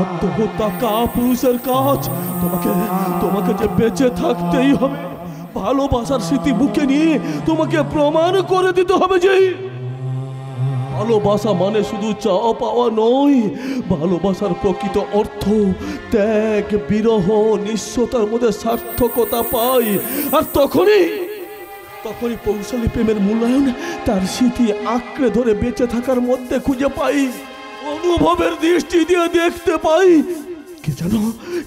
আত্মহত্যা কাপুরুষের কাজ। তোমাকে তোমাকে যে বেঁচে থাকতেই হবে, ভালোবাসার স্মৃতি বুকে নিয়ে তোমাকে প্রমাণ করে দিতে হবে যে ভালোবাসা মানে শুধু চাওয়া পাওয়া নয়। ভালোবাসার প্রকৃত অর্থ ত্যাগ, বিরহ, নিঃস্বতার মধ্যে সার্থকতা পাই। আর তখনই পৌশালী প্রেমের মূল্যায়ন তার স্মৃতি আঁকড়ে ধরে বেঁচে থাকার মধ্যে খুঁজে পাই। অনুভবের দৃষ্টি দিয়ে দেখতে পাই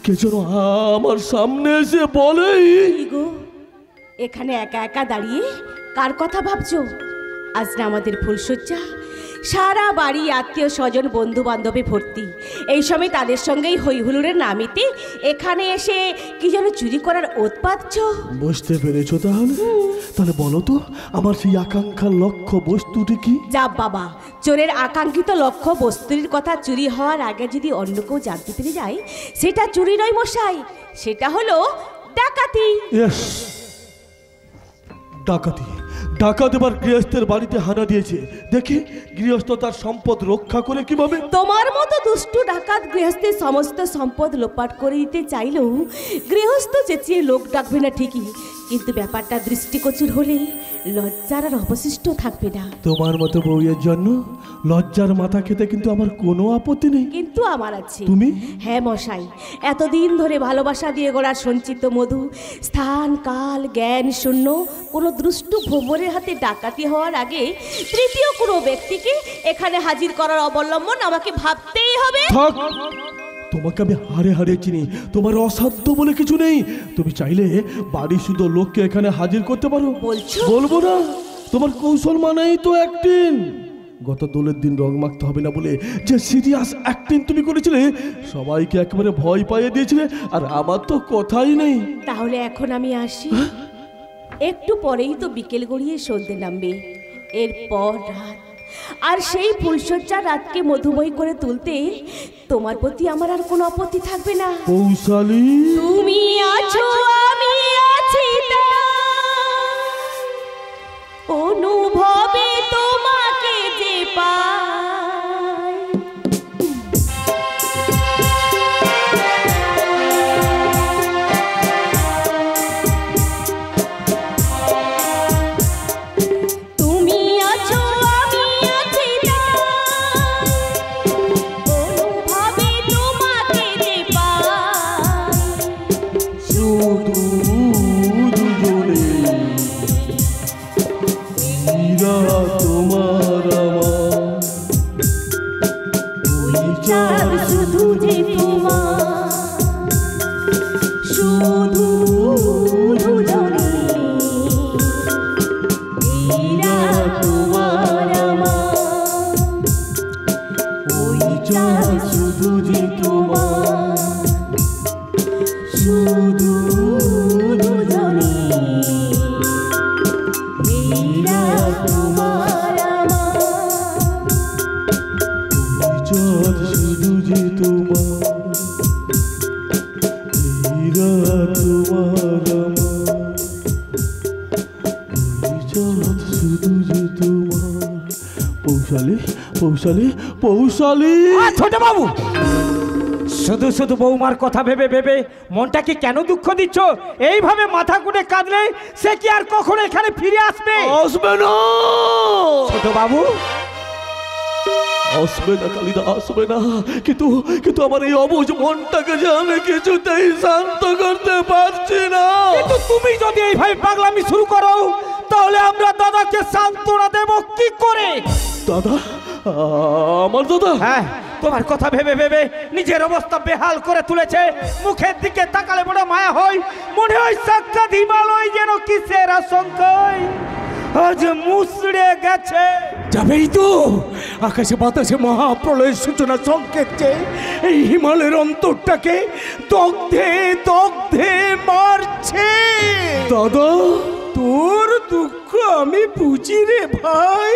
কে যেন আমার সামনে এসে বলে, এখানে একা একা দাঁড়িয়ে কার কথা ভাবছো? আজ না আমাদের ফুলশয্যা, সারা বাড়ি আত্মীয় স্বজন বন্ধু বান্ধবে ভর্তি। এই সময় তাদের সঙ্গেই হইহুল্লোড়ের নামিতে এখানে এসে কি যেন চুরি করার ওত পাচ্ছ। বুঝতে পেরেছো? তাহলে বলো তো, আমার সেই আকাঙ্ক্ষার লক্ষ্য বস্তুটি কি? যা বাবা, চোরের আকাঙ্ক্ষিত লক্ষ্য বস্তুর কথা চুরি হওয়ার আগে যদি অন্য কেউ জানতে পেরে যায়, সেটা চুরি নয় মশাই, সেটা হলো ডাকাতি। ডাকাত এবার গৃহস্থের বাড়িতে হানা দিয়েছে। দেখি গৃহস্থ তার সম্পদ রক্ষা করে কিভাবে। তোমার মতো দুষ্টু ডাকাত গৃহস্থের সমস্ত সম্পদ লোপাট করে দিতে চাইলেও গৃহস্থ চেঁচিয়ে লোক ডাকবে না ঠিকই, কিন্তু ব্যাপারটা দৃষ্টিগোচর হলে লজ্জার আর অবশিষ্ট থাকবে না। তোমার মতো বউয়ের জন্য লজ্জার মাথা খেতে কিন্তু আমার কোনো আপত্তি নেই। কিন্তু আমার আছে। তুমি? হ্যাঁ মশাই, এতদিন ধরে ভালোবাসা দিয়ে গড়া সঞ্চিত মধু স্থান কাল জ্ঞান শূন্য কোনো দুষ্টু ভোমরের হাতে ডাকাতি হওয়ার আগে তৃতীয় কোনো ব্যক্তিকে এখানে হাজির করার অবলম্বন আমাকে ভাবতেই হবে। তোমাকে আমি হাড়ে হাড়ে চিনি, তোমার অসাধ্য বলে কিছু নেই। তুমি চাইলে বাড়ি শুধু লোককে এখানে হাজির করতে পারো। বলবো না, তোমার কৌশল মানেই তো অ্যাক্টিং। গত দোলের দিন রং মাখতে হবে না বলে যে সিরিয়াস অ্যাক্টিং তুমি করেছিলে, সবাইকে একেবারে ভয় পাইয়ে দিয়েছিলে, আর আমার তো কথাই নেই। তাহলে এখন আমি আসি। একটু পরেই তো বিকেল গড়িয়ে সন্ধ্যে নামবে, এরপর রাত। আর সেই ফুলশয্যা রাতকে মধুময় করে তুলতে তোমার প্রতি আমার আর কোনো আপত্তি থাকবে না। কৌশলী, তুমি আছো আমি আছি, অনুভবে তোমাকে যে পাই। ছোট বাবু, শুধু শুধু বৌমার কথা ভেবে ভেবে মনটাকে কেন দুঃখ দিচ্ছ? এইভাবে মাথা কুটে কাঁদলে সে কি আর কখনো এখানে ফিরে আসবে? আসবে না ছোট বাবু, আসবে না কালিদা, আসবে না। কিন্তু আমার এই অবুঝ মনটাকে যে আমি কিছুতেই শান্ত করতে পারছি না। কিন্তু তুমি যদি এইভাবে পাগলামি শুরু করো, তাহলে আমরা দাদাকে সান্ত্বনা দেব কি করে? দাদা? আমার দাদা? হ্যাঁ, তোমার কথা ভেবে ভেবে নিজের অবস্থা বেহাল করে তুলেছে। মুখের দিকে তাকালে বড় মায়া হয়, মনে হয় সাক্ষাৎ হিমালয় যেন কিসের আশঙ্কায় আজ মুছড়ে গেছে। যাবেই তো, আকাশে বাতাসে মহাপ্রলয়ের সূচনা সংকেত যে এই হিমালয়ের অন্তরটাকে দগ্ধে দগ্ধে মারছে। দাদা, তোর দুঃখ আমি বুঝি রে ভাই,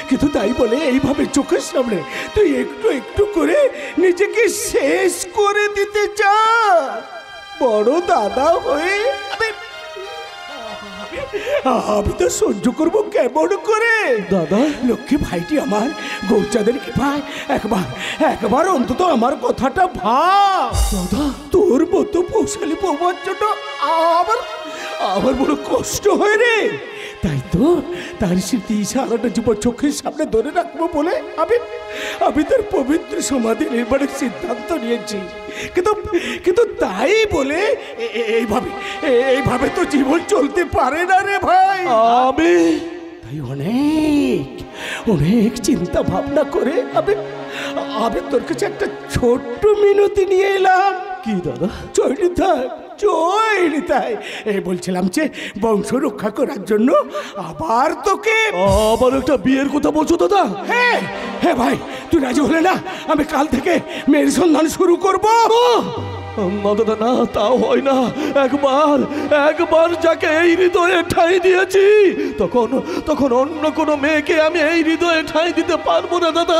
কিন্তু তাই বলে এইভাবে চোখের সামনে তুই একটু একটু করে নিজেকে শেষ করে দিতে চা বড় দাদা হয়ে। আমি তো সহ্য করবো কেমন করে? দাদা, লক্ষ্মী ভাইটি আমার গৌচাঁদের কি ভাই, একবার একবার অন্তত আমার কথাটা ভাব। দাদা, তোর মতো পৌশালী বৌমার জন্য আবার আবার বড় কষ্ট হয় রে। তাই তো তার স্মৃতি সারাটা জীবন চোখের সামনে ধরে রাখবো বলে আমি তার পবিত্র সমাধি নির্মাণের সিদ্ধান্ত নিয়েছি। কিন্তু কিন্তু তাই বলে এইভাবে তো জীবন চলতে পারে না রে ভাই। আমি তাই অনেক অনেক চিন্তা ভাবনা করে আমি তোর কাছে একটা ছোট্ট মিনতি নিয়ে এলাম। কি দাদা? চৈনিতাই এই বলছিলাম যে বংশ রক্ষা করার জন্য আবার তোকে আবার একটা বিয়ের কথা বলছো দাদা? হ্যাঁ হ্যাঁ ভাই, তুই রাজি হলে না আমি কাল থেকে মেয়ের সন্ধান শুরু করবো। না দাদা, না, তাও হয় না। একবার যাকে এই হৃদয়ে ঠাঁই দিয়েছি, তখন অন্য কোনো মেয়েকে আমি এই হৃদয়ে ঠাঁই দিতে পারবো না দাদা,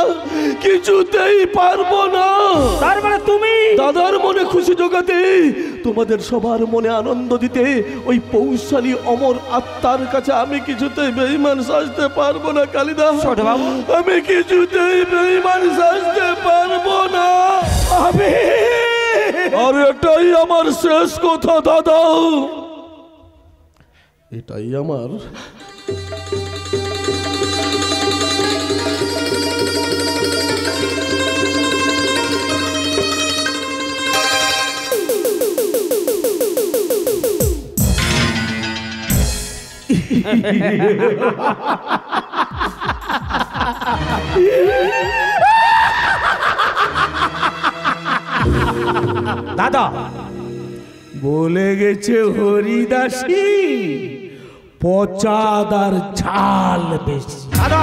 কিছুতেই পারবো না। তার মানে তুমি দাদার মনে খুশি জোগাতে, তোমাদের সবার মনে আনন্দ দিতে, ওই পৌশালী অমর আত্মার কাছে আমি কিছুতেই বেঈমান সাজতে পারবো না কালিদা। ছোটবাবু, আমি কিছুতেই বেঈমান সাজতে পারবো না। আর এটাই আমার শেষ কথা দাদা, এটাই আমার দাদা বলে গেছে হরিদাসী, পচাদার ঝাল বেশি। দাদা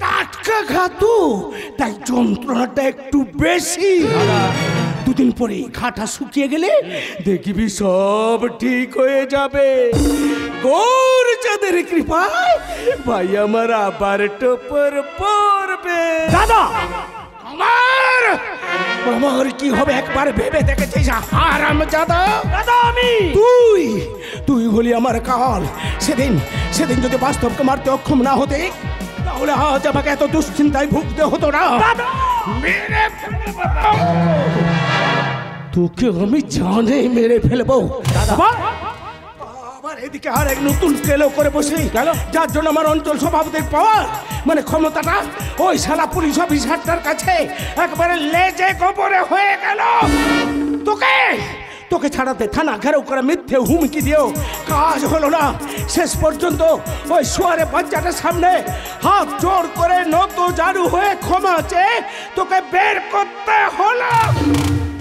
টাটকা খাতো তাই যন্ত্রণাটা একটু বেশি। দুদিন পরে ঘাটা শুকিয়ে গেলে দেখবি সব ঠিক হয়ে যাবে। গৌরচাঁদের কৃপায় ভাই আমার আবার টোপর পড়বে। দাদা আমার কি হবে একবার ভেবে দেখেছিস হারামজাদা? দাদা আমি তুই হলি আমার কাল। সেদিন যদি বাস্তবকে মারতে অক্ষম না হতে, তাহলে আজ আমাকে এত দুশ্চিন্তায় ভুগতে হতো না। মেরে ফেলবো তোকে, আমি জানে মেরে ফেলবো। আবার এদিকে আর এক নতুন কেলো করে বসে গেল, যার জন্য আমার অঞ্চল সভাপতির পাওয়ার মানে ক্ষমতাটা ওই শালা পুলিশ অফিসারটার কাছে একবারে লেজে গোবরে হয়ে গেল। তোকে ছাড়াতে থানা ঘেরাও করে মিথ্যে হুমকি দিও কাজ হলো না। শেষ পর্যন্ত ওই শোয়ারে বাচ্চাটার সামনে হাত জোর করে নত জারু হয়ে ক্ষমা চেয়ে তোকে বের করতে হলো।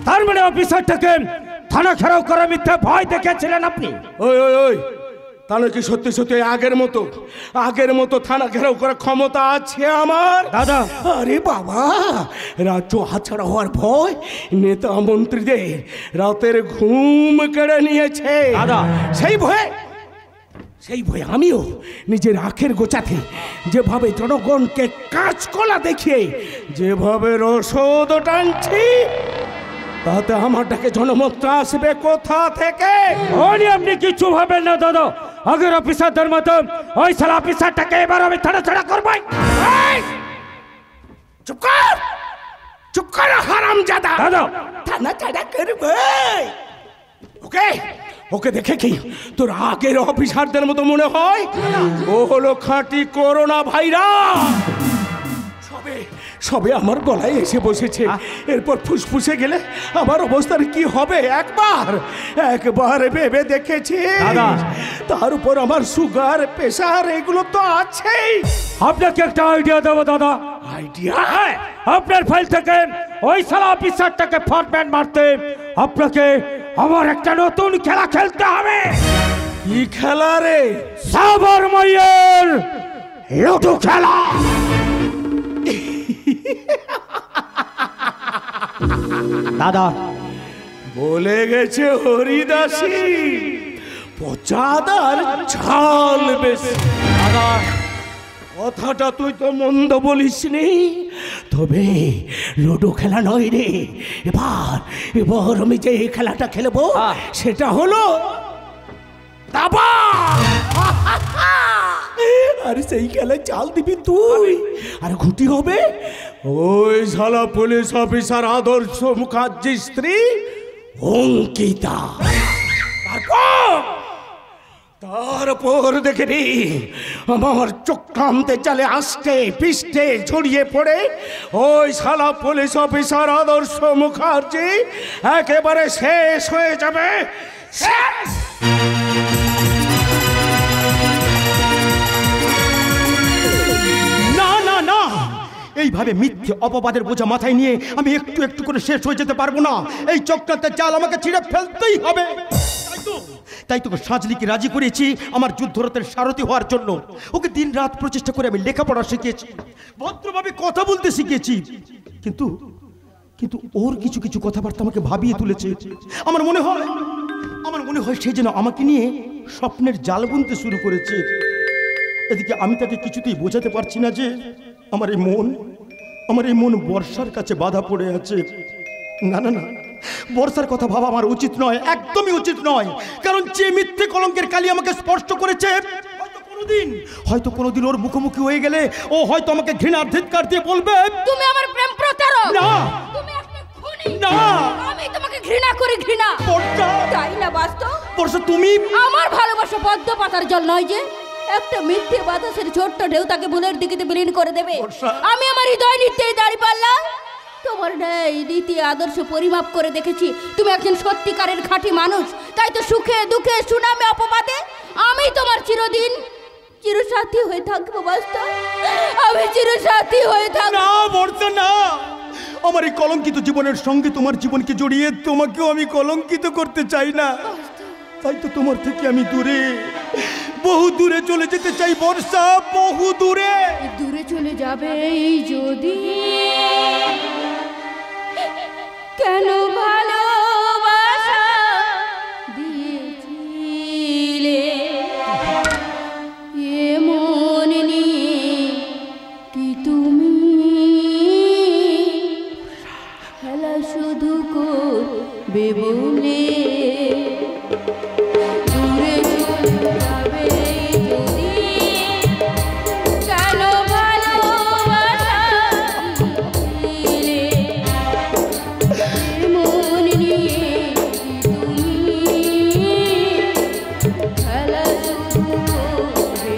তার মানে অফিসারটাকে থানা ঘেরাও করে মিথ্যে ভয় দেখেছিলেন আপনি? ওই তাহলে কি সত্যি আগের মতো থানা ঘেরাও করার ক্ষমতা আছে আমার? দাদা আরে বাবা, রাজ্য হাতছাড়া হওয়ার ভয় নেতা মন্ত্রীদের রাতের ঘুম কেড়ে নিয়েছে। দাদা সেই ভয়ে আমিও নিজের আখের গোছাতে যেভাবে জনগণকে কাঁচকলা দেখিয়ে যেভাবে রসদ টানছি, তাতে আমারটাকে জনমত আসবে কোথা থেকে? আপনি কিছু ভাবেন না দাদা, আগের অফিসারদের মতো ওই শালা অফিসারটাকে এবার আমি থানা ছাড়া করবই। চুপ কর হারামজাদা। দাদা থানা ছাড়া করবে? ওকে দেখে কি তোর আগের অফিসারদের মতো মনে হয়? ও হলো খাঁটি করোনা ভাইরাস। সবে আমার গলায় এসে বসেছে, এরপর ফুসফুসে গেলে আমার অবস্থার কি হবে একবার ভেবে দেখেছি? তার উপর আমার সুগার প্রেশার এগুলো তো আছেই। আপনাকে একটা আইডিয়া দেবো দাদা। আইডিয়া? আপনার ফাইল থেকে ওই শালা অফিসারটাকে ফরম্যাট মারতে আপনাকে আমার একটা নতুন খেলা খেলতে হবে। কি খেলা রে? সাবরময়ের লুডো খেলা। দাদা বলে গেছে হরিদাসী, পচাদার ঝাল বেশি। কথাটা তুই তো মন্দ বলিসনি, তবে লুডো খেলা নয় রে। এবার আমি যে খেলাটা খেলবো সেটা হলো দাবা। আরে সেই খেলায় চাল দিবি তুই, আর ঘুটি হবে ওই শালা পুলিশ অফিসার আদর্শ মুখার্জির স্ত্রী অঙ্কিতা। তারপর দেখে নি আমার চক্রান্তে চালে আসতে পিষ্টে ছড়িয়ে পড়ে ওই শালা পুলিশ অফিসার আদর্শ মুখার্জি একেবারে শেষ হয়ে যাবে। শেষ। না না না, এইভাবে মিথ্যে অপবাদের বোঝা মাথায় নিয়ে আমি একটু একটু করে শেষ হয়ে যেতে পারবো না। এই চক্রান্তের জাল আমাকে ছিঁড়ে ফেলতেই হবে। তাই তোকে সাজলিকে রাজি করেছি আমার যুদ্ধরথের সারথি হওয়ার জন্য। ওকে দিন রাত প্রচেষ্টা করে আমি লেখাপড়া শিখিয়েছি, ভদ্রভাবে কথা বলতে শিখিয়েছি, কিন্তু কিন্তু ওর কিছু কিছু কথাবার্তা আমাকে ভাবিয়ে তুলেছে। আমার মনে হয় সে যেন আমাকে নিয়ে স্বপ্নের জাল বুনতে শুরু করেছে। এদিকে আমি তাকে কিছুতেই বোঝাতে পারছি না যে আমার এই মন বর্ষার কাছে বাধা পড়ে আছে। না না না, বর্ষার কথা ভাবা আমার উচিত নয়, একদমই উচিত নয়। কারণ যে মিথ্যে কলঙ্কের কালি আমাকে স্পর্শ করেছে, হয়তো কোনোদিন ওর মুখোমুখি হয়ে গেলে ও হয়তো আমাকে ঘৃণার ধিক্কার দিয়ে বলবে, তুমি আমার প্রেম প্রতারক। না, তুমি একটা খুনি। না, আমি তোমাকে ঘৃণা করি, ঘৃণা। বর্ষা, তাই না বাস্তব? বর্ষা তুমি আমার ভালোবাসা পদ্ম পাতার জল নয় যে একটা মিথ্যে বাতাসের ছোট্ট ঢেউ তাকে ভুলের দিকে বিলীন করে দেবে। আমি আমার হৃদয় নিত্যই দাঁড়িয়ে পারলাম তোমার নীতি আদর্শ পরিমাপ করে দেখেছি তুমি একজন সত্যিকারের খাঁটি মানুষ। তাই তো সুখে দুঃখে সুনামে অপবাদে আমি তোমার চিরদিন চিরসাথী হয়ে থাকবো বাস্তব। আমি চিরসাথী হয়ে থাকবো। না বর্ষা, না, আমার এই কলঙ্কিত জীবনের সঙ্গে তোমার জীবনকে জড়িয়ে তোমাকেও আমি কলঙ্কিত করতে চাই না। তাই তো তোমার থেকে আমি দূরে, বহু দূরে চলে যেতে চাই বর্ষা, বহু দূরে। দূরে চলে যাবে যদি কেন ভালোবাসা দিয়েছিলে এমন নিয়ে কি তুমি খেলা শুধু করবে বলে দূরে চলে যাবে যদি কেন ভালোবাসা দিলে মন নিয়ে তুমি খেলা শুরু করবে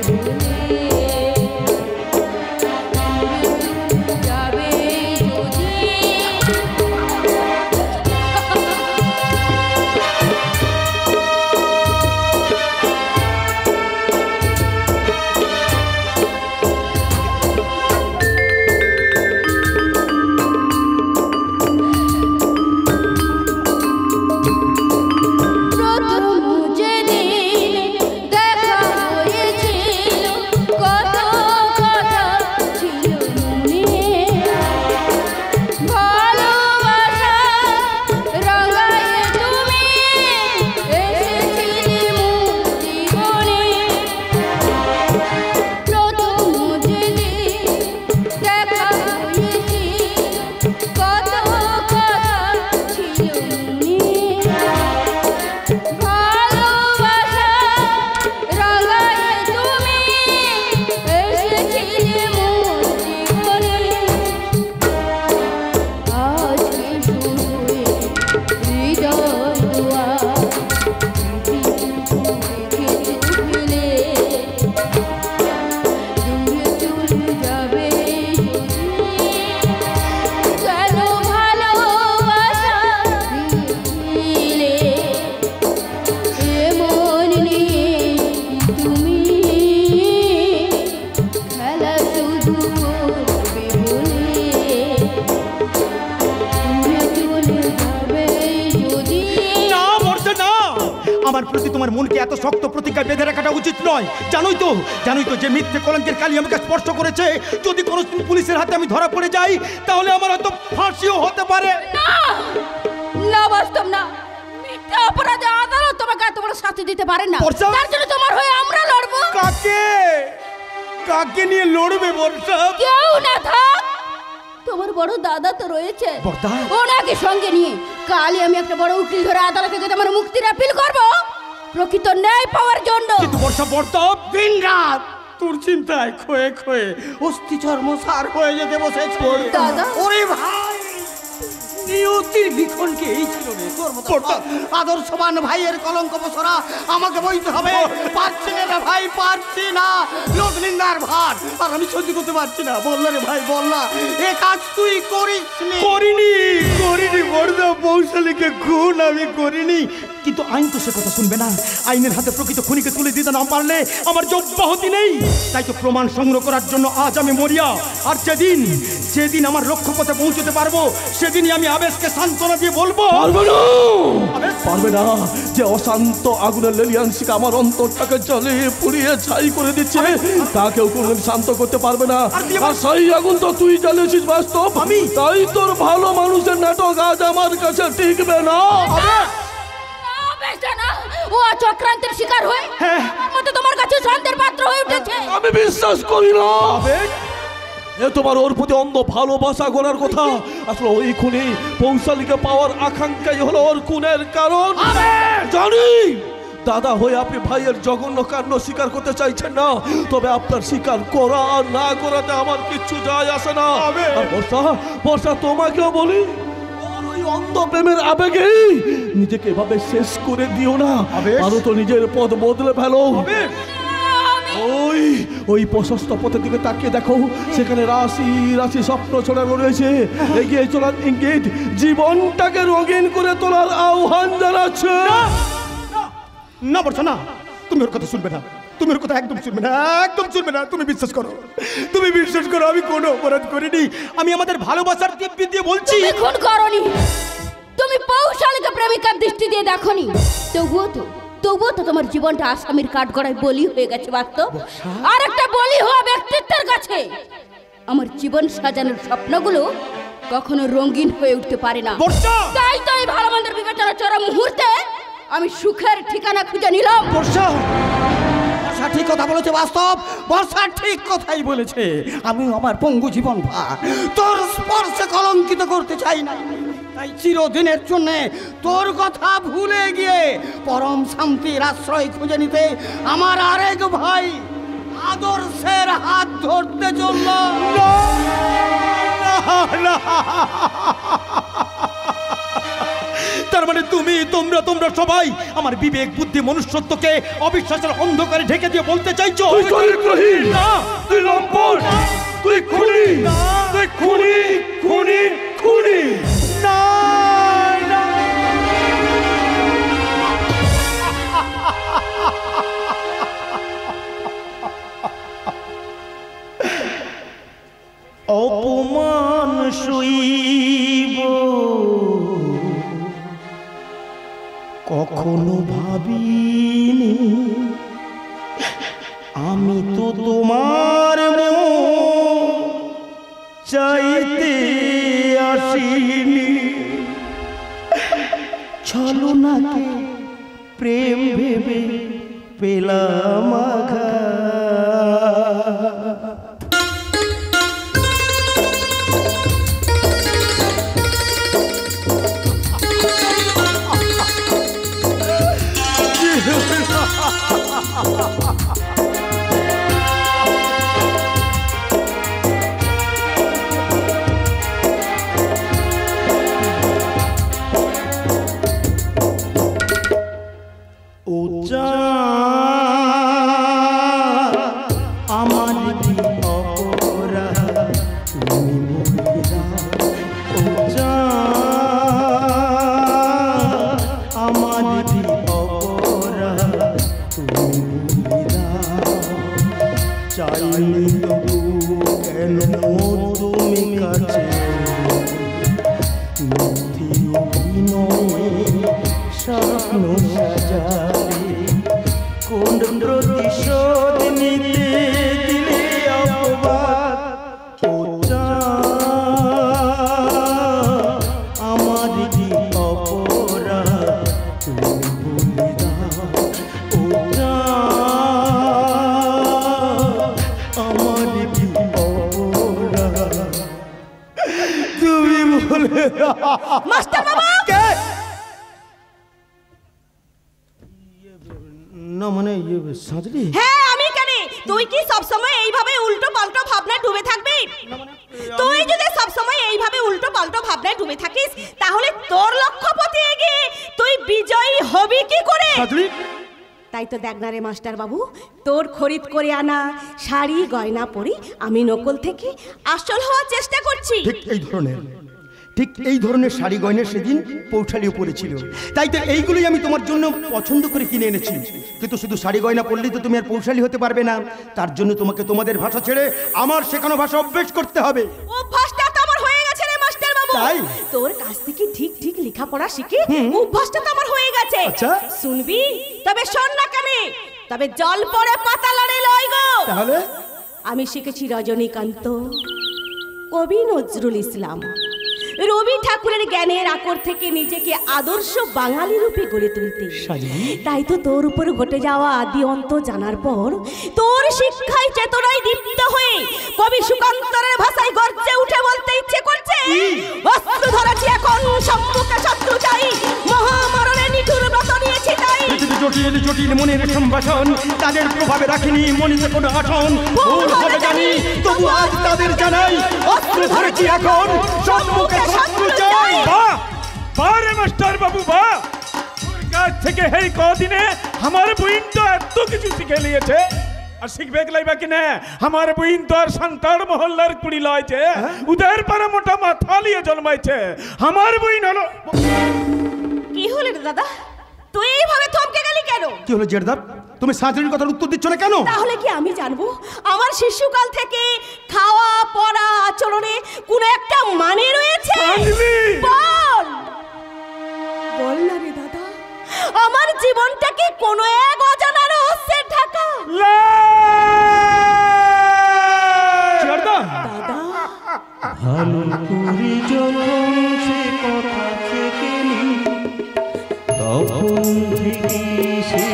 বলে যাবে যদি আমার প্রতি তোমার মনকে এত শক্ত প্রতিজ্ঞা বেঁধে রাখাটা উচিত নয়। জানোই তো যে মিথ্যে কলঙ্কের কালি আমাকে স্পর্শ করেছে। যদি কোনো পুলিশের হাতে আমি ধরা পড়ে যাই তাহলে আমার হয়তো ফাঁসিও হতে পারে। না বাস্তব না, মিথ্যা অপরাধে আদালত তোমাকে এত বড় শাস্তি দিতে পারে না। তার জন্য তোমার হয়ে আমরা লড়বো। কাকে নিয়ে লড়বে বর্ষা? কেউ না থাক, তোমার বড় দাদা তো রয়েছে, ওনাকে সঙ্গে নিয়ে কালই আমি একটা বড় উকিল ধরে আদালতে গিয়ে আমার মুক্তির আপিল করবো। প্রকৃত ন্যায় পাওয়ার জন্য। কিন্তু বর্ষা বর্তা দিন রাত তোর চিন্তায় ক্ষয়ে ক্ষয়ে অস্থি চর্ম সার হয়ে যেতে বসেছে। দাদা। ওরে ভাই, নিয়তির লিখনকে এই ছিল রে তোর মতো আদর্শবান ভাইয়ের কলঙ্ক বসরা আমাকে বইতে হবে। পারছি না রে ভাই, পারছি না। লোক নিন্দার ভার আর আমি সহ্য করতে পারছি না। বল না রে ভাই, বল না, এ কাজ তুই করিস নি। করিনি বর্দা, বৌশালীকে খুন আমি করিনি। কিন্তু আইন তো সে কথা শুনবে না। আইনের হাতে প্রকৃত খুনিকে তুলে দিতে না পারলে আমার অব্যাহতি নেই। তাই তো প্রমাণ সংগ্রহ করার জন্য আজ আমি মরিয়া। আর যেদিন আমার লক্ষ্য পথে পৌঁছতে পারবো, সেদিনই আমি আবেশকে সান্ত্বনা দিয়ে বলবো, পারবে না। যে অশান্ত আগুনের লেলিয়ান শিখা আমার অন্তরটাকে জ্বলে পুড়িয়ে ছাই করে দিচ্ছে, তাকেও কোনোদিন শান্ত করতে পারবে না। আর সেই আগুন তো তুই জ্বালিয়েছিস বাস্তব। তাই তোর ভালো মানুষের নাটক আজ আমার কাছে টিকবে না। ও চক্রান্তের শিকার হয়ে মতো তোমার কাছে শান্তির পাত্র হয়ে উঠেছে। আমি বিশ্বাস করি না। এ তোমার ওর প্রতি অন্ধ ভালোবাসা গোনার কথা। আসলে ওই খুনি পৌশালীকে পাওয়ার আকাঙ্ক্ষাই হলো ওর খুনের কারণ। জানি দাদা হয়ে আপনি ভাইয়ের জঘন্য কাণ্ড স্বীকার করতে চাইছেন না, তবে আপনার স্বীকার করা আর না করাতে আমার কিচ্ছু যায় আসে না। আর বর্ষা তোমাকেও বলি, ওই অন্ধ প্রেমের আবেগে নিজেকে এভাবে শেষ করে দিও না। আরো তো নিজের পথ বদলে ফেলো। ওই প্রশস্ত পথের দিকে তাকিয়ে দেখো, সেখানে রাশি রাশি স্বপ্ন ছড়ানো রয়েছে। এগিয়ে চলার ইঙ্গিত, জীবনটাকে রঙিন করে তোলার আহ্বান জানাচ্ছে। না বর্ষা, না, তুমি ওর কথা শুনবে না। তুমি ওর কথা একদম শুনবে না, একদম শুনবে না। তুমি বিশ্বাস করো, আমি কোনো অপরাধ করিনি। আমি আমাদের ভালোবাসার দিব্যি দিয়ে বলছি, তুমি খুন করনি। তুমি পৌশালীকে প্রেমিকার দৃষ্টি দিয়ে দেখনি। তবুও তো তোমার জীবনটা আসামির কাঠগড়ায় বলি হয়ে গেছে বাস্তব। আর একটা বলি হওয়া ব্যক্তিত্বের কাছে আমার জীবন সাজানোর স্বপ্নগুলো কখনো রঙিন হয়ে উঠতে পারে না। তাই তো এই ভালো মন্দের বিবেচনা চরম মুহূর্তে আমি সুখের ঠিকানা খুঁজে নিলাম। বর্ষা ঠিক কথা বলেছে বাস্তব, বর্ষা ঠিক কথাই বলেছে। আমি আমার পঙ্গু জীবন তোর স্পর্শে কলঙ্কিত করতে চাই না। তাই চিরদিনের জন্য তোর কথা ভুলে গিয়ে পরম শান্তির আশ্রয় খুঁজে নিতে আমার আরেক ভাই আদর্শের হাত ধরতে চলল। তার মানে তোমরা সবাই আমার বিবেক বুদ্ধি মনুষ্যত্বকে অবিশ্বাসের অন্ধকারে ঢেকে দিয়ে বলতে চাইছো, তুই লম্পট, তুই খুনি, তুই খুনি, খুনি, খুনি। না, অপমান সইব কখনো ভাবিনি। আমি তো তোমার চাইতে আসিনি। ছলনাকে প্রেম ভেবে পেলাম আঘাত। মাস্টার বাবা, সাজলি হ্যাঁ আমি কেন, তুই কি সবসময় এইভাবে উল্টো পাল্টো ভাবনায় ডুবে থাকবি? তুই যদি সবসময় এইভাবে উল্টো পাল্টো ভাবনায় ডুবে থাকিস তাহলে তোর লক্ষ্যপথে এগিয়ে তুই বিজয়ী হবি কি করে? সাজলি তাই তো দেখ না রে মাস্টার বাবু, তোর খরিদ করে আনা শাড়ি গয়না পরে আমি নকল থেকে আসল হওয়ার চেষ্টা করছি। ঠিক এই ধরনের শাড়ি গয়না সেদিন পৌঁছালিও পড়েছিল, তাই তো এইগুলোই আমি তোমার জন্য পছন্দ করে কিনে এনেছি। কিন্তু শুধু শাড়ি গয়না পরলেই তো তুমি আর পৌঁছালি হতে পারবে না, তার জন্য তোমাকে তোমাদের ভাষা ছেড়ে আমার শেখানো ভাষা অভ্যেস করতে হবে। অভ্যাসটা তো আমার হয়ে গেছে রে মাস্টার বাবু। তাই? তোর কাছ থেকে ঠিক ঠিক লেখাপড়া শিখে অভ্যাসটা তো আমার হয়ে গেছে। আচ্ছা। শুনবি? তবে শোন না কানে, তবে জল পড়ে পাতা লড়ে লয় গো। তাহলে আমি শিখেছি রজনীকান্ত, কবি নজরুল ইসলাম, রবি ঠাকুরের জ্ঞানের আকর থেকে নিজেকে আদর্শ বাঙালি রূপে গড়ে তুলতে। তাই তো তোর উপর ঘটে যাওয়া আদি অন্ত জানার পর তোর শিক্ষায় চেতনায় দীপ্ত হয়ে কবি সুকান্তরের ভাষায় গর্জে উঠে বলতে ইচ্ছে করছে, অস্ত্র ধরেছি এখন সম্মুখে শত্রু চাই, মহামরণে নিঠুর ব্রত নিয়েছি তাই। জটিল জটিল মনের সম্ভাষণ, তাদের প্রভাবে রাখিনি মনিতে কোনো আসন। ভুল হবে জানি তবু আজ তাদের জানাই, অস্ত্র ধরেছি এখন সম্মুখে শত্রু চাই। বাহ বাহ রে মাস্টার বাবু বাহ, তোর কাছ থেকে এই কদিনে আমার বইন তো এত কিছু শিখে নিয়েছে। আর শিখবে গেলাই বাকি না, আমার বইন তো আর সান্তার মহল্লার কুড়ি লয়ছে, উদয়ের পারে মোটা মাথা লিয়ে জন্মাইছে। আমার বইন হলো। কি হলো রে দাদা, তুই এইভাবে থমকে গেলি কেন? কি হলো জেরদার, তুমি সাজরির কথার উত্তর দিচ্ছ না কেন? তাহলে কি আমি জানবো আমার শিশুকাল থেকে খাওয়া পড়া আচরণে কোন একটা মানে রয়েছে? বল বল না রে দাদা, আমার জীবনটাকে কোনো এক অজানা রহস্যের ঢাকা। জেরদা দাদা ভালো করে যখন সে কথা থেকেলি তখন থেকে সে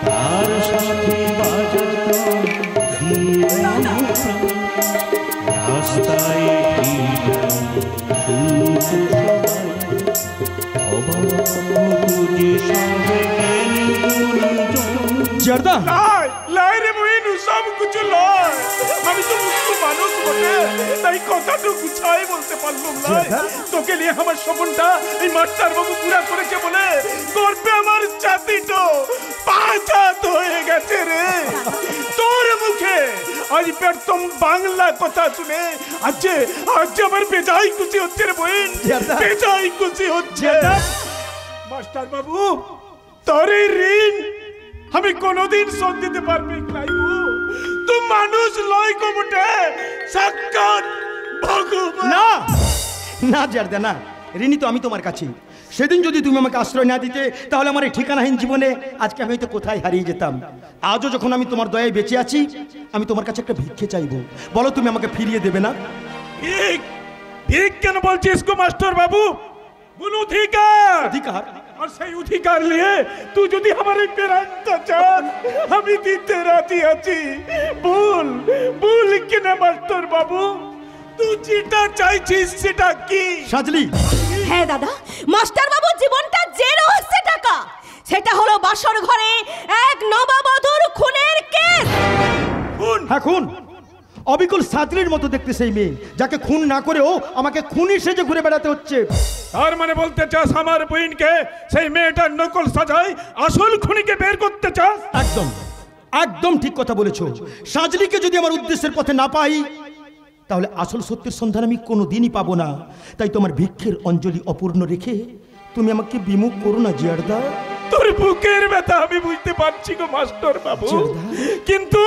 তার সাথে রাস্তায় জেরদা লাইরে বইন সব কিছু লয়, আমি তো মুক্ত মানুষ বটে, তাই কথাটা গুছাই বলতে পারলাম না। তোকে নিয়ে আমার স্বপ্নটা এই মাস্টার বাবু পুরা করেছে বলে গর্বে আমার ছাতিটা পাঁচাত হয়ে গেছে রে। তোর মুখে আজ প্রথম বাংলা কথা শুনে আজ আমার বেজাই খুশি হচ্ছে রে বইন, বেজাই খুশি হচ্ছে। মাস্টার বাবু তোর এই ঋণ আমি কোনোদিন শোধ দিতে পারবি নাইবো। তুই মানুষ লয় কবটে, সাক্ষাৎ ভগবান। না না জেরদা না, ঋণী তো আমি তোমার কাছে। সেদিন যদি তুমি আমাকে আশ্রয় না দিতে তাহলে আমার এই ঠিকানাহীন জীবনে আজকে আমি হয়তো কোথায় হারিয়ে যেতাম। আজও যখন আমি তোমার দয়ায় বেঁচে আছি, আমি তোমার কাছে একটা ভিক্ষে চাইবো, বলো তুমি আমাকে ফিরিয়ে দেবে না? ঠিক ঠিক কেন বলছিস গো মাস্টার বাবু? কোন অধিকার অধিকার? আর সেই অধিকার নিয়ে তুই যদি আমার এই প্রাণটা চান আমি দিতে রাজি আছি। বল বল কিনা মাস্টার বাবু, তুই যেটা চাইছিস সেটা কি? সাজলি হ্যাঁ দাদা, মাস্টার বাবুর জীবনটা যে রহস্যে ঢাকা সেটা হলো বাসর ঘরে এক নববধূর খুনের কেস। খুন? হ্যাঁ খুন। অবিকল সাজলির মতো দেখতে সেই মেয়ে, যাকে খুন না করেও আমাকে খুনি সেজে ঘুরে বেড়াতে হচ্ছে। তার মানে বলতে চাস আমার বইনকে সেই মেয়েটার নকল সাজায় আসল খুনিকে বের করতে চাস? একদম একদম ঠিক কথা বলেছো। সাজলিকে যদি আমার উদ্দেশ্যের পথে না পাই তাহলে আসল সত্যের সন্ধান আমি কোনোদিনই পাবো না। তাই তোমার ভিক্ষের অঞ্জলি অপূর্ণ রেখে তুমি আমাকে বিমুখ করো না জিয়ারদা। তোর বুকের ব্যথা আমি বুঝতে পারছি গো মাস্টার বাবু, কিন্তু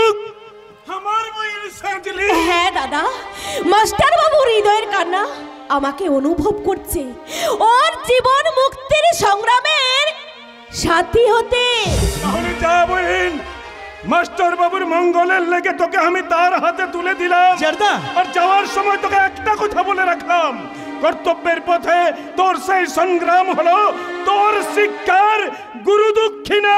আমার বইয়ের সাজলি। হ্যাঁ দাদা, মাস্টার বাবু হৃদয়ের কান্না আমাকে অনুভব করছে ওর জীবন মুক্তির সংগ্রামের সাথী হতে। তাহলে যা বইন, মাস্টার বাবুর মঙ্গলের লেগে তোকে আমি তার হাতে তুলে দিলাম। জিয়ারদা আর যাওয়ার সময় তোকে একটা কথা বলে রাখলাম, কর্তব্যের পথে তোর সেই সংগ্রাম হলো তোর শিক্ষার গুরু দক্ষিণা।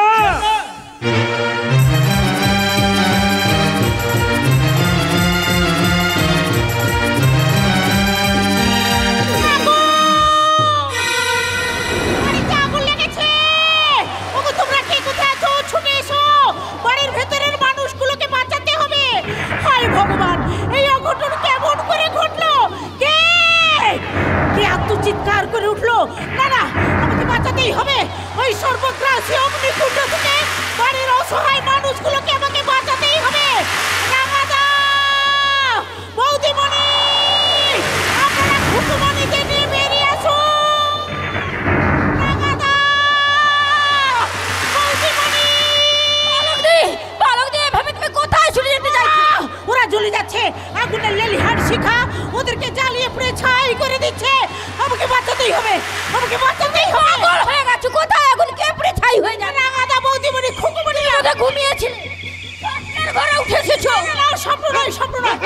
উঠে এসেছো? না, স্বপ্ন নয়, স্বপ্ন নয়।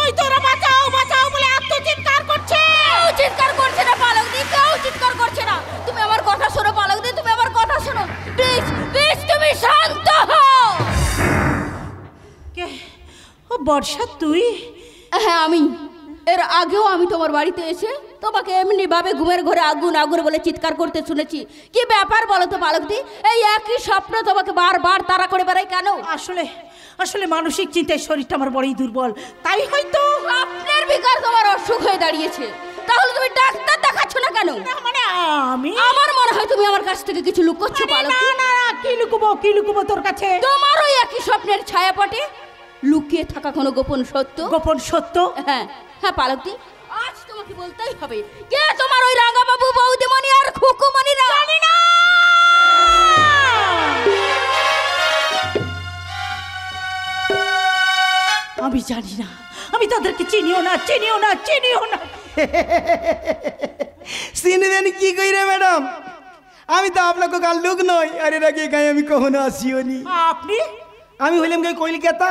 ওই তো ওরা বাঁচাও বাঁচাও বলে আত্মচিৎকার করছে। কেউ চিৎকার করছে না পালক দি, কেউ চিৎকার করছে না। তুমি আমার কথা শোনো পালক দি, তুমি আমার কথা শোনো। প্লিজ প্লিজ তুমি শান্ত হও। কে? ও বর্ষা, তুই? হ্যাঁ আমি। এর আগেও আমি তোমার বাড়িতে এসে তোমাকে এমনি ভাবে ঘুমের ঘরে আগুন আগুন বলে চিৎকার করতে শুনেছি। কি ব্যাপার বলো তো পালক দি? এই একই স্বপ্ন তোমাকে বারবার তাড়া করে বেড়াই কেন? আসলে মানসিক চিন্তায় শরীরটা আমার বড়ই দুর্বল, তাই হয়তো। স্বপ্নের বিকার তোমার অসুখ হয়ে দাঁড়িয়েছে, তাহলে তুমি ডাক্তার দেখাচ্ছ না কেন? মানে আমি, আমার মনে হয় তুমি আমার কাছ থেকে কিছু লুকোচ্ছ পালক দি। না, কি লুকুবো তোর কাছে? তোমার ওই একই স্বপ্নের ছায়াপটে লুকিয়ে থাকা কোনো গোপন সত্য। গোপন সত্য? হ্যাঁ হ্যাঁ পালক দি, আজ তোমাকে বলতেই হবে, কে তোমার ওই রাঙা বাবু বৌদিমণি আর খুকুমণি? না জানি না। আমি জানি না, আমি তাদেরকে চিনিও না। চিনবেন কি কইরে ম্যাডাম? আমি তো আপনাকে কাল লোক নই। আরে রাগে গায়ে আমি কখনো আসিও নি। আপনি? আমি হইলাম গায়ে কইলিকাতা,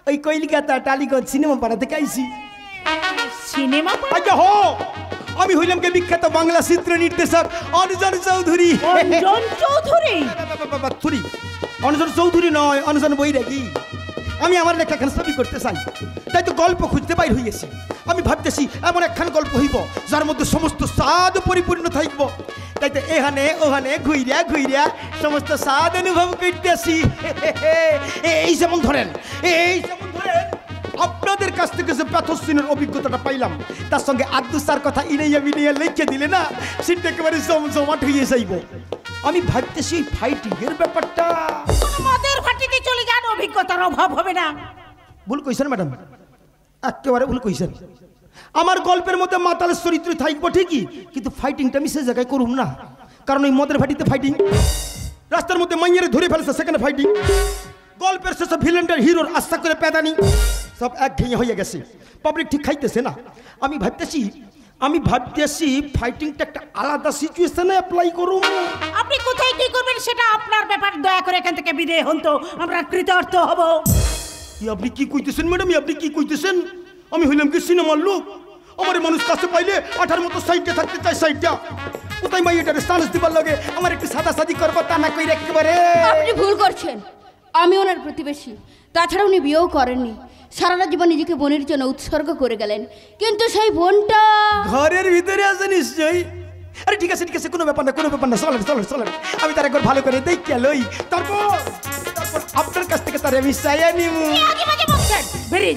ওই কইলিকাতা টালিগঞ্জ সিনেমা পাড়াতে কাইছি। সিনেমা? আচ্ছা হো, আমি হইলাম গে বিখ্যাত বাংলা চিত্র নির্দেশক অনুজন চৌধুরী। অনুজন চৌধুরী নয়, অনুজন বৈরাগী। আমি আমার লেখা একখান ছবি করতে চাই, তাই তো গল্প খুঁজতে বাইর হইয়াছি। আমি ভাবতেছি এমন একখান গল্প হইব যার মধ্যে সমস্ত স্বাদ পরিপূর্ণ থাকব। তাই তো এখানে ওখানে ঘুইরা সমস্ত স্বাদ অনুভব করতেছি। এই যেমন ধরেন আপনাদের কাছ থেকে যে প্যাথোসিনের অভিজ্ঞতাটা পাইলাম, তার সঙ্গে আব্দুসার কথা ইনাইয়া মিনাইয়া লিখে দিলে না, সেটা একেবারে জমজমাট হয়ে যাইব। আমি ভাবতেছি ফাইটিং এর ব্যাপারটা। আমাদের ফাটিতে চলে যান, অভিজ্ঞতার অভাব হবে না। ভুল কইছেন ম্যাডাম, একেবারে ভুল কইছেন। আমার গল্পের মধ্যে মাতালের চরিত্র থাকবো ঠিকই, কিন্তু ফাইটিংটা আমি সে জায়গায় করুম না। কারণ ওই মদের ভাটিতে ফাইটিং, রাস্তার মধ্যে মাইয়ারে ধরে ফেলেছে সেখানে ফাইটিং, গল্পের শেষে ভিলেনটার হিরোর আশা করে পেদানি, সব এক ঘেয়ে হয়ে গেছে। পাবলিক ঠিক খাইতেছে না। আমি ভাবতেছি ফাইটিংটা একটা আলাদা সিচুয়েশনে অ্যাপ্লাই করুম। আপনি কোথায় কি করবেন সেটা আপনার ব্যাপার, দয়া করে এখান থেকে বিদায় হন তো, আমরা কৃতার্থ হব। আপনি কি কইতেছেন ম্যাডাম? আপনি কি কইতেছেন? আমি হইলাম কি সিনেমার লোক? আমার মানুষ কাছে পাইলে আঠার মতো সাইডে থাকতে চাই। সাইডটা কোথায় মাইয়াটারে সানস দিবার লাগে আমার একটু সাদা সাদি করবো, তা না কইরা একেবারে। আপনি ভুল করছেন, আমি ওনার প্রতিবেশী। তাছাড়া উনি বিয়েও করেননি, সারাটা জীবন নিজেকে বোনের জন্য উৎসর্গ করে গেলেন, কিন্তু সেই বোনটা ঘরের ভিতরে আছে নিশ্চয়ই। আরে ঠিক আছে কোনো ব্যাপার না চলেন। আমি তার একবার ভালো করে দেখে লই, তারপর আপনার কাছ থেকে তার আমি চাইয়া নিমু। বেরিয়ে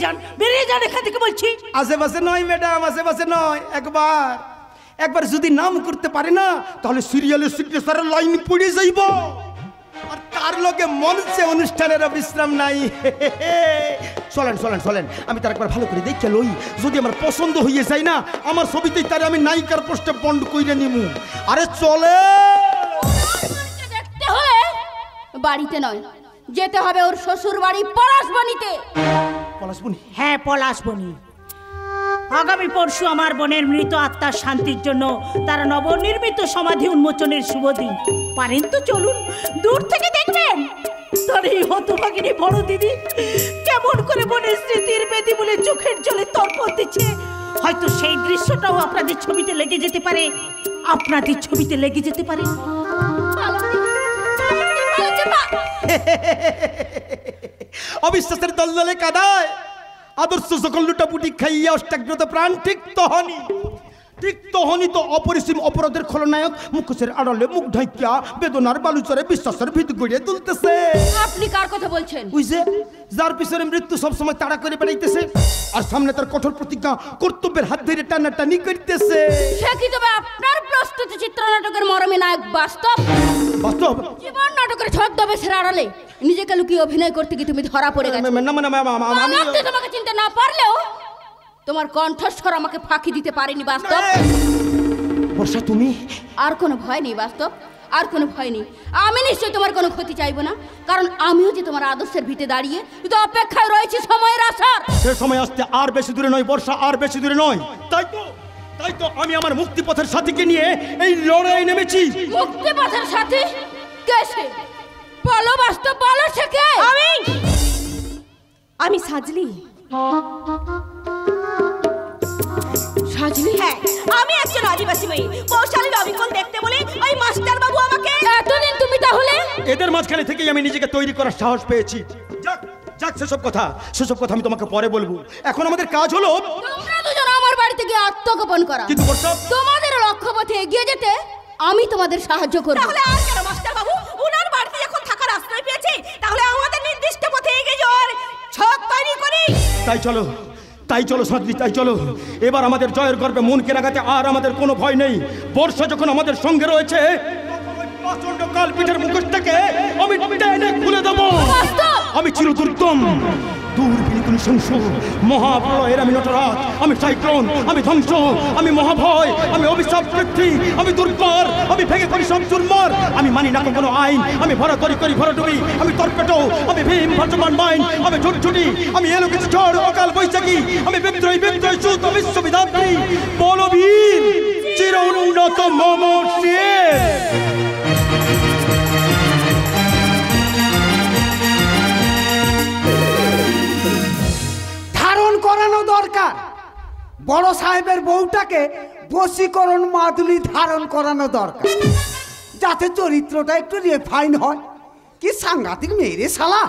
যান এখান থেকে বলছি। আশেপাশে নয় ম্যাডাম, আশেপাশে নয়। একবার যদি নাম করতে পারে না, তাহলে সিরিয়ালের সিগনেচারের লাইন পড়ে যাইব। আর তার লগে মঞ্চে অনুষ্ঠানের বিশ্রাম নাই। চলেন আমি তার একবার ভালো করে দেখে লই। যদি আমার পছন্দ হয়ে যায় না, আমার ছবিতেই তারে আমি নায়িকার পোস্টে বন্ড কইরে নিমু। আরে চলে দেখতে হলে বাড়িতে নয়, যেতে হবে ওর শ্বশুর বাড়ি পলাশবনিতে। পলাশবনি? হ্যাঁ, পলাশবনি। আগামী পরশু আমার বোনের মৃত আত্মার শান্তির জন্য তার নবনির্মিত সমাধি উন্মোচনের শুভ দিন। পারেন তো চলুন, দূর থেকে দেখবেন তার এই হতভাগিনী বড় দিদি কেমন করে বোনের স্মৃতির বেদি বলে চোখের জলে তর্পণ দিচ্ছে। হয়তো সেই দৃশ্যটাও আপনাদের ছবিতে লেগে যেতে পারে। অবিশ্বাসের দলদলে কাদায় আদর্শ যখন লুটাপুটি খাইয়া অষ্টাগ্রত প্রাণ ঠিক তহনি তো অপরিসীম অপরাধের খলনায়ক মুখোশের আড়ালে মুখ ঢাকিয়া বেদনার বালুচরে বিশ্বাসের ভিত গড়িয়ে তুলতেছে। আপনি কার কথা বলছেন? বুঝছে, যার পিছনে মৃত্যু সবসময় তাড়া করে বেড়াইতেছে আর সামনে তার কঠোর প্রতিজ্ঞা কর্তব্যের হাত ধরে টানাটানি করতেছে। সে কি তবে আপনার প্রস্তুত চিত্রনাটকের মরমে নায়ক বাস্তব জীবন নাটকের ছদ্মবেশের আড়ালে নিজেকে লুকিয়ে অভিনয় করতে কি তুমি ধরা পড়ে গেছো? না, তোমাকে চিনতে না পারলেও তোমার কণ্ঠস্বর আমাকে ফাঁকি দিতে পারেনি বাস্তব। বর্ষা, তুমি আর কোনো ভয় নেই বাস্তব, আর কোনো ভয় নেই। আমি নিশ্চয়ই তোমার কোনো ক্ষতি চাইবো না, কারণ আমিও যে তোমার আদর্শের ভিতে দাঁড়িয়ে তো অপেক্ষায় রয়েছে সময়ের আসার। সে সময় আসতে আর বেশি দূরে নয় বর্ষা, আর বেশি দূরে নয়। তাই তো আমি আমার মুক্তিপথের সাথীকে নিয়ে এই লড়াই নেমেছি। মুক্তিপথের সাথী? কে সে? বলো বাস্তব, বলো সে কে? আমি সাজলি। সাজলি? হ্যাঁ, আমি একজন আদিবাসী মেয়ে। পৌশালীর অবিকল দেখতে বলে ওই মাস্টার বাবু আমাকে। এতদিন তুমি তাহলে এদের মাঝখানে থেকেই আমি নিজেকে তৈরি করার সাহস পেয়েছি। যাক যাক, সেসব কথা আমি তোমাকে পরে বলবো। এখন আমাদের কাজ হলো তোমরা দুজন আমার বাড়ি থেকে আত্মগোপন করা। কিন্তু বর্ষা, তোমাদের লক্ষ্যপথে এগিয়ে যেতে আমি তোমাদের সাহায্য করব। তাহলে আর কেন মাস্টার বাবু? উনার বাড়িতে যখন থাকার আশ্রয় পেয়েছি, তাহলে আমাদের নির্দিষ্ট পথে এগিয়ে যাওয়ার ছক তৈরি করি। তাই চলো সাজলি, তাই চলো। এবার আমাদের জয়ের গর্বে মন কেনাগাতে আর আমাদের কোনো ভয় নেই। বর্ষা যখন আমাদের সঙ্গে রয়েছে, প্রচন্ড কাল পিঠের মুখোশটাকে আমি টেনে খুলে দেবো। আমি চিরদুর্দম, দূরবীন নৃশংস, মহাপ্রলয়ের আমি নটরাজ, আমি সাইক্লোন, আমি ধ্বংস, আমি মহাভয়, আমি অভিশাপ পৃথ্বী, আমি দুর্বার, আমি ভেঙে করি সব চুরমার, আমি মানি না কোনো আইন, আমি ভরা করি ভরা ডুবি, আমি তর্পেটো, আমি ভীম ভাসমান মাইন, আমি ঝুটঝুটি, আমি এলো কিছু ঝড় অকাল বৈশাখী, আমি বিদ্রোহী সুত বিশ্ববিধাত্রী, বলবীর চির উন্নত মম শের। করানো দরকার। বড় সাহেবের বউটাকে বশীকরণ মাদুলি ধারণ করানো দরকার, যাতে চরিত্রটা একটু রিফাইন হয়। কি সাংঘাতিক মেয়ে শালা!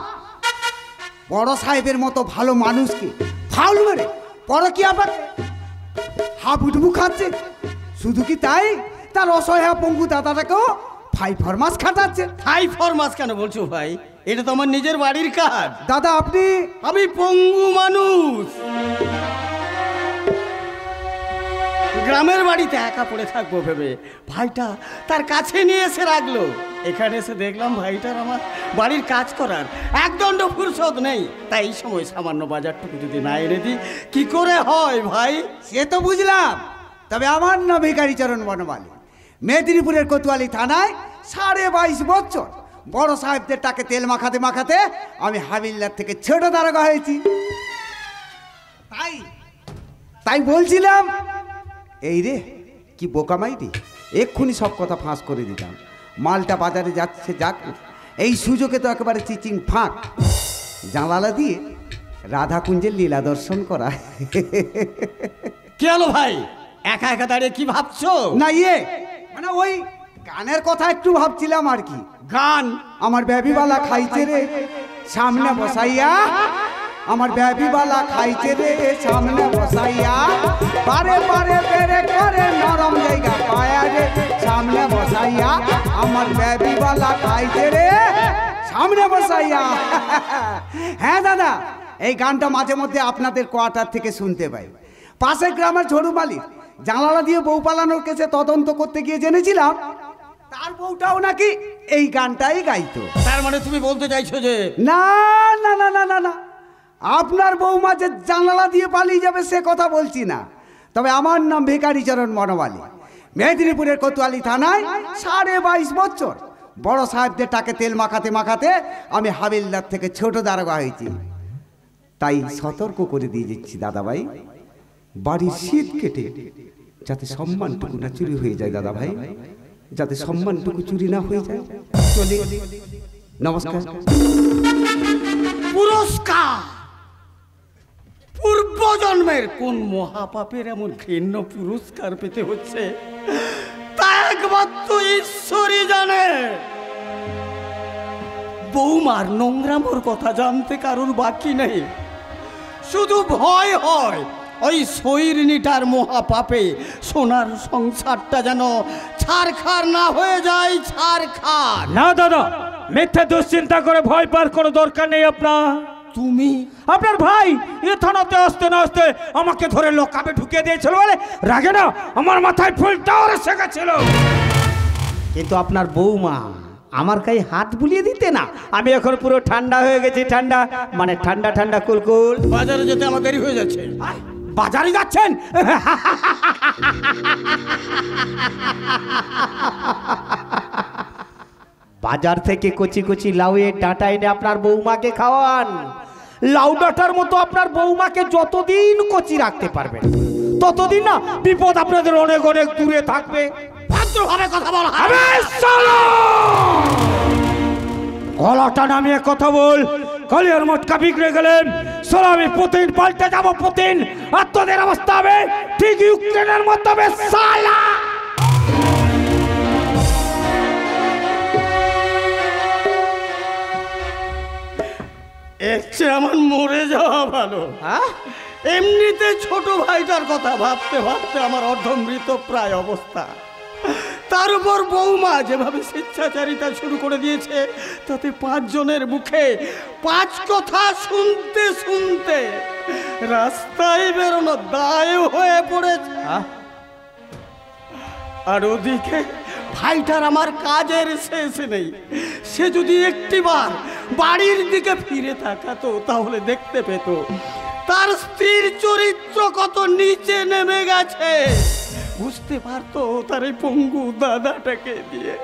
বড় সাহেবের মতো ভালো মানুষকে ফাউল মেরে পরকীয়া আবার হাবুডুবু খাচ্ছে। শুধু কি তাই, তার অসহায় পঙ্গু দাদাটাকেও ফাই ফরমাস খাটাচ্ছে। হাই ফরমাস কেন বলছো ভাই? এটা তো আমার নিজের বাড়ির কাজ। দাদা আমি পঙ্গু মানুষ, গ্রামের বাড়িতে একা পড়ে থাকবো ভেবে ভাইটা তার কাছে নিয়ে এসে রাখলো। এখানে এসে দেখলাম ভাইটার আমার বাড়ির কাজ করার একদণ্ড ফুরসত নেই। তাই এই সময় সামান্য বাজারটুকু যদি না এনে দিই কি করে হয় ভাই? সে তো বুঝলাম, তবে আমার নাম ভিখারিচরণ বনমালী, মেদিনীপুরের কোতোয়ালি থানায় 22.5 বছর বড় সাহেবদের টাকে তেল মাখাতে মাখাতে আমি হাবিলদার থেকে ছোট দারোগা হয়েছি। তাই বলছিলাম, এই রে কি বোকামাই রে, এক্ষুনি সব কথা ফাঁস করে দিতাম। মালটা বাজারে যাচ্ছে, যাক, এই সুযোগে তো একেবারে চিচিং ফাঁক। জানালা দিয়ে রাধাকুঞ্জের লীলা দর্শন করা। কি হলো ভাই, একা একা দাঁড়িয়ে কি ভাবছো? না মানে ওই গানের কথা একটু ভাবছিলাম আর কি। গান? আমার বেবিবালা খাইছে রে সামনে বসাইয়া, আমার বেবিবালা খাইছে রে সামনে বসাইয়া, বারে বারে বেরে করে নরম জায়গা পায়া রে সামনে বসাইয়া, আমার বেবিবালা খাইছে রে সামনে বসাইয়া। হ্যাঁ দাদা, এই গানটা মাঝে মধ্যে আপনাদের কোয়ার্টার থেকে শুনতে পাই। পাশের গ্রামের ঝড়ুমালির জানালা দিয়ে বউ পালানোর কেসে তদন্ত করতে গিয়ে জেনেছিলাম তার বউটাও নাকি এই গানটাই গাইতো। তার মানে তুমি বলতে চাইছো যে না না না না না না, আপনার বউমা যে জানালা দিয়ে পালিয়ে যাবে সে কথা বলছি না। তবে আমার নাম ভিখারিচরণ বনমালী, মেদিনীপুরের কোতোয়ালি থানায় 22.5 বছর বড় সাহেবদের টাকে তেল মাখাতে মাখাতে আমি হাবিলদার থেকে ছোট দারোগা হয়েছি। তাই সতর্ক করে দিয়ে যাচ্ছি দাদা ভাই, বাড়ির শীত কেটে যাতে সম্মানটুকু না চুরি হয়ে যায় দাদা ভাই, যাতে সম্মানটুকু চুরি না হয়ে যায়। চলি, নমস্কার। পুরস্কার? পূর্বজন্মের কোন মহাপাপের এমন ঘৃণ্য পুরস্কার পেতে হচ্ছে তা একমাত্র ঈশ্বরই জানে। বৌমার নোংরামোর কথা জানতে কারোর বাকি নেই, শুধু ভয় হয় ওই শৈরিনীটার মহাপাপে সোনার সংসারটা যেন ছারখার না হয়ে যায়। ছারখার না দাদা, মিথ্যে দুশ্চিন্তা করে ভয় পাওয়ার কোনো দরকার নেই আপনার। তুমি আপনার ভাই এ থানাতে আসতে না আসতে আমাকে ধরে লোকাবে ঢুকিয়ে দিয়েছিল বলে রাগে না আমার মাথায় ফুলটাও এসে গেছিল। কিন্তু আপনার বৌমা আমার গায়ে হাত বুলিয়ে দিতে না, আমি এখন পুরো ঠান্ডা হয়ে গেছি। ঠান্ডা মানে ঠান্ডা ঠান্ডা কুলকুল। বাজারে যেতে আমার দেরি হয়ে যাচ্ছে। বাজারে যাচ্ছেন? বাজার থেকে কচি কচি লাউয়ের ডাঁটা এনে আপনার বৌমাকে খাওয়ান। লাউ ডাঁটার মতো আপনার বৌমাকে যতদিন কচি রাখতে পারবেন ততদিন না বিপদ আপনাদের অনেক অনেক দূরে থাকবে। ভদ্রভাবে কথা বলা। গলাটা নামিয়ে কথা বল, কালিয়ার মটকা বিগড়ে গেলেন, চলো আমি পুতিন পাল্টে যাবো পুতিন, আর তোদের অবস্থা হবে ঠিক ইউক্রেনের মতো হবে সালা। এর চেয়ে আমার মরে যাওয়া ভালো। হ্যাঁ, এমনিতে ছোট ভাইটার কথা ভাবতে ভাবতে আমার অর্ধমৃত প্রায় অবস্থা, তার উপর বৌমা যেভাবে স্বেচ্ছাচারিতা শুরু করে দিয়েছে, তাতে 5 জনের মুখে 5 কথা শুনতে শুনতে রাস্তায় বেরোনো দায় হয়ে পড়েছে। আর ওদিকে ভাইটার আমার কাজের শেষ নেই। সে যদি একটিবার বাড়ির দিকে ফিরে তাকাতো তাহলে দেখতে পেত তার স্ত্রীর চরিত্র কত নিচে নেমে গেছে। বুঝতে পারতো তার এই পঙ্গু দাদাটাকে দিয়ে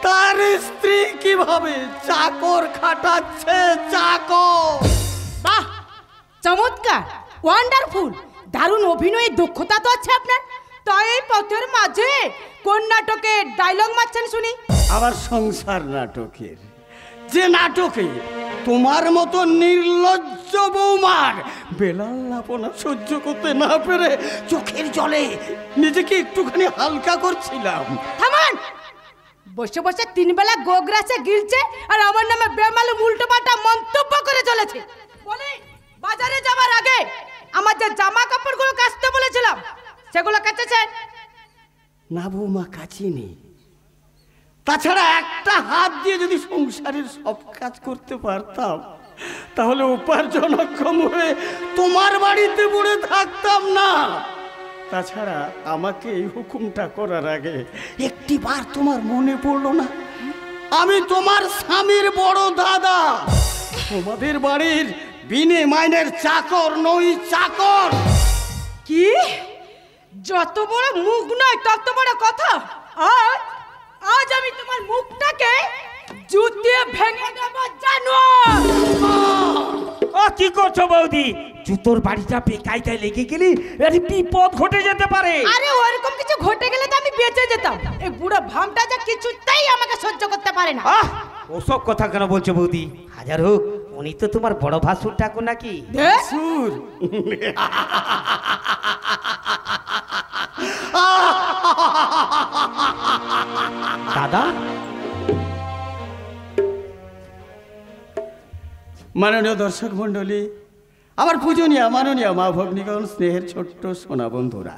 তার স্ত্রী কিভাবে চাকর খাটাচ্ছে। চাকর, বাহ, চমৎকার, ওয়ান্ডারফুল, দারুণ অভিনয়ের দক্ষতা তো আছে আপনার। তাই এই পথের মাঝে কোন নাটকের ডায়লগ মারছেন শুনি? আবার সংসার নাটকের, যে নাটকে তোমার মতো নির্লজ্জ বৌমার বেলাল্লাপনা সহ্য করতে না পেরে চোখের জলে নিজেকে একটুখানি হালকা করছিলাম। থামান! বসে বসে 3 বেলা গোগ্রাসে গিলছে আর আমার নামে বেমালুম উল্টোপাল্টা মন্তব্য করে চলেছে। বলি, বাজারে যাবার আগে আমার যে জামা কাপড়গুলো কাচতে বলেছিলাম সেগুলো কাচেছেন? না বৌমা, কাচিনি। তাছাড়া একটা হাত দিয়ে যদি সংসারের সব কাজ করতে পারতাম তাহলে উপার্জনক্ষম হয়ে তোমার বাড়িতে পড়ে থাকতাম না। তাছাড়া আমাকে এই হুকুমটা করার আগে একটিবার তোমার মনে পড়লো না আমি তোমার স্বামীর বড় দাদা, তোমাদের বাড়ির বিনে মাইনের চাকর নই, চাকর। কি? যত বড় মুখ নয় তত বড় কথা। আজ আমি তোমার মুখটাকে জুতিয়ে ভেঙে দেব, জানো? ও কি করছো বৌদি? জুতোর বাড়িটা বেকায়দায় লেগে গেলি আরে বিপদ ঘটে যেতে পারে। আরে ওরকম কিছু ঘটে গেলে তো আমি বেঁচে যেতাম। এই বুড়ো ভামটা যা কিছুতেই আমাকে সহ্য করতে পারে না। ওসব কথা কেন বলছো বৌদি? হাজার হোক উনি তো তোমার বড় ভাসুর ঠাকুর নাকি? সুর দাদা, মাননীয় দর্শক মণ্ডলী, আমার পূজনীয় মাননীয় মা ভগ্নীগণ, স্নেহের ছোট্ট সোনা বন্ধুরা,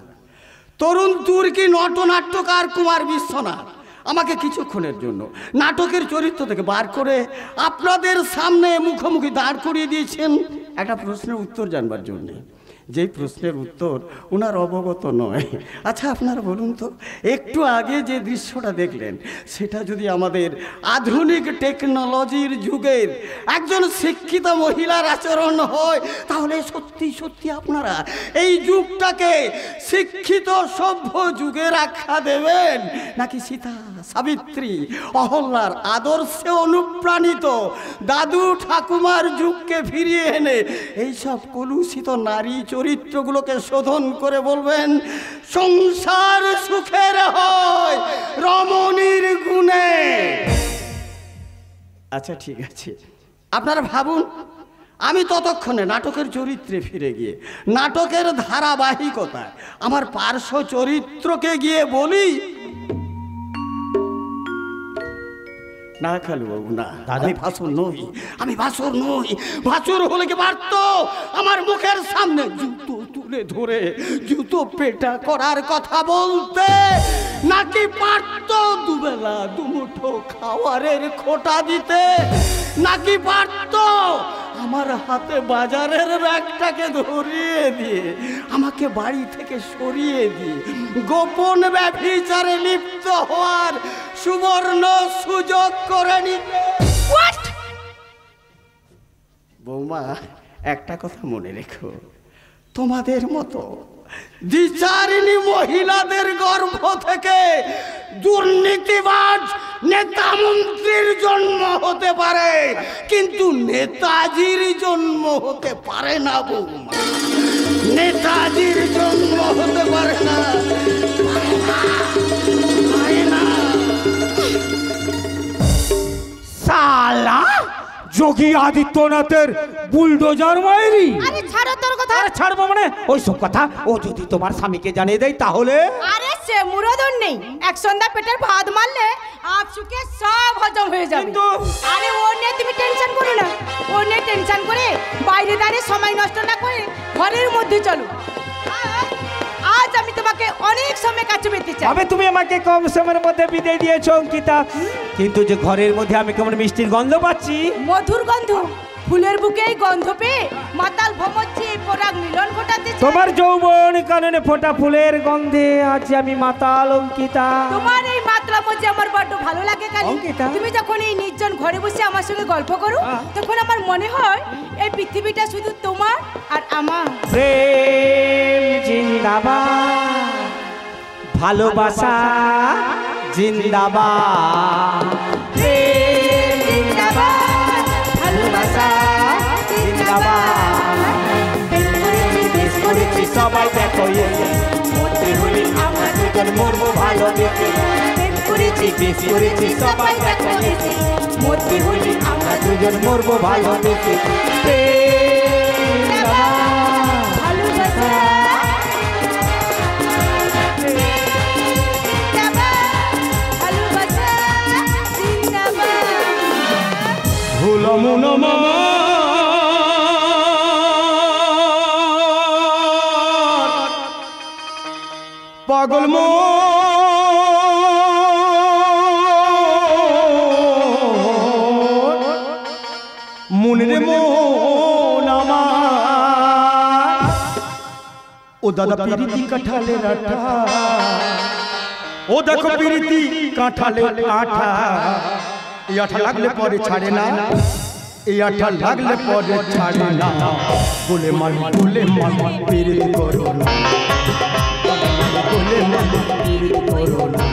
তরুণ তুর্কি নটনাট্যকার কুমার বিশ্বনাথ আমাকে কিছুক্ষণের জন্য নাটকের চরিত্র থেকে বার করে আপনাদের সামনে মুখোমুখি দাঁড় করিয়ে দিয়েছেন একটা প্রশ্নের উত্তর জানবার জন্যে। যেই প্রশ্নের উত্তর ওনার অবগত নয়। আচ্ছা আপনারা বলুন তো, একটু আগে যে দৃশ্যটা দেখলেন সেটা যদি আমাদের আধুনিক টেকনোলজির যুগের একজন শিক্ষিতা মহিলার আচরণ হয় তাহলে সত্যি সত্যি আপনারা এই যুগটাকে শিক্ষিত সভ্য যুগের আখ্যা দেবেন, নাকি সীতা সাবিত্রী অহল্যার আদর্শে অনুপ্রাণিত দাদু ঠাকুমার যুগকে ফিরিয়ে এনে এইসব কলুষিত নারী চরিত্রগুলোকে শোধন করে বলবেন সংসার সুখের হয় রমণীর গুণে? আচ্ছা ঠিক আছে, আপনারা ভাবুন। আমি ততক্ষণে নাটকের চরিত্রে ফিরে গিয়ে নাটকের ধারাবাহিকতায় আমার পার্শ্ব চরিত্রকে গিয়ে বলি, না খালু বাবু না, আমি ভাসুর নই, আমি ভাসুর নই। ভাসুর হলে কি পারতো আমার মুখের সামনে জুতো তুলে ধরে জুতো পেটা করার কথা বলতে, নাকি পারতো দুবেলা দুমুঠো খাওয়ারের খোটা দিতে, নাকি পারতো আমার হাতে বাজারের ব্যাগটাকে ধরিয়ে দিয়ে আমাকে বাড়ি থেকে সরিয়ে দিয়ে গোপন ব্যভিচারে লিপ্ত হওয়ার সুবর্ণ সুযোগ করে নিতে? বৌমা, একটা কথা মনে রেখো, তোমাদের মতো দ্বিচারিণী মহিলাদের গর্ভ থেকে দুর্নীতিবাজ নেতা মন্ত্রীর জন্ম হতে পারে, কিন্তু নেতাজির জন্ম হতে পারে না বৌমা। নেতাজির জন্ম হতে পারে না, পারে না। সালা যোগী আদিত্যনাথের বুলডোজার মায়েরি। আরে ছাড়ো তোর কথা। আরে ছাড়বো মানে ওই সব কথা ও যদি তোমার স্বামীকে জানিয়ে দেয় তাহলে? আরে সে মুরদন নেই, এক সন্ধ্যা পেটের ভাত মারলে আপসুকে সব হজম হয়ে যাবে। আরে ও নিয়ে তুমি টেনশন করো না, ও নিয়ে টেনশন করে বাইরে দাঁড়িয়ে সময় নষ্ট না করে ঘরের মধ্যে চলো। আজ আমি তোমাকে অনেক সময় কাছে পেতে চাই। তবে তুমি আমাকে কম সময়ের মধ্যে বিদায় দিয়েছো অঙ্কিতা, কিন্তু যে ঘরের মধ্যে আমি কেমন মিষ্টির গন্ধ পাচ্ছি। মধুর গন্ধ, ফুলের বুকে এই গন্ধ পেয়ে মাতাল ভমচ্ছে পরাগ মিলন ঘটাতে। তোমার যৌবন কাননে ফোটা ফুলের গন্ধে আছে আমি মাতাল অঙ্কিতা। তোমার এই মাত্রা মধ্যে আমার বড্ড ভালো লাগে কালী। অঙ্কিতা, তুমি যখন এই নির্জন ঘরে বসে আমার সঙ্গে গল্প করো তখন আমার মনে হয় এই পৃথিবীটা শুধু তোমার আর আমার। প্রেম জিন্দাবাদ, ভালোবাসা জিন্দাবাদ, প্রেম জিন্দাবাদ, ভালোবাসা জিন্দাবাদ। বেশ করেছি সবাই দেখো মরতে হলে আমরা দুজন মরবো ভালো দেখে। বেশ করেছি সবাই দেখো মরতে হলে আমরা দুজন মরবো ভালো দেখে। প্রেম জিন্দাবাদ, ভালোবাসা পাগল মনের মন আমার। ও দাদা পিরিতি কাঁঠালের আঠা, ও দেখো পিরিতি কাঁঠালের আঠা। এই আঠা লাগলে পরে ছাড়ে না, এই আঠা লাগলে পরে ছাড়ে না। বলে মান বলে মান পিরিতি করো না, বলে মান পিরিতি করো না,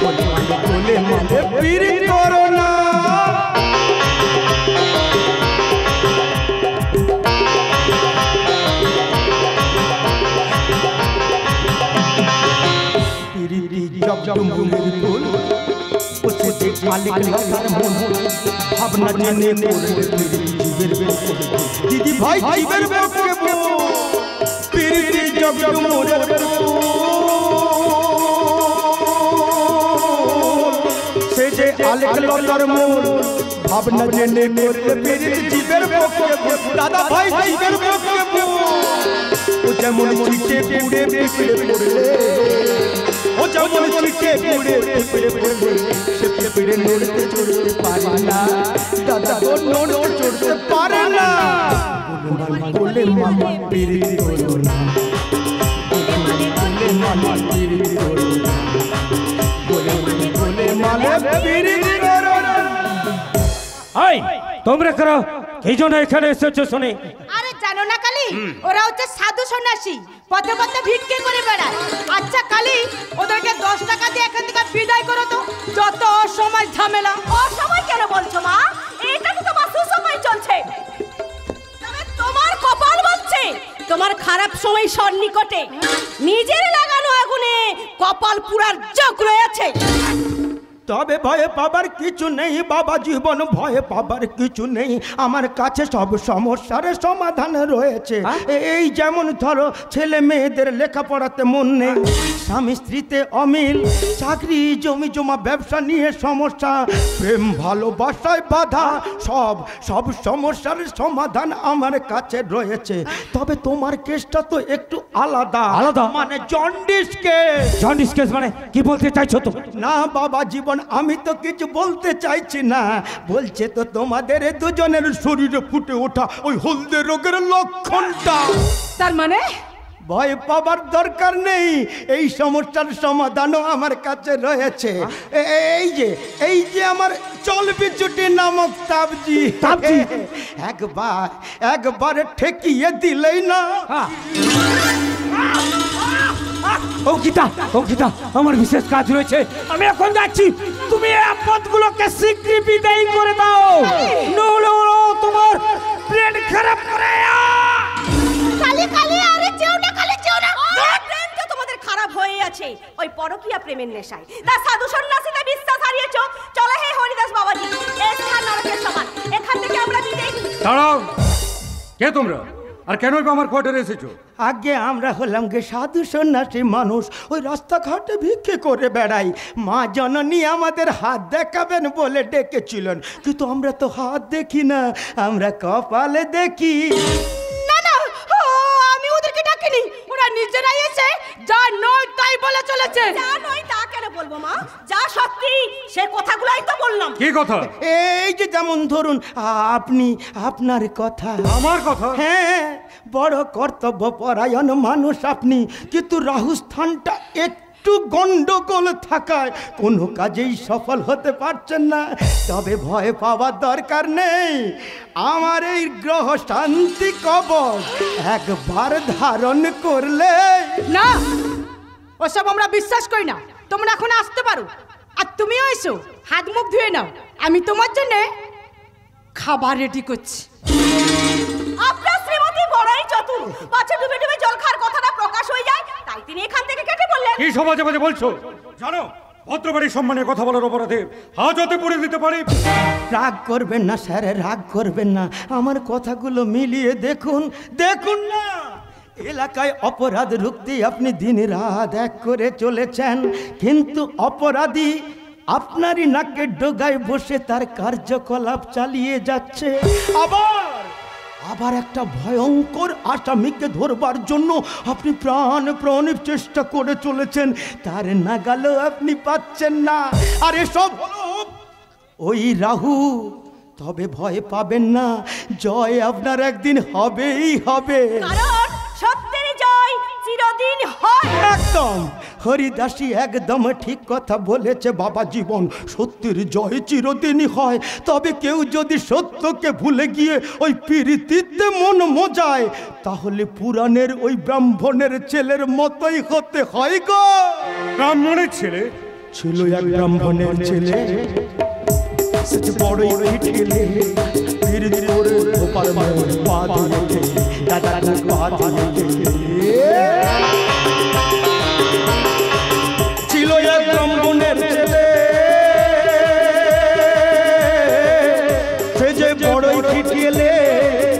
বলে মান পিরিতি করো না। ভাবনা জেনে দিদি ভাই জীবের সে যে আলেক লতার মূল। ভাবনা জেনে জীবের দাদা ভাই জীবের ও যেমন ছিটে পুড়ে পিঁপড়ে পড়লে, ও যেমন ছিটে পুড়ে পিঁপড়ে পড়লে, সে পিঁপড়ে নড়তে চড়তে পারে না, দাদা গো নড়তে চড়তে পারে না। বলে মামা পিরিতি করো না, বলে মামা পিরিতি করো না, বলে মামা পিরিতি করো না। এই তোমরা করো এই জন্য এখানে এসেছো শুনে? আরে জানো না কালী, ওরা হচ্ছে সাধু সন্ন্যাসী, পথে পথে ভিক্ষে করে বেড়ায়। আচ্ছা কালী, ওদেরকে 10 টাকা দিয়ে এখান থেকে বিদায় করো তো, যত অসময় ঝামেলা। অসময় কেন বলছো মা? এটা তো তোমার সুসময় চলছে। তবে তোমার কপাল বলছে তোমার খারাপ সময় সন্নিকটে। নিজের লাগানো আগুনে কপাল পুরার যোগ রয়েছে। তবে ভয়ে পাবার কিছু নেই বাবা, জীবন ভয়ে পাবার কিছু নেই। আমার কাছে সব সমস্যার সমাধান রয়েছে। এই যেমন ধরো ছেলে মেয়েদের লেখাপড়াতে মন নেই, স্বামী স্ত্রীতে অমিল, চাকরি জমি জমা ব্যবসা নিয়ে সমস্যা, প্রেম ভালোবাসায় বাধা, সব সমস্যার সমাধান আমার কাছে রয়েছে। তবে তোমার কেসটা তো একটু আলাদা। আলাদা মানে জন্ডিস কেস। জন্ডিস কেস মানে কি বলতে চাইছো তো? না বাবা জীবন, আমি তো কিছু বলতে চাইছি না। বলছে তো তোমাদের দুজনের শরীরে ফুটে ওঠা ওই হলদে রোগের লক্ষণটা। তার মানে ভয় পাবার দরকার নেই, এই সমস্যার সমাধানও আমার কাছে রয়েছে। এই যে আমার চলবি চুটি নামক তাবজি, একবার ঠেকিয়ে দিলেই না। অঙ্কিতা, অঙ্কিতা, আমার বিশেষ কাজ রয়েছে, আমি এখন যাচ্ছি। তুমি এই পথগুলোকে শীঘ্রই বিদায় করে দাও, নইলে তোমার প্লেন খারাপ করে। কালী কালী, আরে যেও না কালী, যেও না। প্রেম তো তোমাদের খারাপ হয়ে আছে ওই পরকীয়া প্রেমের নেশায়। তা সাধু সন্ন্যাসীতে বিশ্বাস হারিয়েছো। চলো হে হরিদাস বাবাজি, এখান থেকে আমরা বিদেই। দাঁড়াও, কে তোমরা আর কেন আমার কোয়ার্টারে এসেছো? আগে আমরা হলাম গে সাধু সন্ন্যাসী মানুষ, ওই রাস্তাঘাটে ভিক্ষে করে বেড়াই। মা জননী আমাদের হাত দেখাবেন বলে ডেকেছিলেন, কিন্তু আমরা তো হাত দেখি না, আমরা কপালে দেখি। না না, আমি ওদেরকে ডাকিনি, ওরা নিজেরাই এসে যা নয় তাই বলে চলেছে। যা নয় তা কেন বলবো মা, যা সত্যি সে কথাগুলাই তো বললাম। কি কথা? এই যে যেমন ধরুন আপনি, আপনার কথা। আমার কথা? হ্যাঁ, বড় কর্তব্য পরায়ণ মানুষ আপনি, কিন্তু রাহুস্থানটা একটু গন্ডগোল থাকায় কোনো কাজেই সফল হতে পারছেন না। তবে ভয় পাওয়ার দরকার নেই, আমার এই গ্রহ শান্তি কবচ একবার ধারণ করলে। না, ওসব আমরা বিশ্বাস করি না। তোমরা এখন আসতে পারো, আর তুমিও এসো, হাত মুখ ধুয়ে নাও, আমি তোমার জন্য খাবার রেডি করছি। আপনার শ্রীমতী বড়ই চতুর, পাছে ডুবে ডুবে জল খাওয়ার কথাটা প্রকাশ হয়ে যায়, তাই তিনি এখান থেকে কেটে বললেন। কি সমাজে বাজে বলছো? জানো ভদ্রবাড়ির সম্মানে কথা বলার অপরাধে হাজতে পড়ে দিতে পারি। রাগ করবেন না স্যার, রাগ করবেন না, আমার কথাগুলো মিলিয়ে দেখুন, দেখুন না। এলাকায় অপরাধ রুখতে আপনি দিন রাত এক করে চলেছেন, কিন্তু অপরাধী আপনারই নাকের ডগায় বসে তার কার্যকলাপ চালিয়ে যাচ্ছে। আবার একটা ভয়ঙ্কর আসামিকে ধরবার জন্য আপনি প্রাণে চেষ্টা করে চলেছেন, তার নাগালও আপনি পাচ্ছেন না। আর এসব হলো ওই রাহু। তবে ভয় পাবেন না, জয় আপনার একদিন হবেই হবে। কারণ সত্যের জয় চিরদিন হয়। একদম হরিদাসী একদম ঠিক কথা বলেছে বাবা জীবন, সত্যের জয় চিরদিনই হয়। তবে কেউ যদি সত্যকে ভুলে গিয়ে ওই প্রীতিতে মন মজায়, তাহলে পুরাণের ওই ব্রাহ্মণের ছেলের মতোই হতে হয় গো। ব্রাহ্মণের ছেলে ছিল এক ব্রাহ্মণের ছেলে, বড়ই ঠেলে পীর করে ধোপার মায়ের পা দিয়েছে, দাদা পা দিয়েছে। ছিল এক ব্রাহ্মণের ছেলে, সে যে বড়ই ঠেলে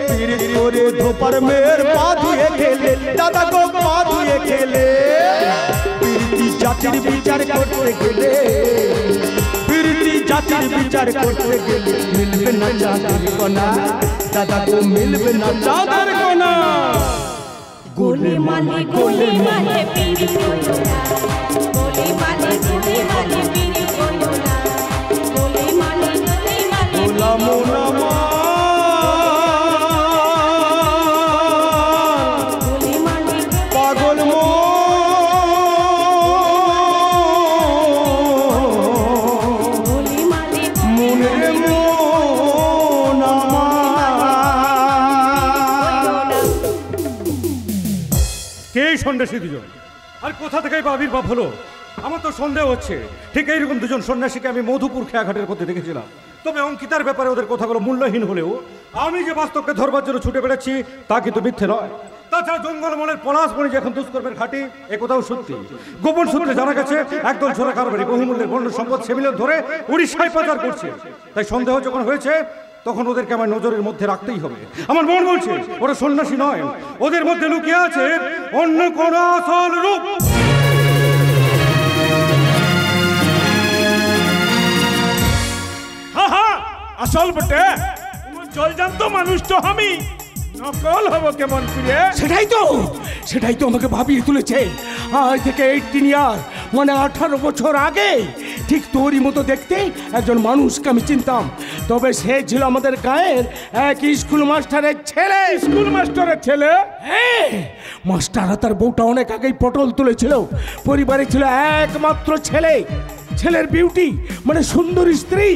পীর করে ধোপার মেয়ের পা দিয়ে খেলে, দাদা গো পা দিয়ে খেলে। পীরতি জাতির বিচার করতে গেলে, জাতির বিচার করতে গেলে মিলবে না চাঁদের কোনা, দাদা তো মিলবে না চাঁদের কোনা। গোলে মালে গোলে মালে পিড়ি কইলো না, গোলে মালে পিড়ি কইলো না, গোলে মালে গোলাম নামা গোলে মালে পাগল মো সন্ন্যাসী দুজন, আর কোথা থেকে আবির্ভাব হলো আমার তো সন্দেহ হচ্ছে। ঠিক এইরকম দুজন সন্ন্যাসীকে আমি মধুপুর খেয়াঘাটের মধ্যে দেখেছিলাম। তবে অঙ্কিতার ব্যাপারে ওদের কথাগুলো মূল্যহীন হলেও আমি যে বাস্তবকে ধরবার জন্য ছুটে বেড়াচ্ছি তা কিন্তু মিথ্যে নয়। তাছাড়া জঙ্গলমলের পলাশমণি যে এখন দুষ্কর্মের ঘাঁটি, এ কথাও সত্যি। গোপন সূত্রে জানা গেছে একদল ছোড়া কারবারি বহুমূল্যের বন্য সম্পদ সেমিলে ধরে উড়িষ্যায় পাচার করছে। তাই সন্দেহ যখন হয়েছে তখন ওদেরকে আমার নজরের মধ্যে রাখতেই হবে। আমার মন বলছে ওরা সন্ন্যাসী নয়, ওদের মধ্যে লুকিয়ে আছে অন্য কোন আসল রূপ। আসল বটে, জলজান্ত মানুষ তো আমি, নকল হব কেমন করে? সেটাই তো আমাকে ভাবিয়ে তুলেছে। আজ থেকে 18 ইয়ার মানে 18 বছর আগে ঠিক তোরই মতো দেখতে একজন মানুষকে আমি চিনতাম। তবে সে ছিল আমাদের গায়ের এক স্কুল মাস্টারের ছেলে। স্কুল মাস্টারের ছেলে? হ্যাঁ, মাস্টার তার বউটা অনেক আগেই পটল তুলেছিল। পরিবারে ছিল একমাত্র ছেলে, ছেলের বিউটি মানে সুন্দর স্ত্রী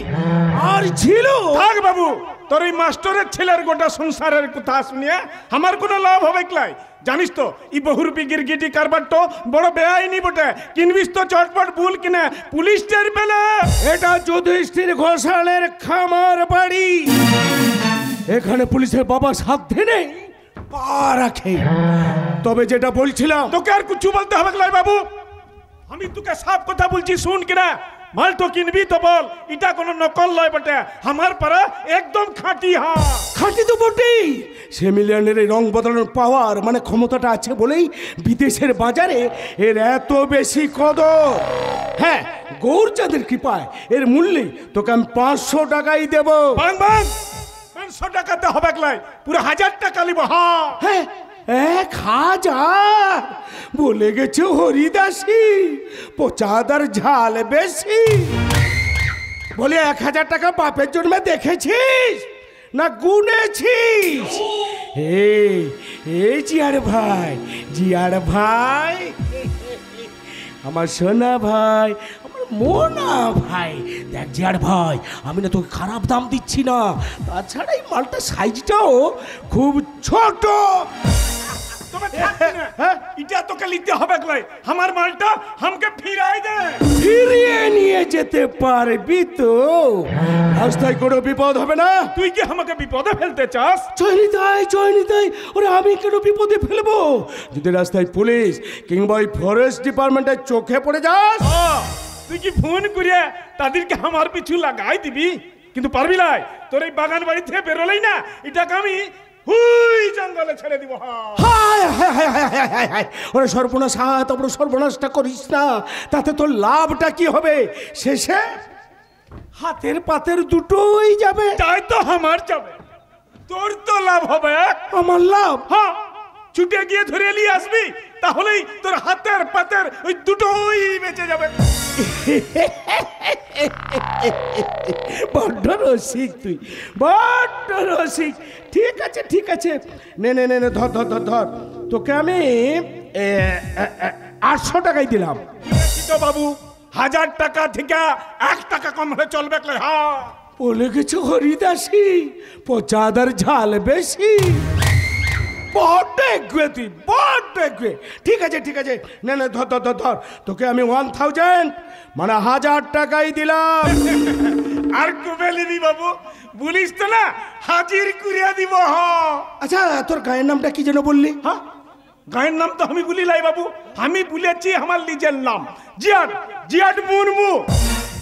আর ছিল। থাক বাবু, তোর এই মাস্টারের ছেলের গোটা সংসারের কথা শুনিয়ে আমার কোনো লাভ হবে ক্লাই? জানিস তো ই বহুরূপী গিরগিটি কারবার তো বড় বেআইনি বটে। কিনবিস তো চটপট বুল কিনে পুলিশ টের পেলে। এটা যুধিষ্ঠির ঘোষালের খামার বাড়ি, এখানে পুলিশের বাবা সাধ্যে নেই, পা রাখে। তবে যেটা বলছিলাম, তোকে আর কিছু বলতে হবে ক্লাই বাবু, আমি তোকে সব কথা বলছি শুন কিনা। মাল তো কিনবি তো বল, এটা কোনো নকল নয় বটে, আমার পাড়া একদম খাঁটি। হ্যাঁ খাঁটি তো বটেই। সে মিলিয়নের এই রং বদলানোর পাওয়ার মানে ক্ষমতাটা আছে বলেই বিদেশের বাজারে এর এত বেশি কদর। হ্যাঁ, গৌরচাঁদের কৃপায় এর মূল্যে তোকে আমি 500 টাকাই দেবো। 500 টাকাতে হবে লাই, পুরো 1000 টাকা নিব। হ্যাঁ, 1000 বলে গেছে হরিদাসী, পচাদার ঝাল বেশি। বলে 1000 টাকা বাপের জন্য দেখেছিস না গুনেছিস? এই জিয়ার ভাই, আমার সোনা ভাই, আমার মোনা ভাই। দেখ জিয়ার ভাই, আমি না তোকে খারাপ দাম দিচ্ছি না, তাছাড়া এই মালটা সাইজটাও খুব ছোট। এটা তোকে নিতে হবে লাই, আমার মালটা আমাকে ফিরাই দে। ফিরিয়ে নিয়ে যেতে পারবি তো? রাস্তায় কোনো বিপদ হবে না? তুই কি আমাকে বিপদে ফেলতে চাস? জয়নিতাই, ওরে আমি কেন বিপদে ফেলবো? যদি রাস্তায় পুলিশ কিংবা ওই ফরেস্ট ডিপার্টমেন্টের চোখে পড়ে যাস, তুই কি ফোন করে তাদেরকে আমার পিছু লাগাই দিবি? কিন্তু পারবি না, তোর এই বাগান বাড়ি থেকে বেরোলেই না এটাকে আমি জঙ্গলে ছেড়ে দিব। ওরে সর্বনাশ, তারপরে সর্বনাশটা করিস না, তাতে তোর লাভটা কি হবে? শেষে হাতের পাতের দুটোই যাবে। তাই তো আমার যাবে, তোর তো লাভ হবে। আমার লাভ? হ্যাঁ, ছুটে গিয়ে ধরে নিয়ে আসবি, তাহলেই তোর হাতের পাতের ওই দুটোই বেঁচে যাবে। বড্ড রসিক তুই, বড্ড রসিক। ঠিক আছে, নে ধর। তোকে আমি 800 টাকাই দিলাম। তো বাবু, 1000 টাকা থেকে 1 টাকা কম হলে চলবে? হ্যাঁ, বলে গেছো হরিদাসী, পচাদার ঝাল বেশি। বড্ড এগুয়ে তুই, বড্ড এগুয়ে। ঠিক আছে, নে ধর। তোকে আমি 1000 মানে 1000 টাকাই দিলাম। আর কবে নিবি বাবু? বলিস তো না, হাজির করিয়া দিব। আচ্ছা, তোর গায়ের নামটা কি যেন বললি? হ্যাঁ, গায়ের নাম তো আমি বলি লাই বাবু, আমি বলেছি আমার নিজের নাম জিয়াড মুর্মু।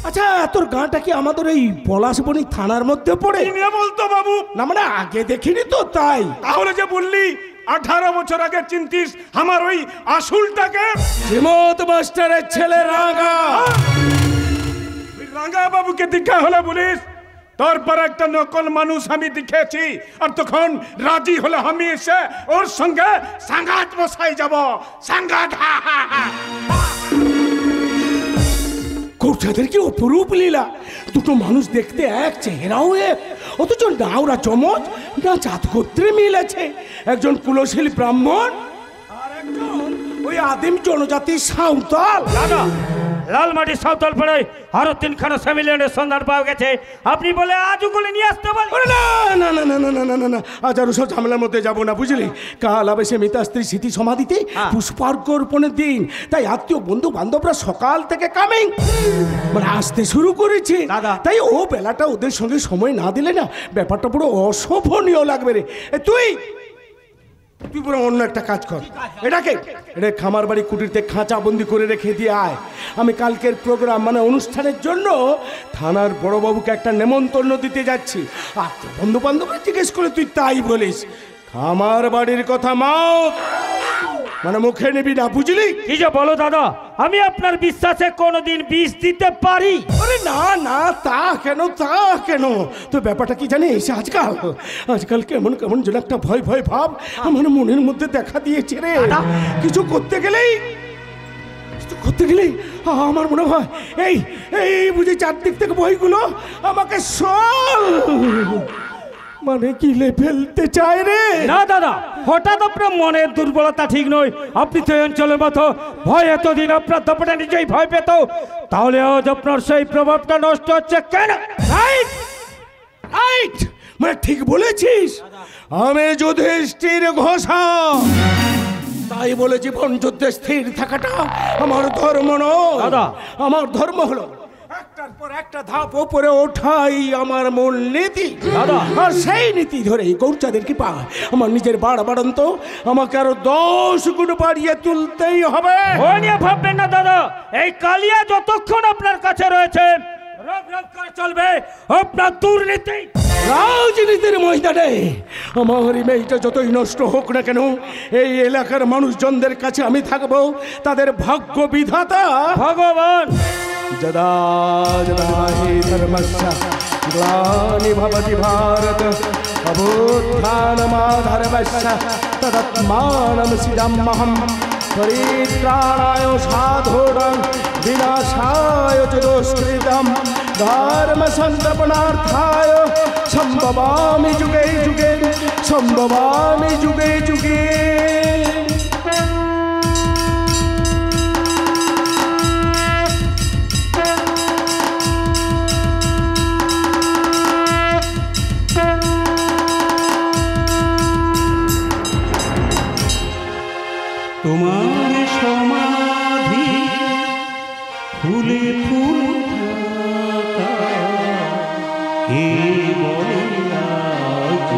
আচ্ছা, তোর গাঁটা কি আমাদের এই পলাশবনি থানার মধ্যে পড়ে? বলতো বাবু না, মানে আগে দেখিনি তো তাই। তাহলে যে বললি 18 বছর আগে চিনতিস আমার ওই আসলটাকে? শ্রীমত মাস্টারের ছেলে রাঙা বাবুকে দেখা হলে বলিস তারপর একটা নকল মানুষ আমি দেখেছি, আর তখন রাজি হলে আমি এসে ওর সঙ্গে সাঙ্গাত বসাই যাব। সাঙ্গাত। গৌরচাঁদের কি অপরূপ লীলা! দুটো মানুষ দেখতে এক, চেহারাও এক, অথচ না ওরা চমচ না জাতগোত্রে মিল আছে। একজন কুলশীল ব্রাহ্মণ আর একজন ওই আদিম জনজাতির সাঁওতাল। দাদা, লালমাটি সাঁওতাল পাড়ায় আরো 3খানা ফ্যামিলিয়ানের সন্ধান পাওয়া গেছে, আপনি বলে আজও বলে নিয়ে আসতে পারেন? না, আজ আর ওসব ঝামেলার মধ্যে যাবো না, বুঝলি? কাল আবে সে মিতা স্ত্রী স্মৃতি সমাধিতে পুষ্পার্ঘ অর্পণের দিন, তাই আত্মীয় বন্ধু বান্ধবরা সকাল থেকে কামিং মানে আসতে শুরু করেছে। তাই ও বেলাটা ওদের সঙ্গে সময় না দিলে না ব্যাপারটা পুরো অশোভনীয় লাগবে রে। তুই পুরো অন্য একটা কাজ কর, এটা খামার বাড়ি কুটিরতে খাঁচা বন্দি করে রেখে দিয়ে আয়। আমি কালকের প্রোগ্রাম মানে অনুষ্ঠানের জন্য থানার বড়বাবুকে একটা নেমন্তন্ন দিতে যাচ্ছি। আর বন্ধু বান্ধবরা জিজ্ঞেস করে তুই তাই বলিস। খামার বাড়ির কথা মানে মুখে নিবি না, বুঝলি? কি যে বলো দাদা, আমি আপনার বিশ্বাসে কোনোদিন বিষ দিতে পারি? আরে না, তা কেন? তো ব্যাপারটা কি জানিস, আজকাল কেমন যেন একটা ভয় ভাব আমার মনের মধ্যে দেখা দিয়েছে রে। কিছু করতে গেলেই আমার মনে হয় এই বুঝি চারদিক থেকে ভয়গুলো আমাকে মানে গিলে ফেলতে চায় রে। না দাদা, হঠাৎ আপনার মনের দুর্বলতা ঠিক নয়। আপনি তো অঞ্চলের মতো ভয় এতদিন আপনার দপটা নিজেই ভয় পেত, তাহলে আজ আপনার সেই প্রভাবটা নষ্ট হচ্ছে কেন? রাইট, মানে ঠিক বলেছিস। আমি যুধিষ্ঠির ঘোষা, তাই বলে জীবন যুদ্ধে স্থির থাকাটা আমার ধর্ম নয়। আমার ধর্ম হলো একটার পর একটা ধাপ ওপরে ওঠাই আমার মূল নীতি দাদা। আর সেই নীতি ধরে গৌরচাঁদের কৃপা আমার নিজের বাড়ন্ত আমাকে আরো 10 গুণ বাড়িয়ে তুলতেই হবে। ও নিয়ে ভাববেন না দাদা, এই কালিয়া যতক্ষণ আপনার কাছে রয়েছে রব রব করে চলবে আপনার দুর্নীতি। রাজনীতির ময়দানে আমার ইমেজটা যতই নষ্ট হোক না কেন, এই এলাকার মানুষজনদের কাছে আমি থাকবো তাদের ভাগ্য বিধাতা ভগবান। যদা যদা হি ধর্মস্য গ্লানি ভবতি ভারত অভ্যুত্থানমাধর্মস্য তদাত্মানম সিদম্মহম পরিত্রাণায় সাধূনাং বিনাশায় চ দুষ্কৃতম ধর্ম সংস্থাপনার্থায় সম্ভবামি যুগে যুগে সম্ভবামি যুগে যুগে। তোমার সমাধি ফুলে ফুলে থাকা, কে বলে আজ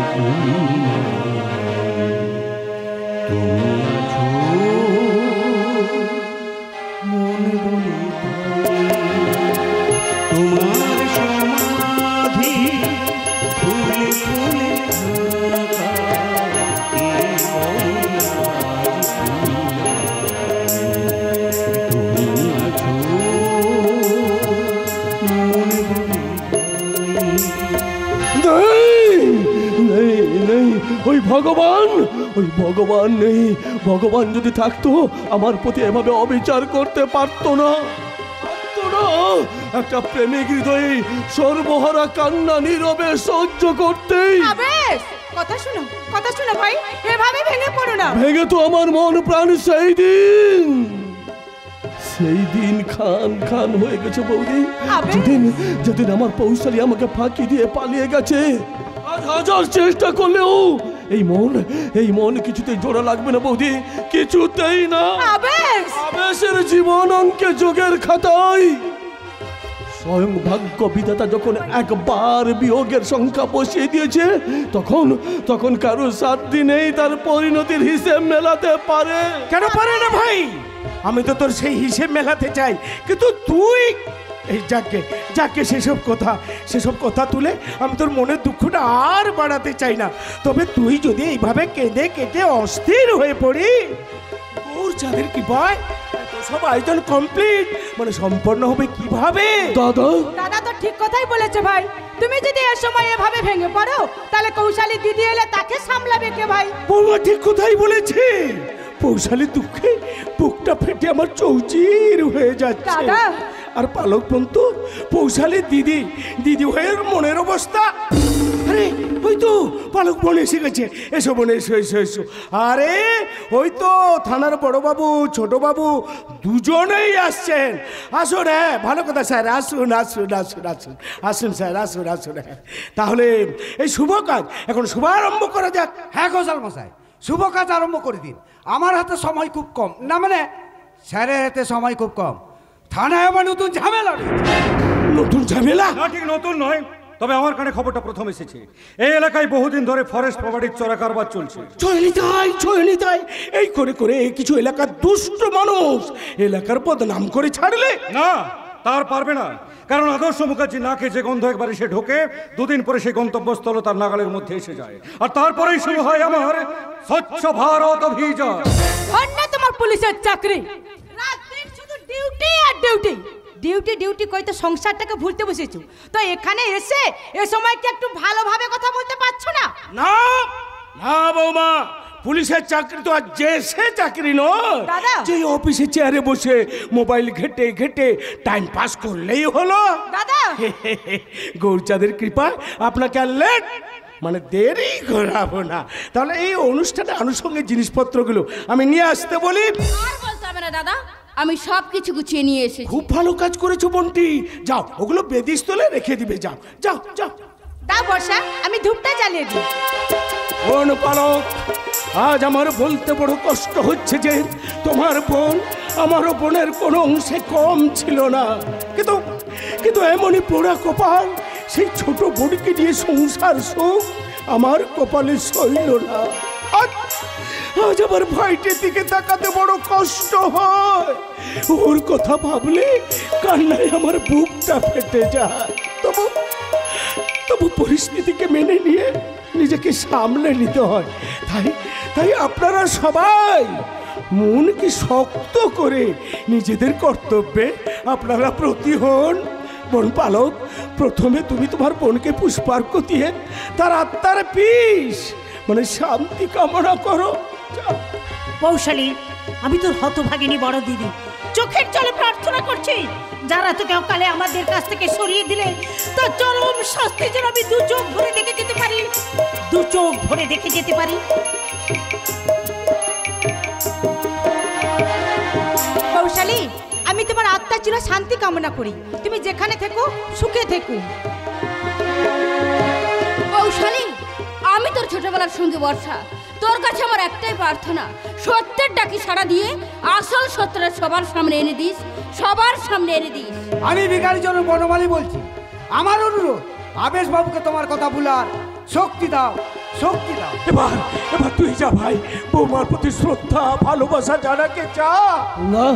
তুমি আছো মনে বলে তোমার সমাধি ফুলে ফুলে থাকা, কে বলে ওই ভগবান নেই। ভগবান যদি থাকতো আমার প্রতি এভাবে অবিচার করতে পারতো না। একটা প্রেমিক হৃদয়ে সর্বহারা কান্না নীরবে সহ্য করতেই। কথা শুনো ভাই, এভাবে ভেঙে পড়ো না। ভেঙে তো আমার মন প্রাণ সেই দিন খান খান হয়ে গেছে বৌদি। যেদিন আমার পৌশালী আমাকে ফাঁকি দিয়ে পালিয়ে গেছে। আজ হাজার চেষ্টা করলেও এই মন কিছুতেই জোড়া লাগবে না বৌদি, কিছুতেই না। আবেশের জীবন অঙ্কে যোগের খাতায় স্বয়ং ভাগ্য বিধাতা যখন একবার বিয়োগের সংখ্যা বসিয়ে দিয়েছে, তখন কারো 7 দিনেই তার পরিণতির হিসেব মেলাতে পারে। কেন পারে না ভাই? আমি তো তোর সেই হিসেব মেলাতে চাই, কিন্তু তুই এই যাকে সেসব কথা তুলে আমি তোর মনের দুঃখটা আর বাড়াতে চাই না। তবে তুই যদি এইভাবে কেঁদে কেটে অস্থির হয়ে পড়ি, তোর চাঁদের কি ভয় সব আয়োজন কমপ্লিট মানে সম্পন্ন হবে কিভাবে? দাদা তো ঠিক কথাই বলেছে ভাই। তুমি যদি এ সময় এভাবে ভেঙে পড়ো, তাহলে কৌশালী দিদি এলে তাকে সামলাবে কে ভাই? বৌমা ঠিক কথাই বলেছে। পৌশালী দুঃখে বুকটা ফেটে আমার চৌচির হয়ে যাচ্ছে। আর পালক বন্ধু পৌশালী দিদি হয়ে মনের অবস্থা। আরে ওই তো পালক বোন এসে গেছে। এসো বোন, এসো। আরে ওই তো থানার বড়বাবু ছোটবাবু দুজনেই আসছেন। আসুন। হ্যাঁ, ভালো কথা স্যার, আসুন স্যার, আসুন। তাহলে এই শুভ কাজ এখন শুভারম্ভ করা যাক। হ্যাঁ গোসাল মশাই, শুভ কাজ আরম্ভ করে দিন। আমার হাতে সময় খুব কম, না মানে স্যারের হাতে সময় খুব কম। থানায় আমার নতুন ঝামেলা। নতুন ঝামেলা? না, ঠিক নতুন নয়, তবে আমার কানে খবরটা প্রথম এসেছে। এই এলাকায় বহুদিন ধরে ফরেস্ট প্রপার্টির চোরা কারবার চলছে। ছয়নি তাই এই করে কিছু এলাকার দুষ্ট মানুষ এলাকার বদনাম করে ছাড়লে না, তার পারবে না। কারণ আদর্শ মুখার্জি নাকে যে গন্ধ একবার এসে ঢোকে, 2 দিন পরে সেই গন্তব্যস্থল তার নাগালের মধ্যে এসে যায়। আর তারপরেই শুরু হয় আমার স্বচ্ছ ভারত অভিযান। তোমার পুলিশের চাকরি, রাতদিন শুধু ডিউটি আর ডিউটি কই তো সংসারটাকে ভুলতে বসেছো। তো এখানে এসে এ সময় কি একটু ভালোভাবে কথা বলতে পারছো না? না বৌমা, পুলিশের চাকরি তো আর যে সে চাকরি নয় যে অফিসে চেয়ারে বসে মোবাইল ঘেটে টাইম পাস করলেই হলো। দাদা গৌরচাঁদের কৃপায় আপনাকে আর লেট মানে দেরি করাবো না। তাহলে এই অনুষ্ঠানে আনুষঙ্গিক জিনিসপত্রগুলো আমি নিয়ে আসতে বলি। আর বলতে হবে না দাদা, আমি সব কিছু গুছিয়ে নিয়ে এসেছি। খুব ভালো কাজ করেছো বন্টি। যাও, ওগুলো বেদিস্থলে রেখে দিবে। যাও। দাও বর্ষা, আমি ধূপটা জ্বালিয়ে দিই। বোন পালক, আজ আমার বলতে বড় কষ্ট হচ্ছে যে তোমার বোন আমারও বোনের কোনো অংশে কম ছিল না, কিন্তু এমনই পোড়া কপাল, সেই ছোট বোনকে নিয়ে সংসার সুখ আমার কপালে সইল না। আজ আমার ভাইটির দিকে তাকাতে বড় কষ্ট হয়। ওর কথা ভাবলে কান্নায় আমার বুকটা ফেটে যায়। তবু পরিস্থিতিকে মেনে নিয়ে নিজেকে সামলে নিতে হয়। তাই আপনারা সবাই মনকে শক্ত করে নিজেদের কর্তব্যে আপনারা প্রতি হন। বোন পালক, প্রথমে তুমি তোমার বোনকে পুষ্পার্ঘ্য দিয়ে তার আত্মার পিস মানে শান্তি কামনা করো। পৌশালী, আমি তোর হতভাগিনী বড় দিদি, চোখের জলে প্রার্থনা করছি, যারা তোকে অকালে আমাদের কাছ থেকে সরিয়ে দিলে তার চরম শাস্তি যেন আমি দু চোখ ভরে দেখে যেতে পারি, দু চোখ ভরে দেখে যেতে পারি। পৌশালী, আমি তোমার আত্মার চির শান্তি কামনা করি। তুমি যেখানে থেকো সুখে থেকো। কৌশলী, আমি তোর ছোটবেলার সঙ্গে বর্ষা, তোর কাছে আমার একটাই প্রার্থনা, সত্যের ডাকি সাড়া দিয়ে আসল সত্যটা সবার সামনে এনে দিস, সবার সামনে এনে দিস। আমি ভিখারি জন বনমালী বলছি, আমার অনুরোধ আবেশ বাবুকে তোমার কথা ভুলার শক্তি দাও, শক্তি দাও। এবার তুই যা ভাই, বৌমার প্রতি শ্রদ্ধা ভালোবাসা জানাকে চা। না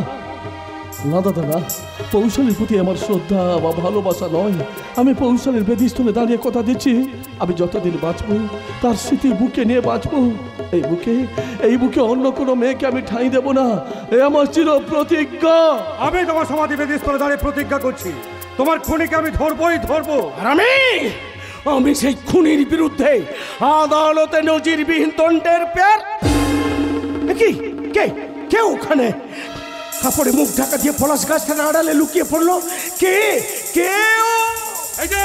না দাদা না, পৌশালীর প্রতি আমার শ্রদ্ধা বা ভালোবাসা নয়। আমি পৌশালীর বেদিস্থলে দাঁড়িয়ে কথা দিচ্ছি, আমি যতদিন বাঁচবো তার স্মৃতি বুকে নিয়ে বাঁচবো। এই বুকে অন্য কোনো মেয়েকে আমি ঠাঁই দেব না, এ আমার চির প্রতিজ্ঞা। আমি তোমার সমাধি বেদিস্থলে দাঁড়িয়ে প্রতিজ্ঞা করছি, তোমার খুনিকে আমি ধরবই ধরবো। আর আমি সেই খুনির বিরুদ্ধে আদালতে নজিরবিহীন দণ্ডের পেয়ার। কি কে ওখানে কাপড়ে মুখ ঢাকা দিয়ে পলাশ গাছটার আড়ালে লুকিয়ে পড়লো? কে এই যে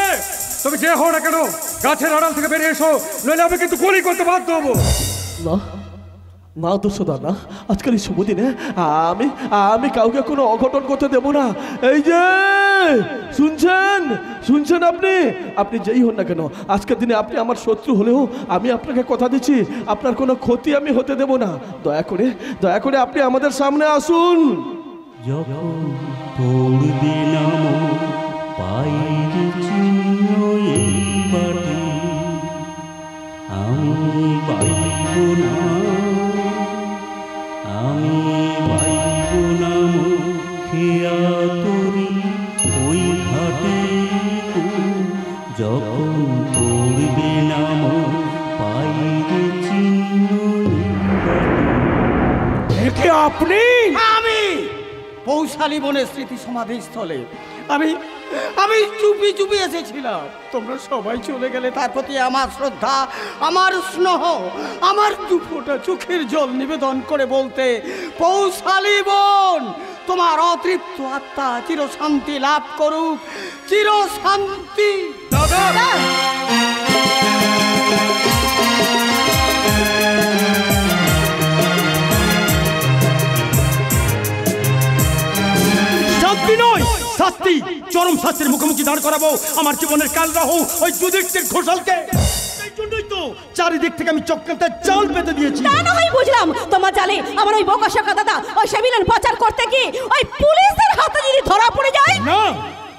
তুমি যে হও না কেন, গাছের আড়াল থেকে বেরিয়ে এসো, নইলে আমি কিন্তু গুলি করতে বাধ্য হবো। না না দোষদা না, আজকের এই শুভ দিনে আমি কাউকে কোনো অঘটন করতে দেব না। এই যে শুনছেন আপনি যেই হন না কেন, আজকের দিনে আপনি আমার শত্রু হলেও আমি আপনাকে কথা দিচ্ছি, আপনার কোনো ক্ষতি আমি হতে দেব না। দয়া করে আপনি আমাদের সামনে আসুন। যখন পড়বে নাম পায়ের চিহ্ন এই বাটে, আমি বাইব না খেয়া তরি ওই ঘাটে, যখন পড়বে নাম পায়ের চিহ্ন। আপনি? আমি পৌশালী বনের স্মৃতি সমাধিস্থলে আমি চুপি এসেছিলাম। তোমরা সবাই চলে গেলে তার প্রতি আমার শ্রদ্ধা, আমার স্নেহ, আমার দুফোঁটা চোখের জল নিবেদন করে বলতে, পৌশালী বোন, তোমার অতৃপ্ত আত্মা চির শান্তি লাভ করুক, চির শান্তি। শাস্তি, চরম শাস্তির মুখোমুখি দাঁড় করাবো আমার জীবনের কাল রাহু ওই যুধিষ্ঠির ঘোষালকে। এই জন্যই তো চারিদিক থেকে আমি চক্রান্তের জাল পেতে দিয়েছি। তা না হয় বুঝলাম, তোমার জালে আমার ওই বোকাশোকা দাদা ওই সেমিনার পাচার করতে গিয়ে ওই পুলিশের হাতে যদি ধরা পড়ে যায়। না,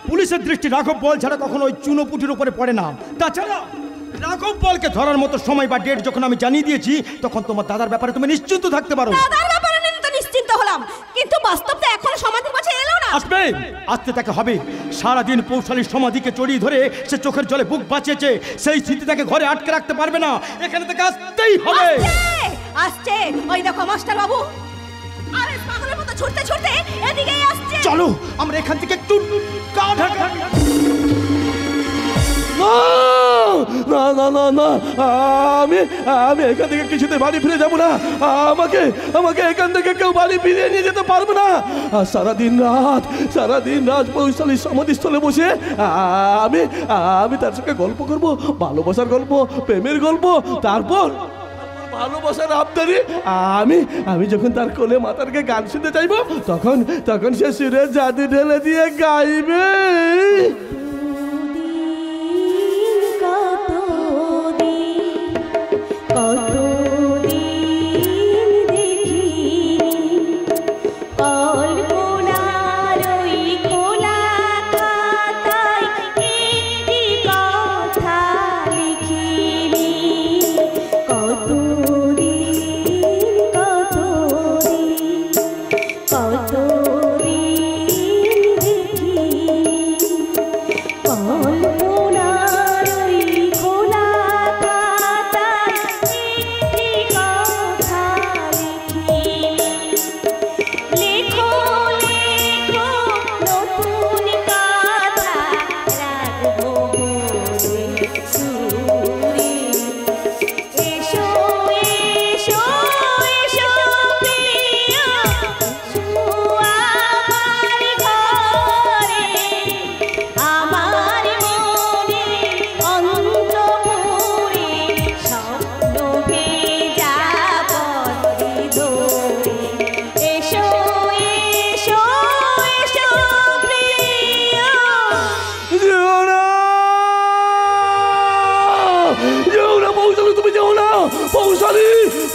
পুলিশের দৃষ্টি রাঘব বল ছাড়া কখনো ওই চুনোপুটির উপরে পড়ে না। তাছাড়া রাঘব বলকে ধরার মতো সময় বা ডেট যখন আমি জানিয়ে দিয়েছি, তখন তোমার দাদার ব্যাপারে তুমি নিশ্চিন্ত থাকতে পারো। দাদার ব্যাপারে তো নিশ্চিন্ত হলাম, কিন্তু বাস্তবটা এখনো সমাধির কাছে এলো না। আসতে তাকে হবে। সারাদিন পৌশালীর সমাধিকে জড়িয়ে ধরে সে চোখের জলে বুক বাঁচিয়েছে, সেই স্মৃতি তাকে ঘরে আটকে রাখতে পারবে না, এখানে তাকে আসতেই হবে। আসছে ওই দেখো মাস্টার বাবু, আরে পাগলের মতো ছুটতে এদিকেই আসছে। চলো আমরা এখান থেকে একটু না না না না, আমি এখান থেকে কিছুতে বাড়ি ফিরে যাব না। আমাকে এখান থেকে কেউ বাড়ি ফিরিয়ে নিয়ে যেতে পারবে না। সারাদিন রাত পৌশালীর সমাধিস্থলে বসে আমি তার সঙ্গে গল্প করব, ভালোবাসার গল্প, প্রেমের গল্প, তারপর ভালোবাসার আবদারি। আমি যখন তার কোলে মাতারকে গান শুনতে চাইবো, তখন সে সুরে জাদু ঢেলে দিয়ে গাইবে। কল্পনার ওই খোলা খাতা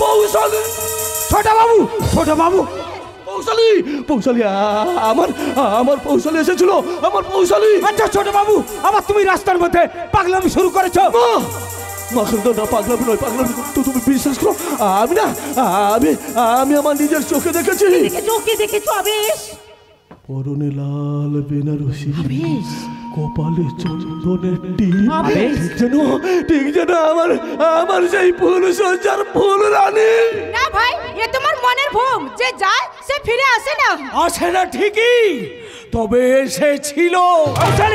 পৌশালী, ছোট বাবু, ছোট বাবু, পৌশালী, পৌশালী, আমার পৌশালী এসেছিল, আমার পৌশালী। আচ্ছা ছোট বাবু, আবার তুমি রাস্তার মধ্যে পাগলামি শুরু করেছো? না, পাগলামি নয়, পাগলামি তো তুমি বিশ্বাস করো, আমি না, আমি আমার নিজের চোখে দেখেছি। চোখে দেখেছো আবেশ? পরনে লাল বেনারসি, কপালে চন্দনের টিপ, ঠিক যেন আমার সেই ফুল সজ্জার ফুল রানী। না ভাই, এ তোমার মনের ভুল, যে যায় সে ফিরে আসে না। আসে না ঠিকই, তবে সে ছিল না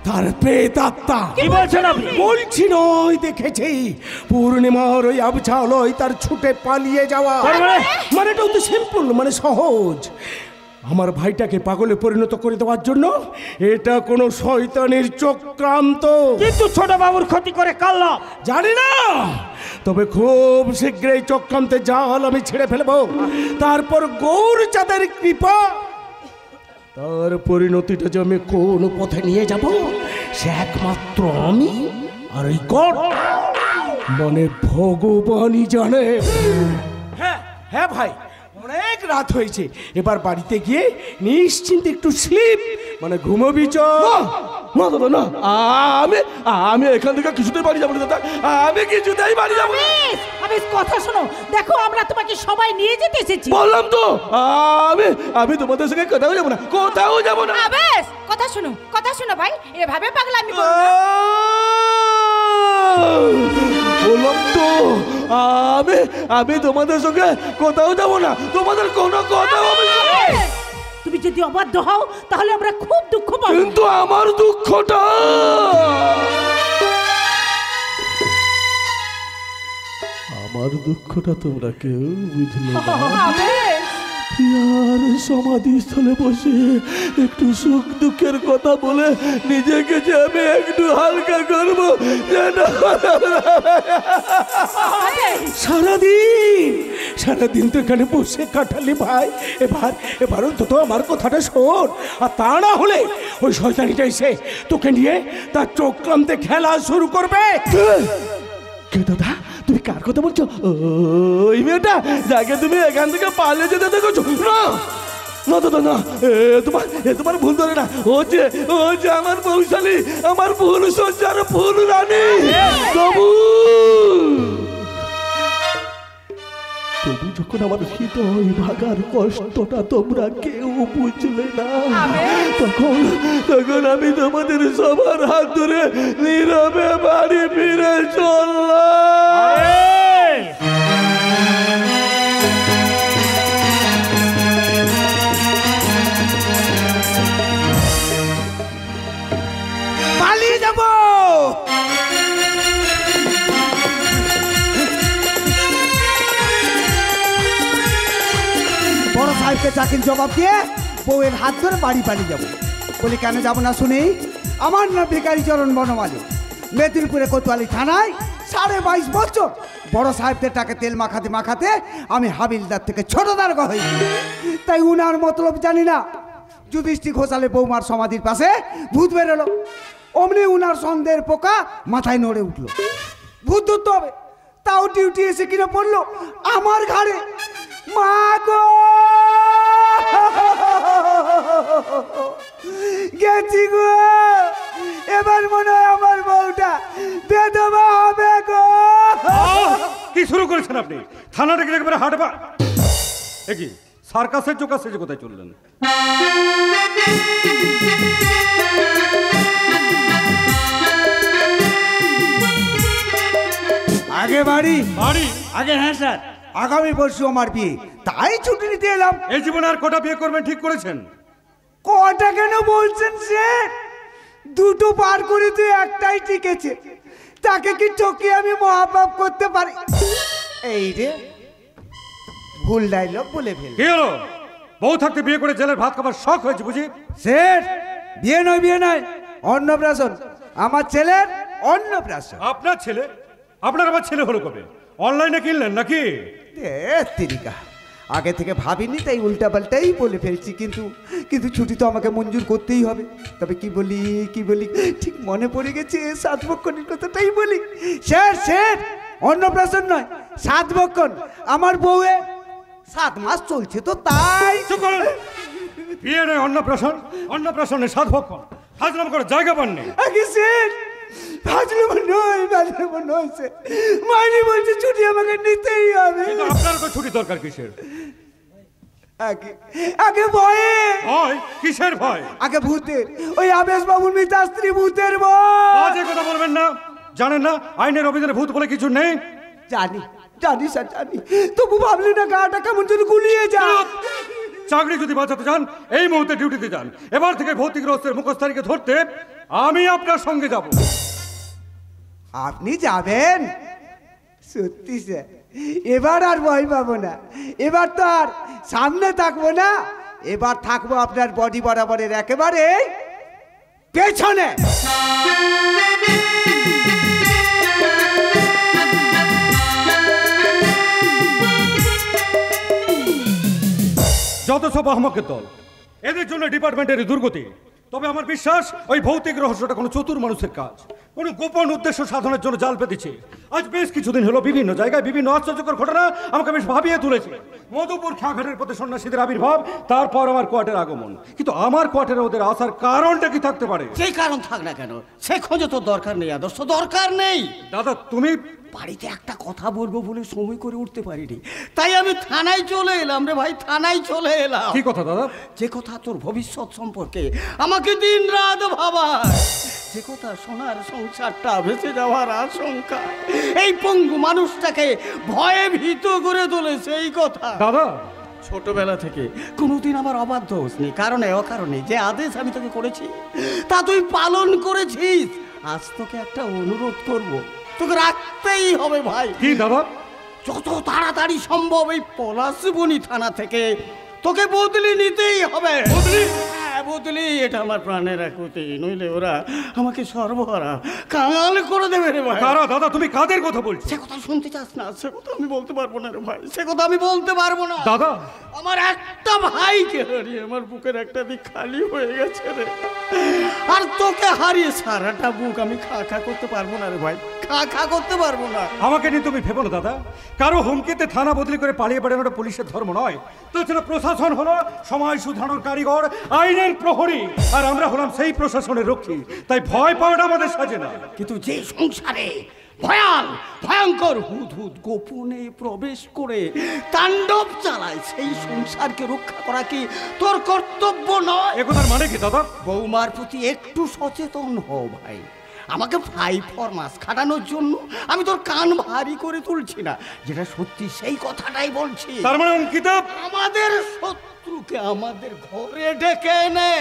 তার প্রেত আত্মা। কি বলছেন আপনি? বলছি নয়, দেখেছি পূর্ণিমার ওই আবছালয় তার ছুটে পালিয়ে যাওয়া। মানে এটা তো সিম্পল, মানে সহজ। আমার ভাইটাকে পাগলে পরিণত করে দেওয়ার জন্য এটা কোনো শয়তানের চক্রান্ত। কিন্তু ছোট বাবুর ক্ষতি করে কাল্লা জানি না, তবে খুব শীঘ্রই চক্রান্তের জাল আমি ছেড়ে ফেলবো। তারপর গৌরচাঁদের কৃপা, তার পরিণতিটা যে আমি কোন পথে নিয়ে যাব সে একমাত্র আমি আর ওই গড মানে ভগবানই জানে। হ্যাঁ হ্যাঁ ভাই, অনেক রাত হয়েছে, এবার বাড়িতে গিয়ে নিশ্চিন্তে একটু স্লিপ মানে ঘুমোবি। না দাদা না, আমি এখান থেকে কিছুতেই বাড়ি যাবো না দাদা, আমি কিছুতেই বাড়ি যাবো না। আবেশ কথা শোনো, দেখো আমরা তোমাকে সবাই নিয়ে যেতে এসেছি। বললাম তো আমি তোমাদের সঙ্গে কোথাও যাবো না, কোথাও যাবো না। আবেশ কথা শোনো ভাই, এভাবে পাগলামি করো না। বললাম তো আমি তোমাদের সঙ্গে কোথাও যাবো না, তোমাদের কোনো কথা হবে না। তুমি যদি অবাধ্য হও তাহলে আমরা খুব দুঃখ পাবো। কিন্তু আমার দুঃখটা তোমরা কেউ বুঝলে না। আর সমাধিস্থলে বসে একটু সুখ দুঃখের কথা বলে নিজেকে যে আমি একটু হালকা করবো, সারাদিন তো এখানে বসে কাটালি ভাই। এবার অন্তত আমার কথাটা শোন, আর তা না হলে ওই শয়তানিটা এসে তোকে নিয়ে তার চক্রান্তে খেলা শুরু করবে। কে দাদা, তুমি কার কথা বলছো? ওই মেয়েটা যাকে তুমি এখান থেকে পালিয়ে যেতে দেখেছো? না দাদা না, তোমার ভুল ধরে না। ও যে আমার পৌশালী, আমার ফুল সজ্জার ফুল রানী। তবু যখন আমার হৃদয় ভাগার কষ্টটা তোমরা কেউ বুঝলে না, তখন আমি তোমাদের সবার হাত ধরে নীরবে বাড়ি ফিরে চললাম। পালিয়ে যাব। বড় সাহেবকে চাকরির জবাব দিয়ে বউয়ের হাত ধরে বাড়ি পালিয়ে যাব। বলি কেন যাব না শুনি? আমার না ভিখারি চরণ বনমালী, মেদিনীপুরে কোতোয়ালি থানায় 22.5 বছর বড় সাহেবদের টাকা তেল মাখাতে আমি হাবিলদার থেকে ছোটদার হই। তাই উনার মতলব জানি না। যুধিষ্ঠির ঘোষালে বৌমার সমাধির পাশে ভূত বেরোলো, অমনি উনার সন্দেহের পোকা মাথায় নড়ে উঠলো। ভূত ধরতে হবে, তাও ডিউটি এসে কিনে পড়লো আমার ঘাড়ে। মা গো, গেছি গো, এবার মনে হয় আমার বউটা বেদবা হবে গো। কি শুরু করেছেন আপনি? থানাটাকে একেবারে হাঁটবা। কি সার্কাসের চোখ আছে যে কোথায় চললেন? আগে বাড়ি আগে। হ্যাঁ স্যার, আগামী পরশু আমার বিয়ে, তাই ছুটি নিতে এলাম। এই জীবনে আর কটা বিয়ে করবেন ঠিক করেছেন? কটা কেন বলছেন স্যার? দুটো পার করে তুই একটাই টিকেছে, তাকে কি চোখে আমি মহাপাপ করতে পারি? এই রে ভুল ডায়লগ বলে ফেল। কি হলো? বউ থাকতে বিয়ে করে জেলের ভাত খাবার শখ হয়েছে বুঝি? স্যার বিয়ে নয়, অন্নপ্রাশন। আমার ছেলের অন্নপ্রাশন। আপনার ছেলে? আপনার আবার ছেলে হলো কবে? অনলাইনে কিনলেন নাকি? তিরিকা, আগে থেকে ভাবিনি তাই উল্টাপাল্টাই বলে ফেলছি। কিন্তু ছুটি তো আমাকে মঞ্জুর করতেই হবে। তবে কি বলি ঠিক মনে পড়ে গেছে, 7 পক্ষের কথাটাই বলি। স্যার অন্নপ্রাশন নয়, 7 বক্ষণ। আমার বউয়ে 7 মাস চলছে তো তাই। বিয়ে নয় অন্নপ্রাশন, অন্নপ্রাশনে 7 ভক্ষণ। হাজরাম করে জায়গা পাননি। আগে স্যার ফাজলামো নয় স্যার, মাইনি বলছে ছুটি আমাকে নিতেই হবে। কিন্তু আপনার তো ছুটি দরকার কিসের? আগে ভয়ে। ভয় কিসের ভয়? আগে ভূতের, ওই আবেশ বাবুর মিতা স্ত্রী ভূতের ভয়। বাজে কথা বলবেন না। জানেন না আইনের অভিধানে ভূত বলে কিছু নেই? জানি জানি স্যার জানি, তবু ভাবলি না গাটা কেমন যেন গুলিয়ে যায়। চাকরি যদি বাঁচাতে চান এই মুহূর্তে ডিউটিতে যান। এবার থেকে ভৌতিক রহস্যের মুখোশধারীকে ধরতে আমি আপনার সঙ্গে যাব। আপনি যাবেন? সত্যি স্যার, এবার আর ভয় পাবো না। এবার তো আর সামনে থাকবো না, এবার থাকবো আপনার বডি বরাবরের একেবারে পেছনে। যত সব আহমকের দল, এদের জন্য ডিপার্টমেন্টের দুর্গতি। তবে আমার বিশ্বাস ওই ভৌতিক রহস্যটা কোনো চতুর মানুষের কাজ, কোনো গোপন উদ্দেশ্য সাধনের জন্য জাল পেতেছে। আজ বেশ কিছুদিন হলো বিভিন্ন জায়গায় বিভিন্ন আশ্চর্যকর ঘটনা আমাকে বেশ ভাবিয়ে তুলেছে। মধুপুর খেয়াঘাটের পথে সন্ন্যাসীদের আবির্ভাব, তারপর আমার কোয়ার্টার আগমন। কিন্তু আমার কোয়ার্টারে ওদের আসার কারণটা কি থাকতে পারে? সেই কারণ থাক না কেন, সে খোঁজে তো দরকার নেই আদর্শ, দরকার নেই। দাদা তুমি বাড়িতে একটা কথা বলবো বলে সময় করে উঠতে পারিনি, তাই আমি থানায় চলে এলাম রে ভাই, থানায় চলে এলাম। কি কথা দাদা? যে কথা তোর ভবিষ্যৎ সম্পর্কে আমাকে দিন রাত ভাবায়, যে কথা সোনার সংসারটা ভেসে যাওয়ার আশঙ্কা এই পঙ্গু মানুষটাকে ভয়ে ভীত করে তোলেছে। এই কথা দাদা ছোটবেলা থেকে কোনোদিন আমার অবাধ্য হসনি, কারণে অকারণে যে আদেশ আমি তোকে করেছি তা তুই পালন করেছিস। আজ তোকে একটা অনুরোধ করব, তোকে রাখতেই হবে ভাই। কি দাদা? যত তাড়াতাড়ি সম্ভব এই পলাশবনি থানা থেকে তোকে বদলি নিতেই হবে। বদলি? হ্যাঁ বদলি, এটা আমার প্রাণের আকুতি, নইলে ওরা আমাকে সর্বহারা কাঙাল করে দেবে রে ভাই। কারা দাদা? তুমি কাদের কথা বলছো? সে কথা শুনতে চাস না, সে কথা আমি বলতে পারবো না রে ভাই, সে কথা আমি বলতে পারবো না। দাদা আমার একটা ভাইকে হারিয়ে আমার বুকের একটা দিক খালি হয়ে গেছে রে, আর তোকে হারিয়ে সারাটা বুক আমি খা খা করতে পারবো না রে ভাই, খা খা করতে পারবো না। আমাকে নিয়ে তুমি ভেবো না দাদা, কারো হুমকিতে থানা বদলি করে পালিয়ে বেড়ানোটা পুলিশের ধর্ম নয়। তাছাড়া প্রশাসন হলো সমাজ শুধানোর কারিগর, আইনের প্রহরী, আর আমরা হলাম সেই প্রশাসনের রক্ষী। তাই ভয় পাওয়াটা আমাদের সাজে না। কিন্তু যে সংসারে ভয়ঙ্কর হুদহুদ গোপনে প্রবেশ করে তাণ্ডব চালায়, সেই সংসারকে রক্ষা করা কি তোর কর্তব্য নয়? একথার মানে কি দাদা? বৌমার প্রতি একটু সচেতন হও ভাই। আমাকে 5 ফরমাস খাটানোর জন্য আমি তোর কান ভারী করে তুলছি না, যেটা সত্যি সেই কথাটাই বলছি। তার মানে অঙ্কিতা আমাদের শত্রুকে আমাদের ঘরে ডেকে এনে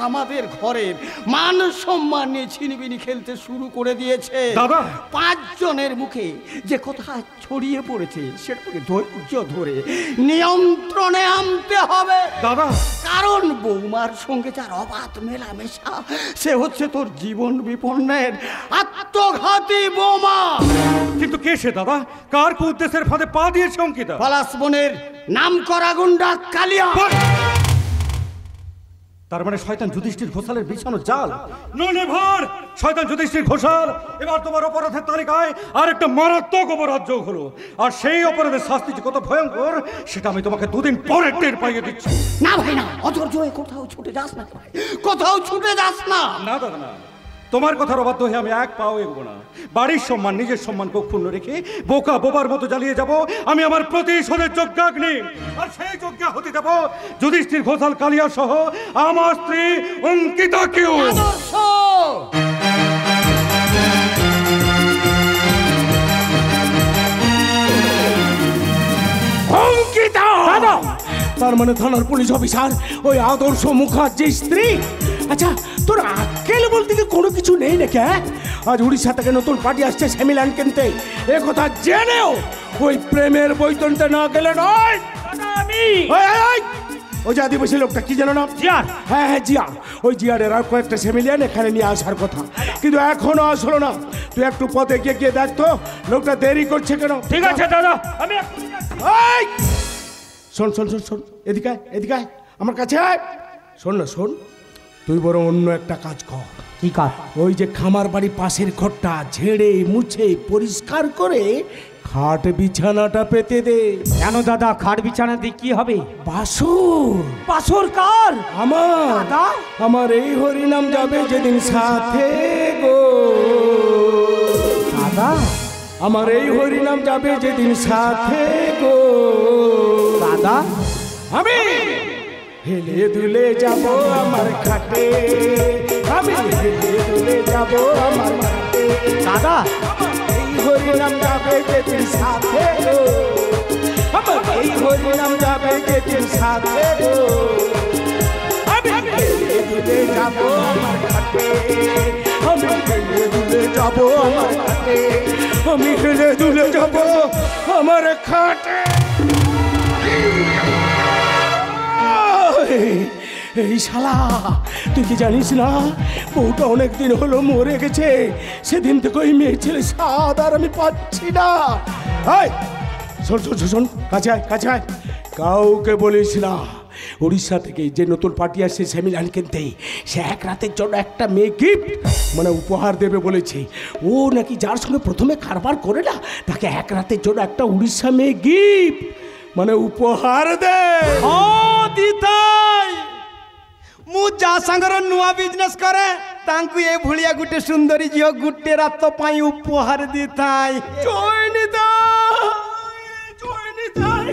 আমাদের ঘরের মান সম্মান নিয়ে ছিনিবিনি খেলতে শুরু করে দিয়েছে। দাদা 5 জনের মুখে যে কথা ছড়িয়ে পড়েছে সেটাকে ধৈর্য ধরে নিয়ন্ত্রণে আনতে হবে দাদা। কারণ বৌমার সঙ্গে যার অবাধ মেলামেশা সে হচ্ছে তোর জীবন বিপন্নের আত্মঘাতী বোমা। কিন্তু কে সে দাদা? কার কো উদ্দেশ্যের ফাঁদে পা দিয়েছে অঙ্কিতা? পলাশবনের নাম করা গুন্ডা কালিয়া। তার মানে শয়তান যুধিষ্ঠির ঘোষালের বিছানো জাল। ননে ভর শয়তান যুধিষ্ঠির ঘোষাল এবার তোমার অপরাধের তালিকায় আর একটা মারাত্মক অপরাধ যোগ হলো। আর সেই অপরাধের শাস্তি যে কত ভয়ঙ্কর সেটা আমি তোমাকে 2 দিন পরে টের পাইয়ে দিচ্ছি। না ভাই না, অধৈর্য হয়ে কোথাও ছুটে যাস না ভাই, কোথাও ছুটে যাস না। না দাদা না, তোমার কথার অবাধ্য হয়ে আমি এক পাও এগোবো না। বাড়ির সম্মান নিজের সম্মানকে অক্ষুণ্ণ রেখে বোকা বোবার মতো জ্বালিয়ে যাব আমি আমার প্রতিশোধের যজ্ঞাগ্নি। আর সেই যজ্ঞা হতে দেব যুধিষ্ঠির ঘোষাল কালিয়া সহ আমার স্ত্রী অঙ্কিতাকেও। অঙ্কিতা! তার মানে থানার পুলিশ অফিসার ওই আদর্শ মুখার্জির স্ত্রী? আচ্ছা তোর আক্কেল বলতে কি কোনো কিছু নেই নাকি? আজ উড়িষ্যা থেকে নতুন পার্টি আসছে সেমিল্যান্ড কিনতে, এ কথা জেনেও ওই প্রেমের বৈতনটা না গেলে নয়। ওই যে আদিবাসী লোকটা কি জানো না? জিয়ার। হ্যাঁ হ্যাঁ জিয়া, ওই জিয়ারের আর কয়েকটা সেমিলিয়ান এখানে নিয়ে আসার কথা, কিন্তু এখনো আসলো না। তুই একটু পথে গিয়ে গিয়ে দেখ তো লোকটা দেরি করছে কেন। ঠিক আছে দাদা, আমি শোন শোন শোন শোন, এদিকে এদিকে আমার কাছে আয়। শোন না শোন, তুই বরং অন্য একটা কাজ কর। কি কাজ? ওই যে খামার বাড়ি পাশের ঘরটা ঝেড়ে মুছে পরিষ্কার করে খাট বিছানাটা পেতে দে। কেন দাদা, খাট বিছানা দিয়ে কি হবে? বাসর। বাসর কার? আমার দাদা, আমার এই হরিনাম যাবে যেদিন সাথে গো দাদা, আমার এই হরিনাম যাবে যেদিন সাথে গো দাদা, আমি হেলে দুলে যাব আমার খাটে, আমি হেলে দুলে যাব আমার খাটে। দাদা, এই হরিনাম যাবে যেদিন সাথে গো, আমার এই হরিনাম যাবে যেদিন সাথে গো, আমি হেলে দুলে যাব আমার খাটে, আমি হেলে দুলে যাব আমার খাটে, আমি হেলে দুলে যাব আমার খাটে। এই শালা, তুই কি জানিস না বউটা অনেকদিন হলো মরে গেছে? সেদিন থেকে ওই মেয়ে ছেলে স্বাদ আর আমি পাচ্ছি না। শোন শোন শোন, কাছে আয় কাছে আয়। কাউকে বলিস না উড়িষ্যা থেকে যে নতুন পার্টি আসছে সেমিলান কিনতে, সে এক রাতের জন্য একটা মেয়ে গিফট মানে উপহার দেবে বলেছে। ও নাকি যার সঙ্গে প্রথমে কারবার করে না, তাকে এক রাতের জন্য একটা উড়িষ্যা মেয়ে গিফট মানে উপহার দে। দিতাই মু যা সাଙ୍ଗর নুয়া বিজনেস করে তাঙ্কু এ ভুলিয়া গুটে সুন্দরী ঝিও গুটে রাত পাই উপহার দিতাই। জয় নিতাই, জয় নিতাই।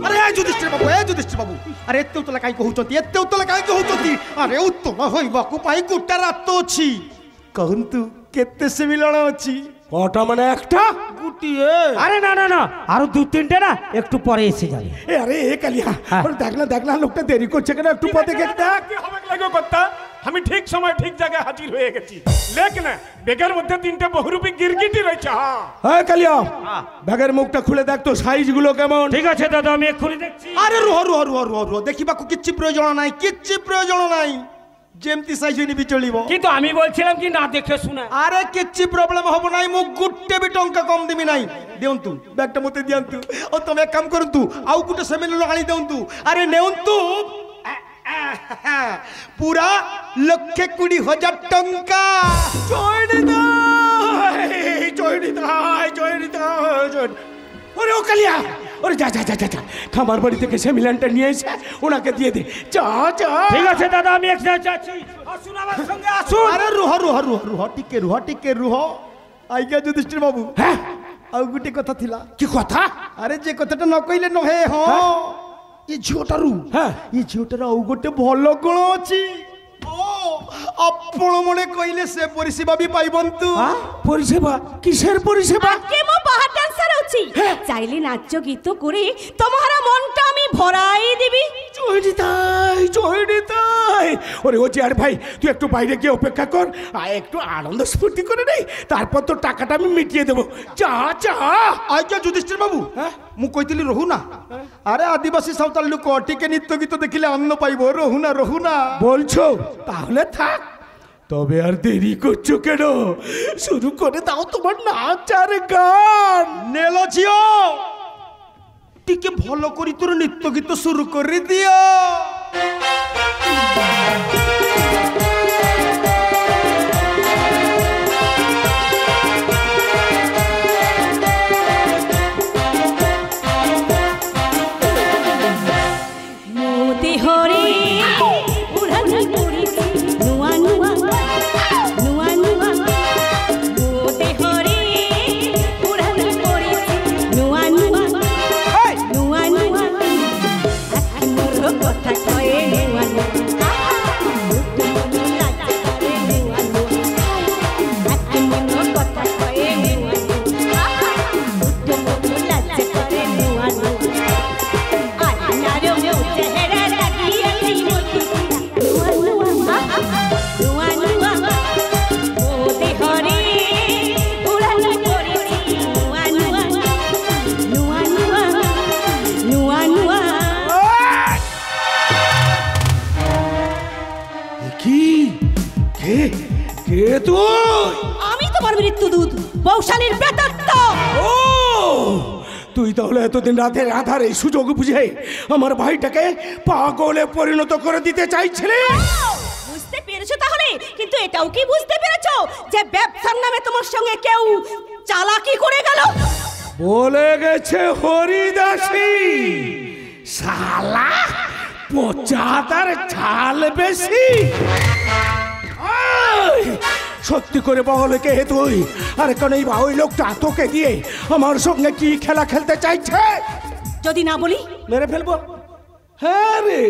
আরে যুধিষ্ঠির বাবু, যুধিষ্ঠির বাবু, আরে এতে উতলা কাই কହୁଛନ୍ତି, এতে উতলা কাই কହୁଛନ୍ତି? আরে উତ୍ତম হইବାକୁ পাই গুটা রাত ଅଛି। কহন্তু কেতে সে মিলন ଅଛି? কটা মানে একটা? গুটিয়ে। আরে না না না, আরো দু তিনটে না, একটু পরে এসে যাবে। আরে এ কালিয়া, দেখ না লোকটা দেরি করছে কেন, একটু পথে গেছে। কি হবে লাগো কথা, আমি ঠিক সময় ঠিক জায়গায় হাজির হয়ে গেছি। লেখ না, ব্যাগের মধ্যে তিনটে বহুরূপী গিরগিটি রয়েছে। হ্যাঁ কালিয়া, ব্যাগের মুখটা খুলে দেখ তো সাইজ গুলো কেমন। ঠিক আছে দাদা, আমি এক্ষুনি দেখছি। আরে রুহ রুহ রুহ রুহ রুহ, দেখিବାକୁ କିଛି প্রয়োজন নাই, କିଛି প্রয়োজন নাই, যেমতি সাইজ হইনি বি চলিব। কিন্তু আমি বলছিলাম কি না দেখে শুনে। আরে কিছু প্রবলেম হব নাই, মু গুটে বি টঙ্কা কম দিবি নাই। দেউন্তু ব্যাগটা মতে দিয়ন্তু, ও তুমি এক কাম করন্তু, আউ গুটে সেমিল আনি দেউন্তু। আরে নেউন্তু পুরা 1,20,000 টঙ্কা। ওরে ও কালিয়া, ওরে যা যা যা যা, খামার বাড়ি থেকে সে মিলানটা নিয়ে এসে ওনাকে দিয়ে দে। যা যা। ঠিক আছে দাদা, আমি একসাথে যাচ্ছি। আসুন আমার সঙ্গে আসুন। আরে রুহ রুহ রুহ রুহ, টিকে রুহ। আইগা যুধিষ্ঠির বাবু, হ্যাঁ আউ গুটে কথা থিলা। কি কথা? আরে যে কথাটা ন কইলে নহে। হ্যাঁ এই ঝিওটারু, হ্যাঁ এই ঝিওটার আউ গোটে ভাল গুণ ଅଛି। ଆପଣ মনে কইলে সে পরিষেবা বি পাইবন্তু। পরিষেবা? কিসের পরিষেবা? আজকে মো বাহার ডান্সার আছি, চাইলে নাচ গীত করে তোমার মনটা আমি ভরাই দিবি। জয় নিতাই, জয় নিতাই। ওরে ও জিয়ার ভাই, তুই একটু বাইরে গিয়ে অপেক্ষা কর, আর একটু আনন্দ স্ফূর্তি করে নেই, তারপর তো টাকাটা আমি মিটিয়ে দেবো। যা যা। আজ্ঞা যুধিষ্ঠির বাবু, মু কইতিলি রহু না। আরে আদিবাসী সাঁওতাল লোক টিকে নৃত্য গীত দেখিলে আনন্দ পাইব, রহু না বলছো? তাহলে থাক, তবে আর দেরি করছো কেন? শুরু করে দাও তোমার নাচ আর গান। নেল ঝিও, টিকে ভালো করি তোর নৃত্য গীত শুরু করে দিও। আমি তোমার মৃত্যুদূত, বৌশালীর প্রেতাত্ম। ও তুই তাহলে এতদিন রাতের আধার এই সুযোগ বুঝে আমার ভাইটাকে পাগলে পরিণত করে দিতে চাইছিলি? বুঝতে বুঝতে পেরেছো তাহলে, কিন্তু এটাও কি বুঝতে পেরেছো যে ব্যবসার নামে তোমার সঙ্গে কেউ চালাকি করে গেল? বলে গেছে হরিদাসী, শালা পচাদার ঝাল বেশি। সত্যি করে বলে কে তুই? আরে কেন এই ওই লোকটা তোকে দিয়ে আমার সঙ্গে কি খেলা খেলতে চাইছে? যদি না বলি মেরে ফেলবো। হ্যাঁ রে,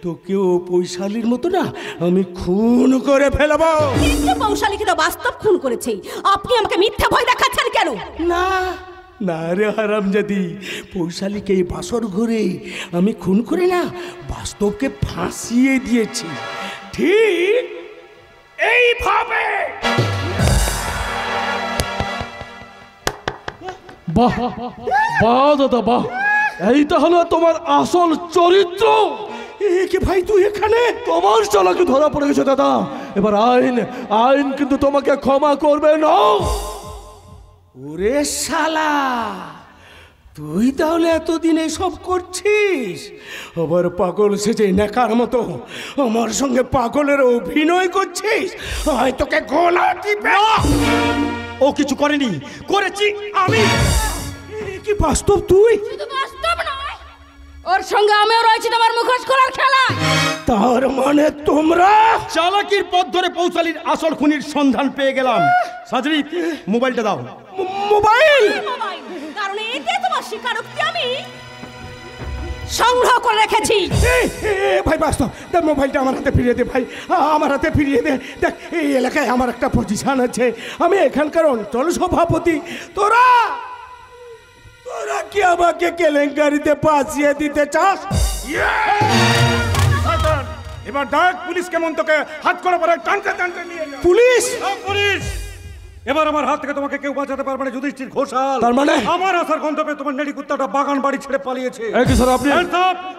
তোকেও পৈশালির মতো না আমি খুন করে ফেলবো। কিন্তু পৌশালীকে তো বাস্তব খুন করেছে, আপনি আমাকে মিথ্যা ভয় দেখাচ্ছেন কেন? না না রে হারামজাদি, পৈশালীকে এই বাসর ঘরে আমি খুন করে না বাস্তবকে ফাঁসিয়ে দিয়েছি, ঠিক এইভাবে। বাহ বাহ দাদা বাহ, এইটা হলো তোমার আসল চরিত্র। কি ভাই তুই এখানে? তোমার চালাকি ধরা পড়ে গেছে দাদা, এবার আইন আইন কিন্তু তোমাকে ক্ষমা করবে না। ওরে শালা, তুই তাহলে এতদিন এসব করছিস? আবার পাগল সেজে নেকার মতো আমার সঙ্গে পাগলের অভিনয় করছিস? হয় তোকে গোলা টিপে। ও কিছু করেনি, করেছি আমি। কি বাস্তব তুই? শুধু বাস্তব নয়, ওর সঙ্গে আমিও রয়েছি তোমার মুখোশ খোলার খেলা। তার মানে তোমরা চালাকির পথ ধরে পৌশালীর আসল খুনির সন্ধান পেয়ে গেলাম। সাজরি, মোবাইলটা দাও। মোবাইল? কারণ এতে তোমার স্বীকারোক্তি আমি সংগ্রহ করে রেখেছি। ভাই বাস্তব, দেখ মোবাইলটা আমার হাতে ফিরিয়ে দে ভাই, আমার হাতে ফিরিয়ে দে। দেখ এই এলাকায় আমার একটা পজিশন আছে, আমি এখানকার অঞ্চল সভাপতি। তোরা তোরা কি আমাকে কেলেঙ্কারিতে ফাঁসিয়ে দিতে চাস? এবার দেখ পুলিশ কেমন তোকে হাত করে পরে টানতে টানতে নিয়ে যায়। পুলিশ? পুলিশ! এবার আমার হাত থেকে তোমাকে কেউ বাঁচাতে পারবে না যুধিষ্ঠির ঘোষাল। তার মানে? আমার আসার গন্তব্যে তোমার নেড়ি কুত্তাটা বাগান বাড়ি ছেড়ে পালিয়েছে। কি স্যার আপনি?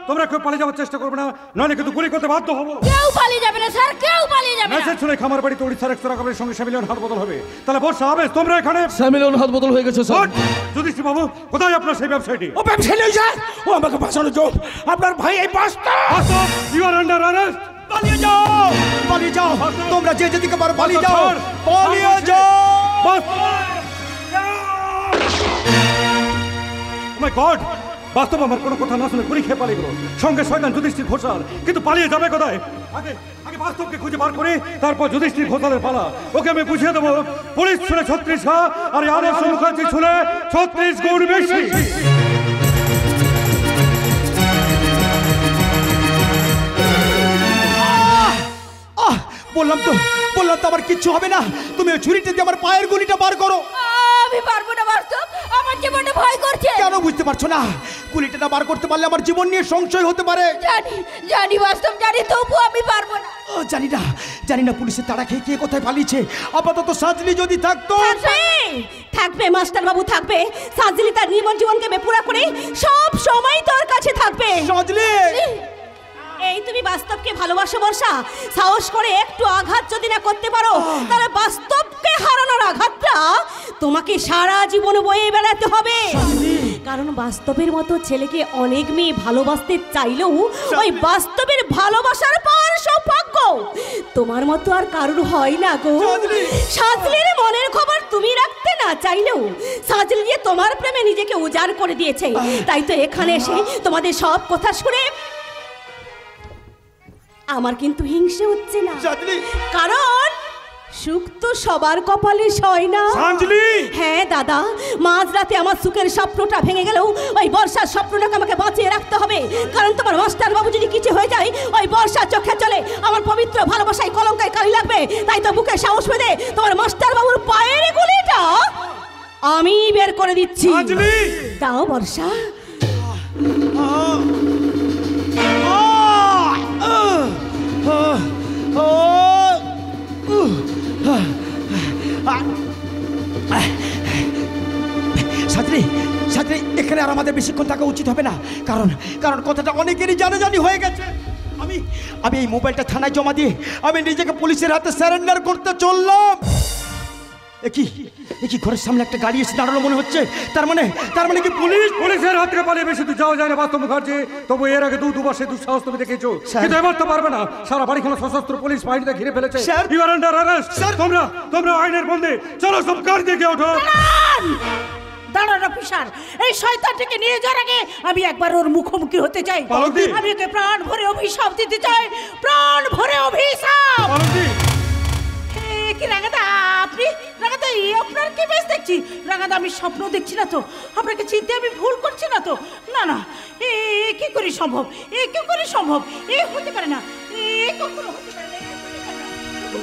তোমরা কেউ পালিয়ে যাওয়ার চেষ্টা করবে না, নইলে কিন্তু গুলি করতে বাধ্য হবো। কেউ পালিয়ে যাবে না স্যার, কেউ পালিয়ে যাবে না। মেসেজ শুনে খামার বাড়িতে ওড়িশার এক্সট্রা কাপড়ের সঙ্গে স্যামিলিয়ন হাত বদল হবে। তাহলে বর্ষা হবে তোমরা এখানে। স্যামিলিয়ন হাত বদল হয়ে গেছে স্যার। যুধিষ্ঠির বাবু, কোথায় আপনার সেই ব্যবসায়টি? ও ব্যবসায়ী নয় স্যার, ও আমাকে বাঁচানোর জন্য আপনার ভাই এই বাস্তব। You are under arrest. পালিয়ে যাও, পালিয়ে যাও, তোমরা যে যেদিকে পারো পালিয়ে যাও, পালিয়ে যাও। মাই গড, বাস্তব আমার কোনো কথা না শুনে গুলি খেয়ে পালিয়ে গেল, সঙ্গে শয়তান যুধিষ্ঠির ঘোষাল। কিন্তু পালিয়ে যাবে কোথায়? আগে আগে বাস্তবকে খুঁজে বার করে তারপর যুধিষ্ঠির ঘোষালের পালা। ওকে আমি বুঝিয়ে দেবো, পুলিশ শুনে 36 আর এই আদর্শ মুখার্জি শুনে 36 গুণ বেশি। বললাম তো আমার কিচ্ছু হবে না। তুমি ওই ছুরিটা দিয়ে আমার পায়ের গুলিটা বার করো। আমি পারবো না বাস্তব, আমার জীবনটা ভয় করছে। কেন বুঝতে পারছো না? গুলিটা বার করতে পারলে আমার জীবন নিয়ে সংশয় হতে পারে। জানি জানি বাস্তব জানি, তবু আমি পারবো না। জানি না পুলিশের তাড়া খেয়ে কে কোথায় পালিয়েছে। আপাতত সাজলি যদি থাকতো। থাকবে মাস্টার বাবু, থাকবে। সাজলি তার নির্মল জীবনকে বেপুরা করে সব সময় তোর কাছে থাকবে। সাজলি, এই তুমি বাস্তবকে ভালোবাসো বর্ষা, সাহস করে একটু আঘাত যদি না করতে পারো, তাহলে বাস্তবকে হারানোর আঘাতটা তোমাকে সারা জীবন বয়ে বেড়াতে হবে। কারণ বাস্তবের মতো ছেলেকে অনেক মেয়ে ভালোবাসতে চাইলেও ওই বাস্তবের ভালোবাসার পাওয়ার সৌভাগ্য তোমার মতো আর কারোর হয় না গো। সাজলির মনের খবর তুমি রাখতে না চাইলেও সাজলি যে তোমার প্রেমে নিজেকে উজাড় করে দিয়েছে। তাই তো এখানে এসে তোমাদের সব কথা শুনে আমার কিন্তু হিংসে হচ্ছে না, কারণ সুখ তো সবার কপালে হয় না। হ্যাঁ দাদা, মাঝরাতে আমার সুখের স্বপ্নটা ভেঙে গেলেও ওই বর্ষার স্বপ্নটাকে আমাকে বাঁচিয়ে রাখতে হবে। কারণ তোমার মাস্টার বাবু যদি কিছু হয়ে যায়, ওই বর্ষার চোখে চলে আমার পবিত্র ভালোবাসায় কলঙ্কায় কালি লাগবে। তাই তো বুকে সাহস বেঁধে তোমার মাস্টার বাবুর পায়ের গুলিটা আমি বের করে দিচ্ছি। দাও বর্ষা। সাজরি, এখানে আর আমাদের বেশিক্ষণ থাকা উচিত হবে না। কারণ কথাটা অনেকেরই জানাজানি হয়ে গেছে। আমি এই মোবাইলটা থানায় জমা দিয়ে আমি নিজেকে পুলিশের হাতে সারেন্ডার করতে চললাম। কি ঘরের সামনে একটা গাড়ি এসে দাঁড়ানো মনে হচ্ছে, তার মানে কি পুলিশ? পুলিশের হাত থেকে পালিয়ে বেশি তো যাওয়া যায় না বাস্তব মুখার্জি। তবু এর আগে দুবার সে দুঃসাহস তুমি দেখেছো, কিন্তু এবার তো পারবে না। সারা বাড়িখানা সশস্ত্র পুলিশ বাহিনীতে ঘিরে ফেলেছে। You are under arrest. তোমরা আইনের বন্দী। চলো সব গাড়ি দেখে ওঠো। দাঁড়ান অফিসার, এই শয়তানটাকে নিয়ে যাওয়ার আগে আমি একবার ওর মুখোমুখি হতে চাই। আমি ওকে প্রাণ ভরে অভিশাপ দিতে চাই, প্রাণ ভরে অভিশাপ। কি রাঙাদা, আপনি রাঙাদা, আপনার কি বেশ দেখছি রাঙাদা? আমি স্বপ্ন দেখছি না তো? আপনাকে চিনতে আমি ভুল করছি না তো? না, এ কি করে সম্ভব? এ কি করে সম্ভব? এ হতে পারে না, এ কখনো হতে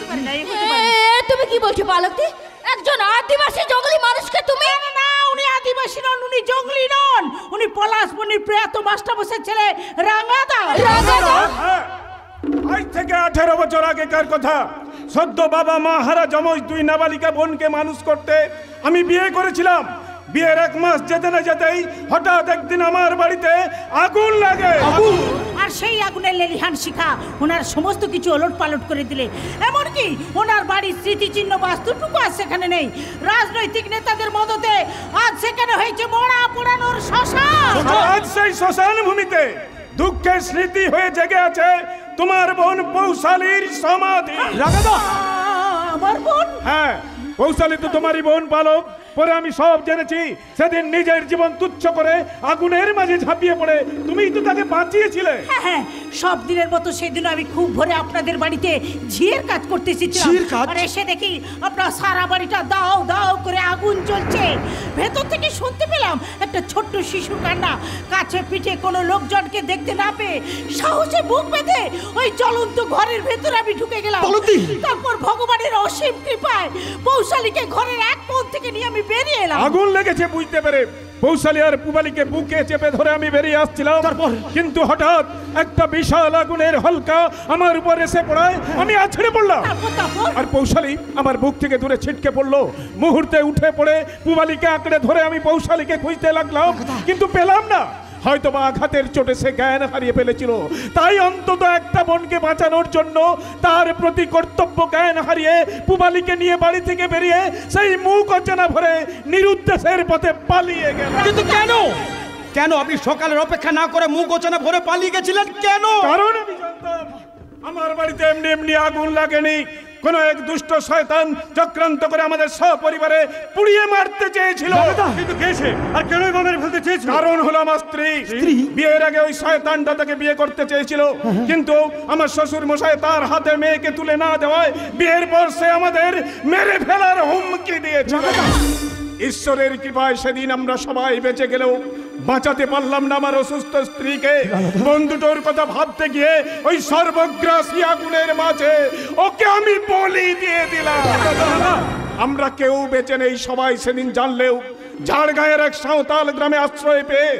পারে না, তুমি কি বলছো পালকদি? একজন আদিবাসী জঙ্গলি মানুষকে তুমি? না, উনি আদিবাসী নন, উনি জঙ্গলি নন, উনি পলাশবনির প্রয়াত মাস্টারমশাইয়ের ছেলে রাঙাদা। আজ থেকে 18 বছর আগেকার কথা। সদ্য বাবা মা হারা জমজ 2 নাবালিকা বোনকে মানুষ করতে আমি বিয়ে করেছিলাম। বিয়ের 1 মাস যেতে না যেতেই হঠাৎ একদিন আমার বাড়িতে আগুন লাগে। আর সেই আগুনের লেলিহান শিখা ওনার সমস্ত কিছু ওলট পালট করে দিলে। এমনকি ওনার বাড়ির স্মৃতিচিহ্ন বাস্তুটুকু আজ সেখানে নেই। রাজনৈতিক নেতাদের মদতে আজ সেখানে হয়েছে মরা পোড়ানোর শ্মশান। আজ সেই শ্মশান ভূমিতে দুঃখের স্মৃতি হয়ে জেগে আছে তোমার বোন পৌশালীর সমাধি। আমার বোন? হ্যাঁ, পৌশালী তো তোমারই বোন পালক। পরে আমি সব জেনেছি। সেদিন নিজের জীবন তুচ্ছ করে আগুনের মাঝে ঝাঁপিয়ে পড়ে তুমিই তো তাকে বাঁচিয়েছিলে। হ্যাঁ, সব দিনের মতো সেদিন আমি খুব ভোরে আপনাদের বাড়িতে ঝিয়ের কাজ করতে এসেছিলাম। আর এসে দেখি আপনার সারা বাড়িটা দাও দাও করে আগুন জ্বলছে। ভেতর থেকে শুনতে পেলাম একটা ছোট্ট শিশুর কান্না। কাছে পিঠে কোনো লোকজনকে দেখতে না পেয়ে সাহসে বুক বেঁধে ওই জ্বলন্ত ঘরের ভেতর আমি ঢুকে গেলাম। তারপর ভগবানের অসীম কৃপায় পৌশালীকে ঘরের এক কোণ থেকে নিয়ে আমি বেরিয়ে এলাম। আগুন লেগেছে বুঝতে পেরে পৌশালী আর পুবালীকে বুকে চেপে ধরে আমি বেরিয়ে আসছিলাম। কিন্তু হঠাৎ একটা বিশাল আগুনের হলকা আমার উপর এসে পড়ায় আমি আছড়ে পড়লাম। আর পৌশালী আমার বুক থেকে দূরে ছিটকে পড়লো। মুহূর্তে উঠে পড়ে পুবালীকে আঁকড়ে ধরে আমি পৌশালীকে খুঁজতে লাগলাম, কিন্তু পেলাম না। হয়তো বা আঘাতের চোটে সে জ্ঞান হারিয়ে ফেলেছিল। তাই অন্তত একটা বোনকে বাঁচানোর জন্য তার প্রতি কর্তব্য জ্ঞান হারিয়ে পুবালীকে নিয়ে বাড়ি থেকে বেরিয়ে সেই মুখ অচেনা ভরে নিরুদ্দেশের পথে পালিয়ে গেল। কিন্তু কেন আপনি সকালের অপেক্ষা না করে মুখ অচেনা ভরে পালিয়ে গেছিলেন কেন? কারণ আমি জানতাম আমার বাড়িতে এমনি আগুন লাগেনি। কোন এক দুষ্ট শয়তান চক্রান্ত করে আমাদের সপরিবারে পুড়িয়ে মারতে চেয়েছিল। কিন্তু কেছে আর কেনই মেরে ফেলতে চেয়েছিল? কারণ হলো আমার স্ত্রী। বিয়ের আগে ওই শয়তানটা তাকে বিয়ে করতে চেয়েছিল, কিন্তু আমার শ্বশুর মশাই তার হাতে মেয়েকে তুলে না দেওয়ায় বিয়ের পর সে আমাদের মেরে ফেলার হুমকি দিয়েছে। ঈশ্বরের কৃপায় সেদিন আমরা সবাই বেঁচে গেলেও বাঁচাতে পারলাম না আমার অসুস্থ স্ত্রীকে। বন্ধুটোর কথা ভাবতে গিয়ে ওই সর্বগ্রাসী আগুনের মাঝে ওকে আমি বলি দিয়ে দিলাম। আমরা কেউ বেঁচে নেই সবাই সেদিন জানলেও ঝাড়গাঁয়ের এক সাঁওতাল গ্রামে আশ্রয় পেয়ে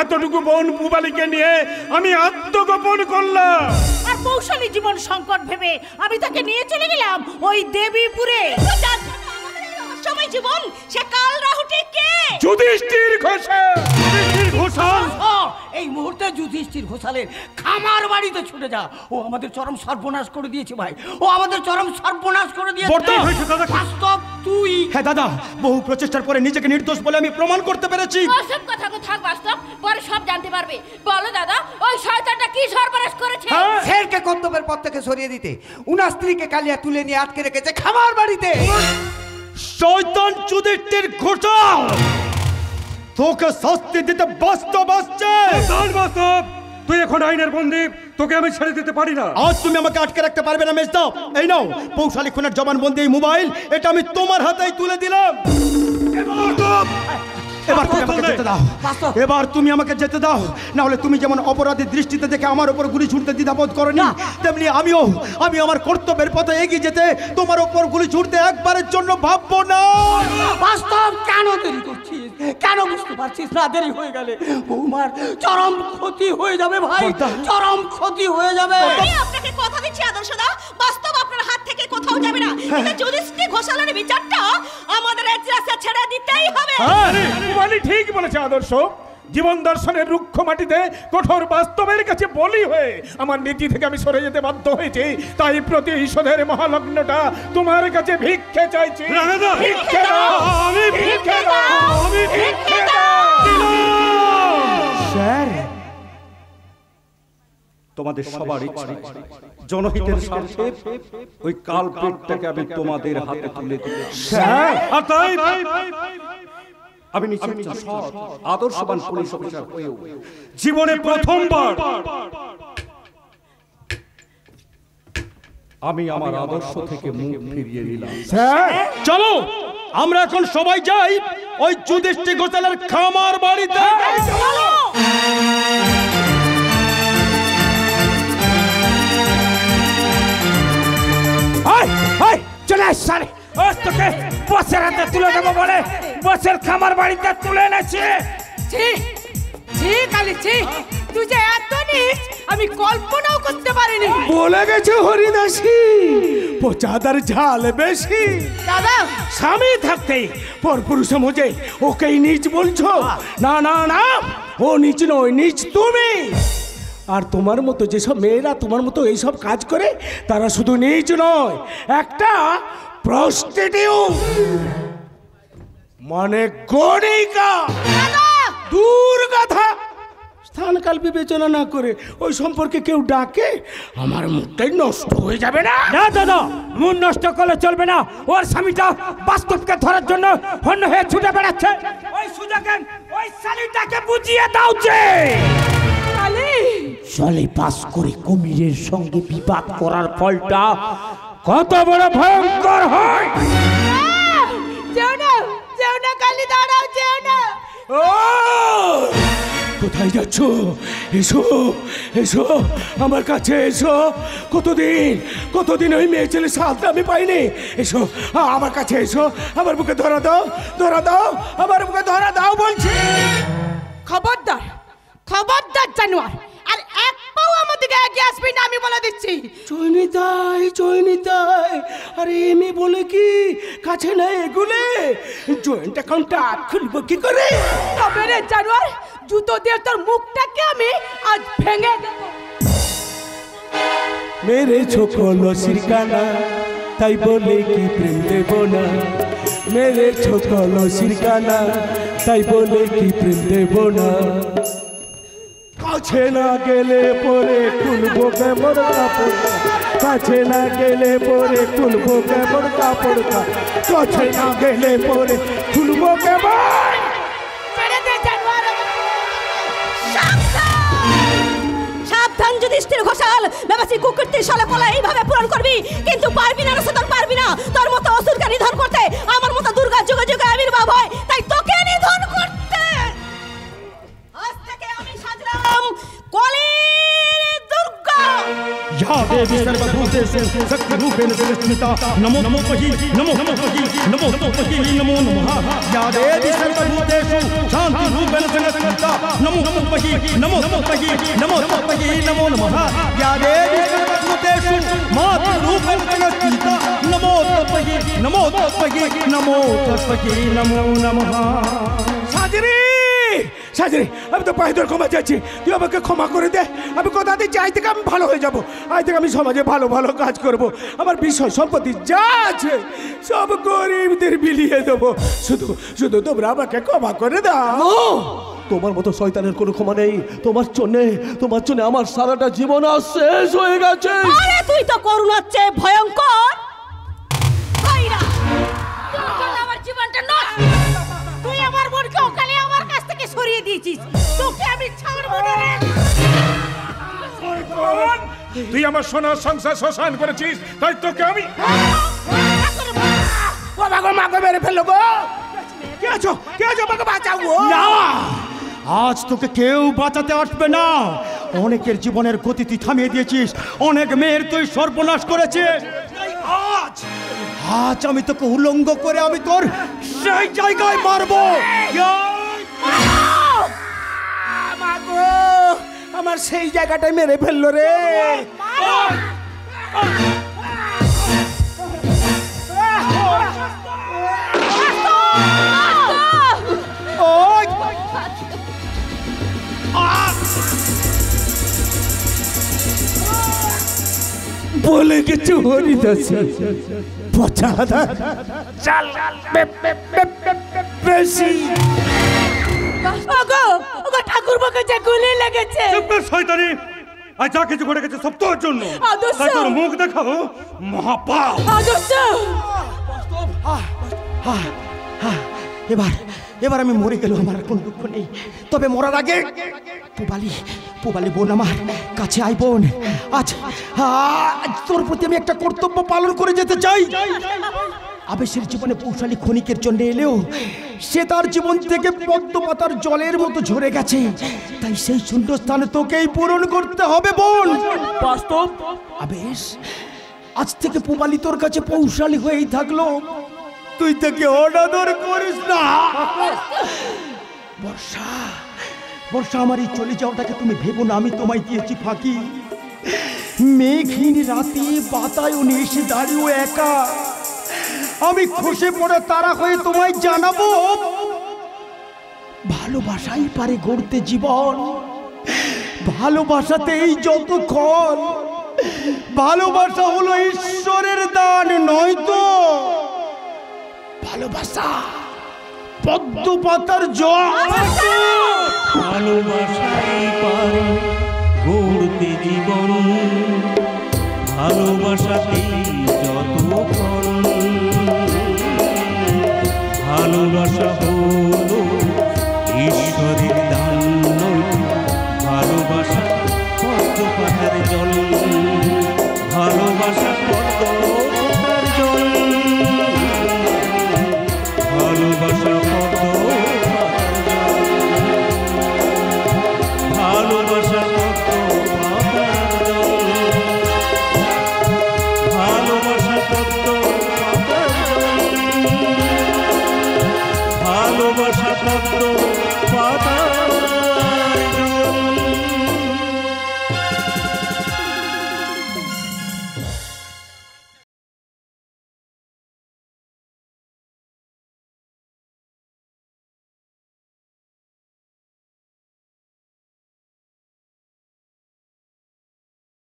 এতটুকু বোন পুবালীকে নিয়ে আমি আত্মগোপন করলাম। আর পৌশালী জীবন সংকট ভেবে আমি তাকে নিয়ে চলে গেলাম ওই দেবীপুরে। সময় জীবন সে কাল রাহুটি কে? যুধিষ্ঠির ঘোষাল। এই মুহূর্তে যুধিষ্ঠির ঘোষালের খামার বাড়িতে ছুটে যা। ও আমাদের চরম সর্বনাশ করে দিয়েছে ভাই, ও আমাদের চরম সর্বনাশ করে দিয়েছে। বাস্তব তুই? হ্যাঁ দাদা, বহু প্রচেষ্টার পরে নিজেকে নির্দোষ বলে আমি প্রমাণ করতে পেরেছি। ওসব কথা থাক বাস্তব, পরে সব জানতে পারবে। বলো দাদা, ওই শয়তানটা কি সর্বনাশ করেছে? শেরকে কর্তব্যের পথ থেকে সরিয়ে দিতে উনার স্ত্রীকে কালিয়া তুলে নিয়ে আটকে রেখেছে খামার বাড়িতে। শয়তান যুধিষ্ঠির ঘোষাল, তোকে শাস্তি দিতে বাস্তব আসছে। বাস্তব, তুই এখন আইনের বন্দী, তোকে আমি ছেড়ে দিতে পারি না। আজ তুমি আমাকে আটকে রাখতে পারবে না মেজদা। এই নাও পৌশালী খুনের জবানবন্দি এই মোবাইল, এটা আমি তোমার হাতেই তুলে দিলাম। এবার তুমি আমাকে যেতে দাও, না হলে তুমি যেমন অপরাধী দৃষ্টিতে দেখে আমার উপর গুলি ছুটতে দ্বিধাবোধ করনি, তেমনি আমি আমার কর্তব্যের পথে এগিয়ে যেতে তোমার উপর গুলি ছুটতে একবারের জন্য ভাববো না। বাস্তব, কেন দেরি করছিস? কেন বুঝতে পারছিস না? দেরি হয়ে গেলে বৌমার চরম ক্ষতি হয়ে যাবে ভাই, চরম ক্ষতি হয়ে যাবে। আমি আপনাকে কথা দিচ্ছি আদর্শদা, বাস্তব আপনার হাত থেকে কোথাও যাবে না। কিন্তু যুধিষ্ঠির ঘোষালের বিচারটা আমাদের এজলাসে ছেড়ে দিতেই হবে। পুবালী ঠিক বলেছে আদর্শ। জীবন দর্শনের রুক্ষ মাটিতে কঠোর বাস্তবের কাছে বলি হয়ে আমার নীতি থেকে আমি সরে যেতে বাধ্য হয়েছি। তাই প্রতিশোধের মহালগ্নটা তোমার কাছে ভিক্ষে চাইছি। ভিক্ষে দাও, আমি ভিক্ষে দাও, আমি ভিক্ষে দাও। স্যার, তোমাদের সবার ইচ্ছা জনহিতের স্বার্থে ওই কালপেটটাকে আমি তোমাদের হাতে তুলে দিই। আর তাই আমি নিশ্চিত সৎ আদর্শবান পুলিশ অফিসার হয়েও জীবনে প্রথমবার আমি আমার আদর্শ থেকে মুখ ফিরিয়ে নিলাম। স্যার চলো আমরা এখন সবাই যাই ওই যুধিষ্ঠির গোচালের খামার বাড়িতে। চলে আস সারে, তোকে বসের হাতে তুলে দেবো বলে বসের খামার বাড়িতে তুলে এনেছি। তুই যে এত নিচ আমি কল্পনাও করতে পারিনি। বলে গেছে হরিদাসী পচাদার ঝাল বেশি। দাদা স্বামী থাকতে পরপুরুষে মজে ওকেই নিচ বলছো? না না না, ও নিচ নয়, নিচ তুমি। আর তোমার মতো যেসব মেয়েরা তোমার মতো এইসব কাজ করে তারা শুধু নিচ নয়, একটা প্রস্টিটিউট মানে গণিকা। দূর কথা, স্থানকাল বিবেচনা না করে ওই সম্পর্কে কেউ ডাকে আমার মুখটাই নষ্ট হয়ে যাবে না। না দাদা, মন নষ্ট করলে চলবে না। ওর স্বামীটা বাস্তবকে ধরার জন্য হন্য হয়ে ছুটে বেড়াচ্ছে। ওই সুযোগে ওই শালিটাকে বুঝিয়ে দাও যে চলে পাস করে কুমিরের সঙ্গে বিবাদ করার ফলটা কত বড় ভয়ঙ্কর হয়। যেও না কালি, দাঁড়াও, যেও না। কোথায় যাচ্ছ? এসো এসো আমার কাছে এসো। কতদিন ওই মেয়ে ছেলে সাথে আমি পাইনি। এসো আমার কাছে এসো, আমার বুকে ধরা দাও, ধরা দাও, আমার বুকে ধরা দাও বলছি। খবরদার খবরদার জানোয়ার, আর এক পাও আমার দিকে এগিয়ে আসবি না, আমি বলে দিচ্ছি। চৈনিতাই, আরে এমনি বলে কি কাছে না এগুলে জয়েন্ট অ্যাকাউন্টটা খুলবো কি করে? তবে রে জানোয়ার, জুতো দিয়ে তোর মুখটাকে আমি আজ ভেঙে দেব। মেরেছো কলসির কানা, তাই বলে কি প্রেম দেব না? মেরেছো কলসির কানা, তাই বলে কি প্রেম দেব না? কাছে না গেলে পরে খুলবো কেমন কাপড়, কাছে না গেলে পরে খুলবো কেমন কাপড়, কাছে না গেলে পরে খুলবো কেমন। সাবধান যুধিষ্ঠির ঘোষাল, বেবাসী কুকুরটির শালাকলা এইভাবে পূরণ করবি, কিন্তু পারবি না রসতন, পারবি না। তোর মতো অসুরকে নিধন করতে আমার মতো দুর্গা যুগে যুগে আবির্ভাব হয়, তাই তোকে নিধন করতে আজ থেকে আমি সাজলাম কলির দুর্গা। या देवी सर्वभूतेषु शक्तिरूपेण संस्थिता नमो नमो मही नमो नमो मही नमो नमो मही नमो नमः। या देवी सर्वभूतेषु शान्तिरूपेण संस्थिता नमो नमो मही नमो नमो मही नमो नमो मही नमो नमः। या देवी सर्वभूतेषु मातृरूपेण संस्थिता नमो तस्मै नमो तस्मै नमो तस्मै नमो नमः। সাজরে আমি তো পায়ে ধরে ক্ষমা চাইছি, তুই আমাকে ক্ষমা করে দে। আমি কথা দিচ্ছি আজ থেকে আমি ভালো হয়ে যাব, আজ থেকে আমি সমাজে ভালো ভালো কাজ করব। আমার বিষয় সম্পত্তি যা আছে সব গরিবদের বিলিয়ে দেবো, শুধু তোমরা আমাকে ক্ষমা করে দাও। তোমার মতো শয়তানের কোনো ক্ষমা নেই। তোমার জন্য আমার সারাটা জীবন আজ শেষ হয়ে গেছে। আরে তুই তো করুণার চেয়ে ভয়ঙ্কর। ভাইরা, তোর জন্য আমার জীবনটা নষ্ট। তুই আমার বোনকে ওখানে আমার কাছ থেকে সরিয়ে দিয়েছিস, তোকে আমি ছাড়বো না রে। তুই আমার সোনার সংসার শ্মশান করেছিস, তাই তোকে আমি মাকে মেরে ফেললো গো। কে আছো আমাকে বাঁচাও গো। না, আজ তোকে কেউ বাঁচাতে আসবে না। অনেকের জীবনের গতি তুই থামিয়ে দিয়েছিস, অনেক মেয়ের তুই সর্বনাশ করেছিস। আজ আমি তোকে উলঙ্গ করে আমি তোর সেই জায়গায় মারবো। আমার সেই জায়গাটায় মেরে ফেললো রে। বলে গেছে হরিদাসী পচা চাল বেশি। ওগো ওগো ঠাকুরবাকে যে গুলি লেগেছে। চুপ কর শয়তানি, আর যা কিছু ঘটে গেছে সব তোর জন্য। তাই তোর মুখ দেখাবো মহাপাপ। আদর্শ এবার আমি মরে গেল, আমার কোনো দুঃখ নেই। তবে মরার আগে পুবালি বোন আমার কাছে আই বোন, আজ তোর প্রতি আমি একটা কর্তব্য পালন করে যেতে চাই। আবেশের জীবনে পৌশালী ক্ষণিকের জন্য এলেও সে তার জীবন থেকে পদ্ম পাতার জলের মতো ঝরে গেছে, তাই সেই শূন্য স্থানে তোকেই পূরণ করতে হবে বোন। বাস্তব আবেশ, আজ থেকে পুবালি তোর কাছে পৌশালী হয়েই থাকলো, তুই তাকে অনাদর করিস না। বর্ষা আমার এই চলে যাওয়াটাকে তুমি ভেবো না আমি তোমায় দিয়েছি ফাঁকি। মেঘহীন রাতে বাতায়নে এসে দাঁড়িয়ে একা আমি খসে পড়ে তারা হয়ে তোমায় জানাবো, ভালোবাসাই পারে গড়তে জীবন, ভালোবাসাতেই যতক্ষণ। ভালোবাসা হলো ঈশ্বরের দান, নয়তো ভালোবাসা পদ্ম পাতার জল। ভালোবাসাই পারে গড়তে জীবন, ভালোবাসাতেই